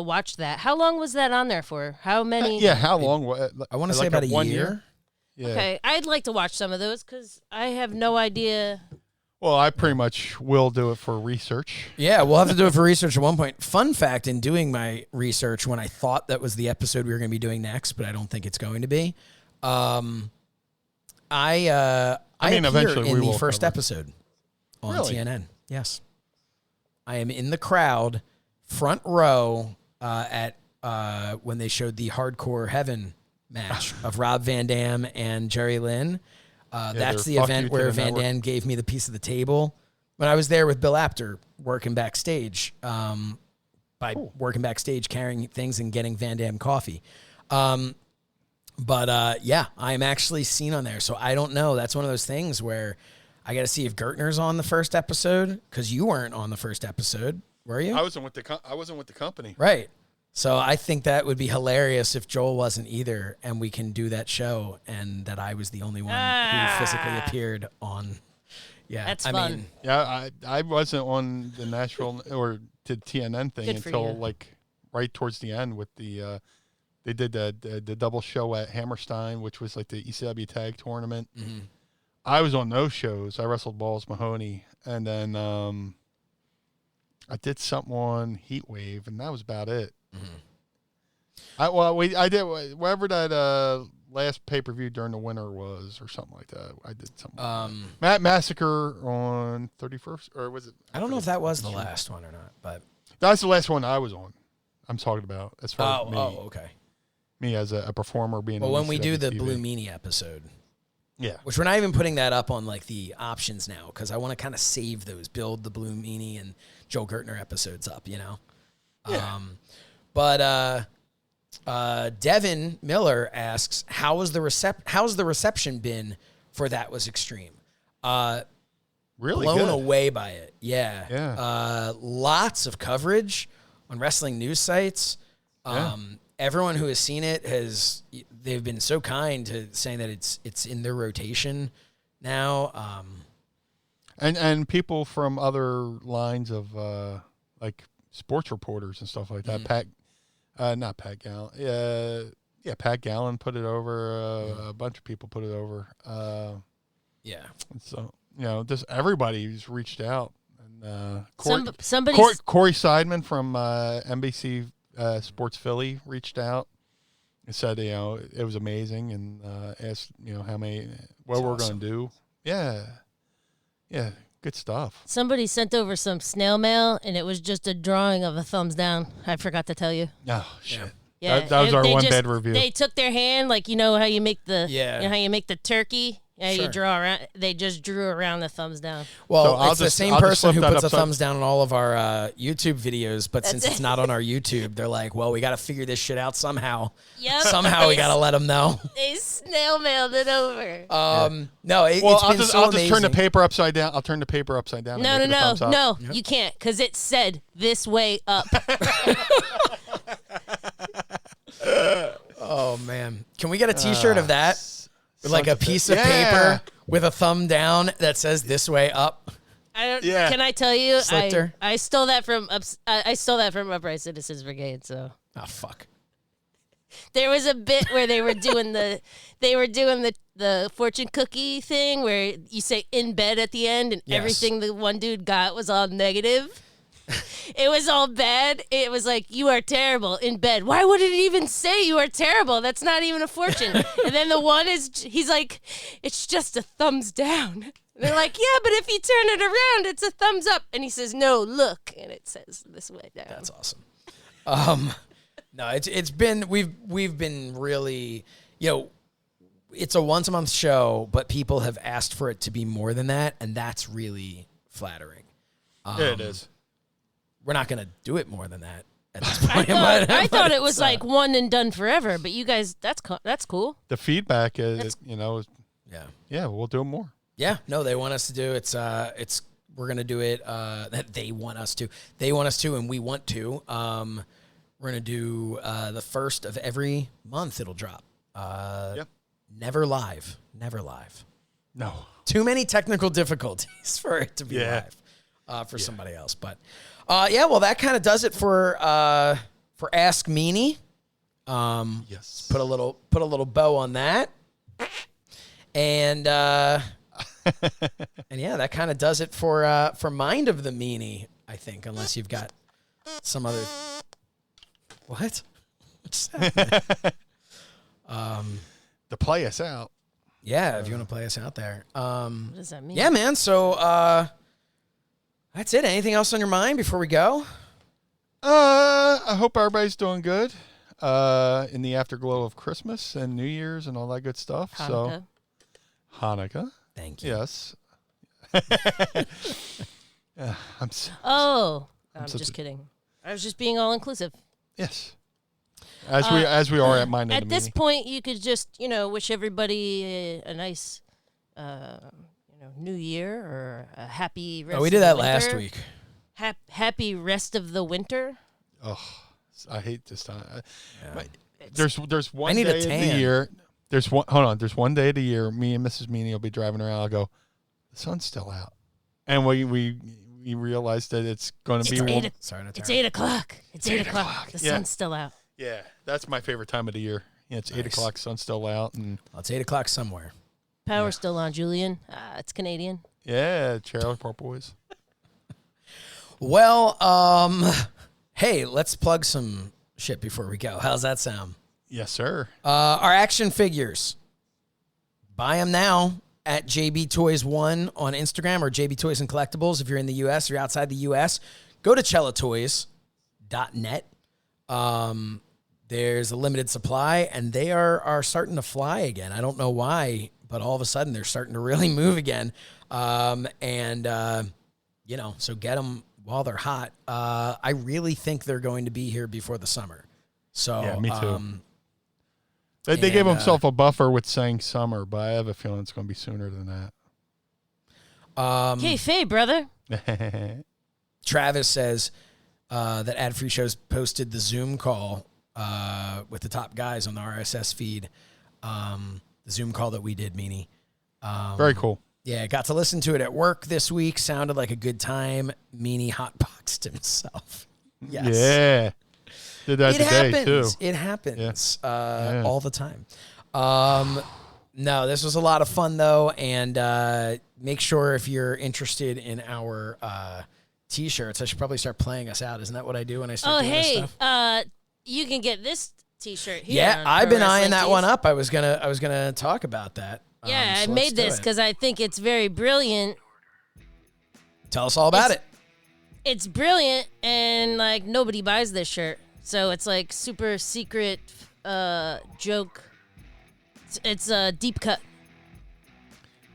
watch that. How long was that on there for? How many? How long? I want to say about a year. Yeah. Okay, I'd like to watch some of those because I have no idea. Well, I pretty much will do it for research. Yeah, we'll have to do it for research at one point. Fun fact, in doing my research, when I thought that was the episode we were going to be doing next, but I don't think it's going to be. I eventually in we the will first cover. episode on Really? TNN. Yes, I am in the crowd, front row at when they showed the Hardcore Heaven match of Rob Van Dam and Jerry Lynn. That's the event where Van Dam gave me the piece of the table when I was there with Bill Apter working backstage. Working backstage, carrying things and getting Van Dam coffee. But I'm actually seen on there, so I don't know. That's one of those things where I got to see if Gertner's on the first episode because you weren't on the first episode, were you? I wasn't with the company. Right. So I think that would be hilarious if Joel wasn't either, and we can do that show, and that I was the only one who physically appeared on. Yeah, That's I fun. mean, Yeah, I wasn't on the Nashville or the TNN thing Good for until you. like right towards the end with the they did the double show at Hammerstein, which was like the ECW tag tournament. mhm. I was on those shows. I wrestled Balls Mahoney, and then I did something on Heat Wave, and that was about it. I did whatever that last pay-per-view during the winter was, or something like that. I did something. Massacre on 31st, or was it? I don't know if that was the last one or not, but That's the last one I was on. I'm talking about as far as me, okay. me as a performer being. Well, on when we do the ECW TV. Blue Meanie episode, yeah, which we're not even putting that up on like the options now, because I want to kind of save those, build the Blue Meanie and Joe Gertner episodes up, you know. Yeah. But Devin Miller asks, how's the reception been for That Was Extreme? really Blown good. away by it. Yeah. Yeah. Lots of coverage on wrestling news sites. Yeah. Everyone who has seen it they've been so kind to saying that it's in their rotation now. And people from other lines of like sports reporters and stuff like that. Not Pat Gallen. Yeah, Pat Gallen put it over. A bunch of people put it over. Yeah. So just everybody's reached out. And Somebody Corey Seidman from NBC Sports Philly reached out and said it was amazing, and asked what we're awesome. going to do. Yeah, good stuff. Somebody sent over some snail mail, and it was just a drawing of a thumbs down. I forgot to tell you. Oh shit. Yeah, That was our they one just- bed review. They took their hand, like how you make the how you make the turkey. Yeah, Sure. you draw around. They just drew around the thumbs down. Well, So I'll it's the just- same I'll just person flip who that puts a upside- thumbs down on all of our YouTube videos, but since That's it's it. not on our YouTube, they're like, well, we got to figure this shit out somehow. Yep. Somehow we got to let them know. They snail mailed it over. No, Well, it's I'll been just so I'll just turn the amazing. paper upside down. I'll turn the paper upside down. No, and make it a thumbs up. no, you can't, because it said this way up. Oh, man. Can we get a T-shirt of that? With like a Sons of piece of yeah. paper with a thumb down that says this way up. I don't. Yeah. Can I tell you? Slichter. I stole that from I stole that from Upright Citizens Brigade. So Oh, fuck. there was a bit where they were doing the fortune cookie thing where you say in bed at the end, and Yes. everything the one dude got was all negative. It was all bad. It was like, you are terrible in bed. Why would it even say you are terrible? That's not even a fortune. And then the one he's like, it's just a thumbs down. And they're like, yeah, but if you turn it around, it's a thumbs up. And he says, no, look. And it says this way down. That's awesome. No, it's been we've been really, it's a once a month show, but people have asked for it to be more than that, and that's really flattering. Yeah, it is. We're not going to do it more than that at this point. but I thought it was it's, like one and done forever, but you guys, that's cool. The feedback is, is yeah. we'll do it more. Yeah, no, they want us to do it's we're gonna do it. They want us to, and we want to. We're gonna do the first of every month. It'll drop. Never live. No. Too many technical difficulties for it to be live for somebody else. But well, that kind of does it for Ask Meanie. Yes. Put a little bow on that, and and yeah, that kind of does it for Mind of the Meanie, I think, unless you've got some other what? What's that? To play us out. Yeah, if you want to play us out there. What does that mean? Yeah, man. So that's it. Anything else on your mind before we go? I hope everybody's doing good in the afterglow of Christmas and New Year's and all that good stuff. Hanukkah. So Hanukkah. Thank you. Yes. I'm I'm such just a- kidding. I was just being all inclusive. yes. As we are at Mind of At the this Meanie. point, you could just, wish everybody a nice, New Year or a happy rest Oh, we did of the that last winter. week. Happy rest of the winter. Oh, I hate this time. There's one I need day a of tan. the year. There's one day of the year. Me and Mrs. Meanie will be driving around. I'll go, the sun's still out, and we realize that it's going to be. It's 8 o'clock. It's 8 o'clock. The sun's still out. Yeah, that's my favorite time of the year. Yeah, it's 8 o'clock. Sun's still out, and It's 8 o'clock somewhere. Power's still on, Julian. It's Canadian. yeah, Trailer Park Boys. Well, hey, let's plug some shit before we go. How's that sound? Yes, sir. Our action figures. Buy them now at JB Toys 1 on Instagram or JB Toys and Collectibles. If you're in the U.S. or you're outside the U.S., go to cellatoys.net. There's a limited supply, and they are starting to fly again. I don't know why, but all of a sudden they're starting to really move again. So get them while they're hot. I really think they're going to be here before the summer. So Yeah, me too. They gave themselves a buffer with saying summer, but I have a feeling it's going to be sooner than that. Hey, brother. Travis says that Ad Free Shows posted the Zoom call with the top guys on the RSS feed. The Zoom call that we did, Meanie. Very cool. Yeah, got to listen to it at work this week. Sounded like a good time. Meanie hotboxed himself. Yes. Yeah. Did that today, too. It happens all the time. No, this was a lot of fun, though, and make sure if you're interested in our T-shirts, I should probably start playing us out. Isn't that what I do when I start doing this stuff? You can get this T-shirt here. Yeah, I've been eyeing that one up. I was gonna talk about that. Yeah, so I let's made do this it. because I think it's very brilliant. Tell us all about it. It's brilliant, and like nobody buys this shirt, so it's like super secret joke. It's a deep cut.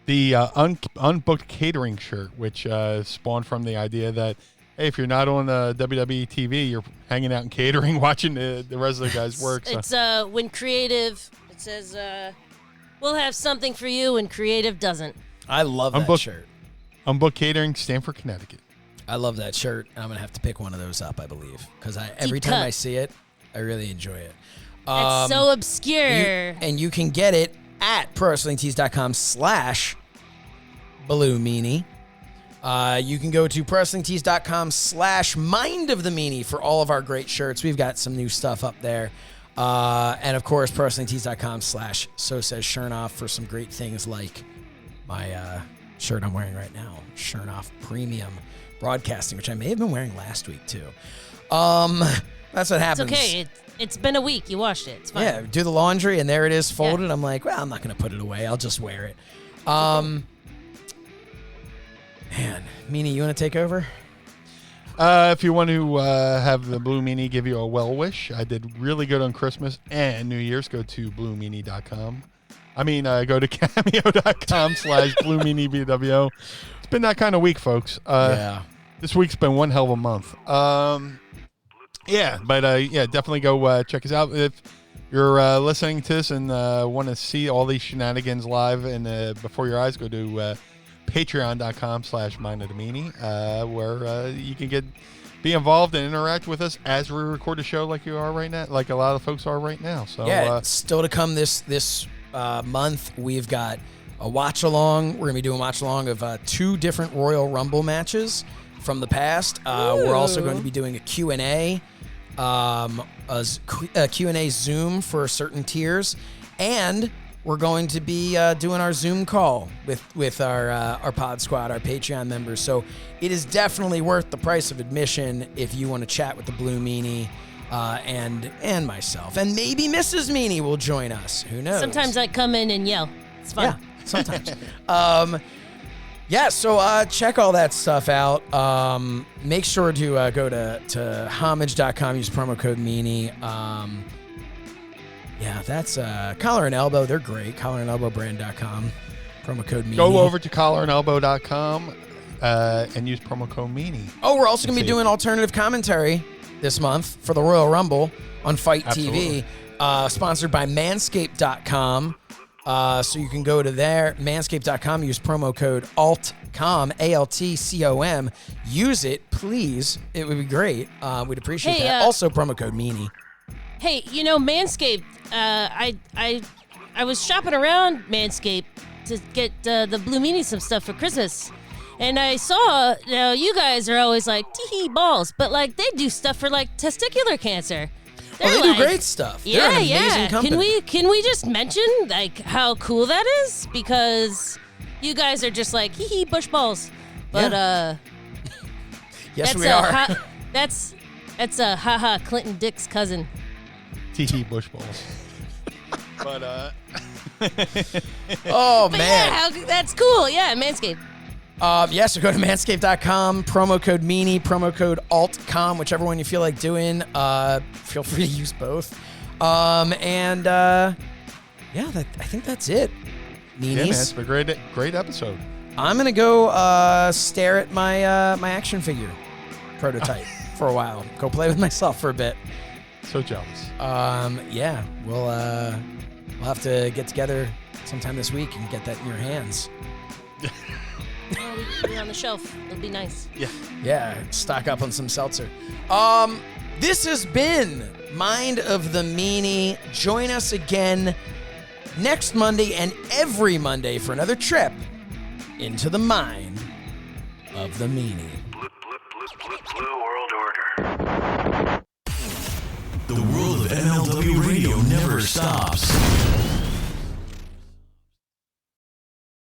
The unbooked catering shirt, which spawned from the idea that, hey, if you're not on WWE TV, you're hanging out in catering, watching the rest of the guys work. So. It's when creative. It says we'll have something for you, and creative doesn't. I love that shirt. Unbooked catering, Stamford, Connecticut. I love that shirt. I'm gonna have to pick one of those up, I believe, because every time I see it, I really enjoy it. It's so obscure. And you can get it at ProWrestlingTees.com/Blue Meanie. You can go to ProWrestlingTees.com/Mind of the Meanie for all of our great shirts. We've got some new stuff up there. And of course, ProWrestlingTees.com/So Says Shernoff for some great things like my shirt I'm wearing right now, Shernoff Premium Broadcasting, which I may have been wearing last week too. That's what happens. It's okay. It's been a week. You washed it. It's fine. Yeah, do the laundry, and there it is folded. Yeah. I'm like, well, I'm not going to put it away. I'll just wear it. Man, Meanie, you want to take over? If you want to have the Blue Meanie give you a well wish, I did really good on Christmas and New Year's. Go to bluemeanie.com. Go to cameo.com/BlueMeanieBWO. It's been that kind of week, folks. This week's been one hell of a month. Definitely go check us out. If you're listening to this and want to see all these shenanigans live and before your eyes, go to patreon.com/mindofthemeanie, where you can be involved and interact with us as we record a show like you are right now, like a lot of folks are right now. So still to come this month, we've got a watch along. We're gonna be doing a watch along of 2 different Royal Rumble matches from the past. We're also going to be doing a Q&A, a Q&A Zoom for certain tiers, and we're going to be doing our Zoom call with our Pod Squad, our Patreon members. So it is definitely worth the price of admission if you want to chat with the Blue Meanie and myself. And maybe Mrs. Meanie will join us. Who knows? Sometimes I come in and yell. It's fun. Yeah, sometimes. So check all that stuff out. Make sure to go to homage.com, use promo code Meanie. That's Collar and Elbow. They're great. Collarandelbowbrand.com, promo code Meanie. Go over to collarandelbow.com and use promo code Meanie. Oh, we're also going to be doing alternative commentary this month for the Royal Rumble on FITE TV, sponsored by Manscaped.com. So you can go to there, manscaped.com, use promo code ALTCOM, ALTCOM. Use it, please. It would be great. We'd appreciate that. Also, promo code Meanie. Hey, Manscaped, I was shopping around Manscaped to get the Blue Meanie some stuff for Christmas. And I saw, you guys are always like, tee balls, but like they do stuff for like testicular cancer. They do great stuff. They're an amazing company. Can we just mention like how cool that is? Because you guys are just like bush balls. But yes, we are. That's a haha Clinton Dick's cousin. Tee bush balls. But oh but man, yeah, that's cool. Yeah, Manscaped. So go to manscaped.com, promo code Meanie, promo code ALTCOM, whichever one you feel like doing. Feel free to use both. I think that's it. Meanies. Yeah, man, it's been a great episode. I'm going to go stare at my my action figure prototype for a while. Go play with myself for a bit. So jealous. We'll have to get together sometime this week and get that in your hands. Oh, we can put it on the shelf. It'll be nice. Yeah, stock up on some seltzer. This has been Mind of the Meanie. Join us again next Monday and every Monday for another trip into the mind of the Meanie. Blue World Order. The world of MLW radio never stops.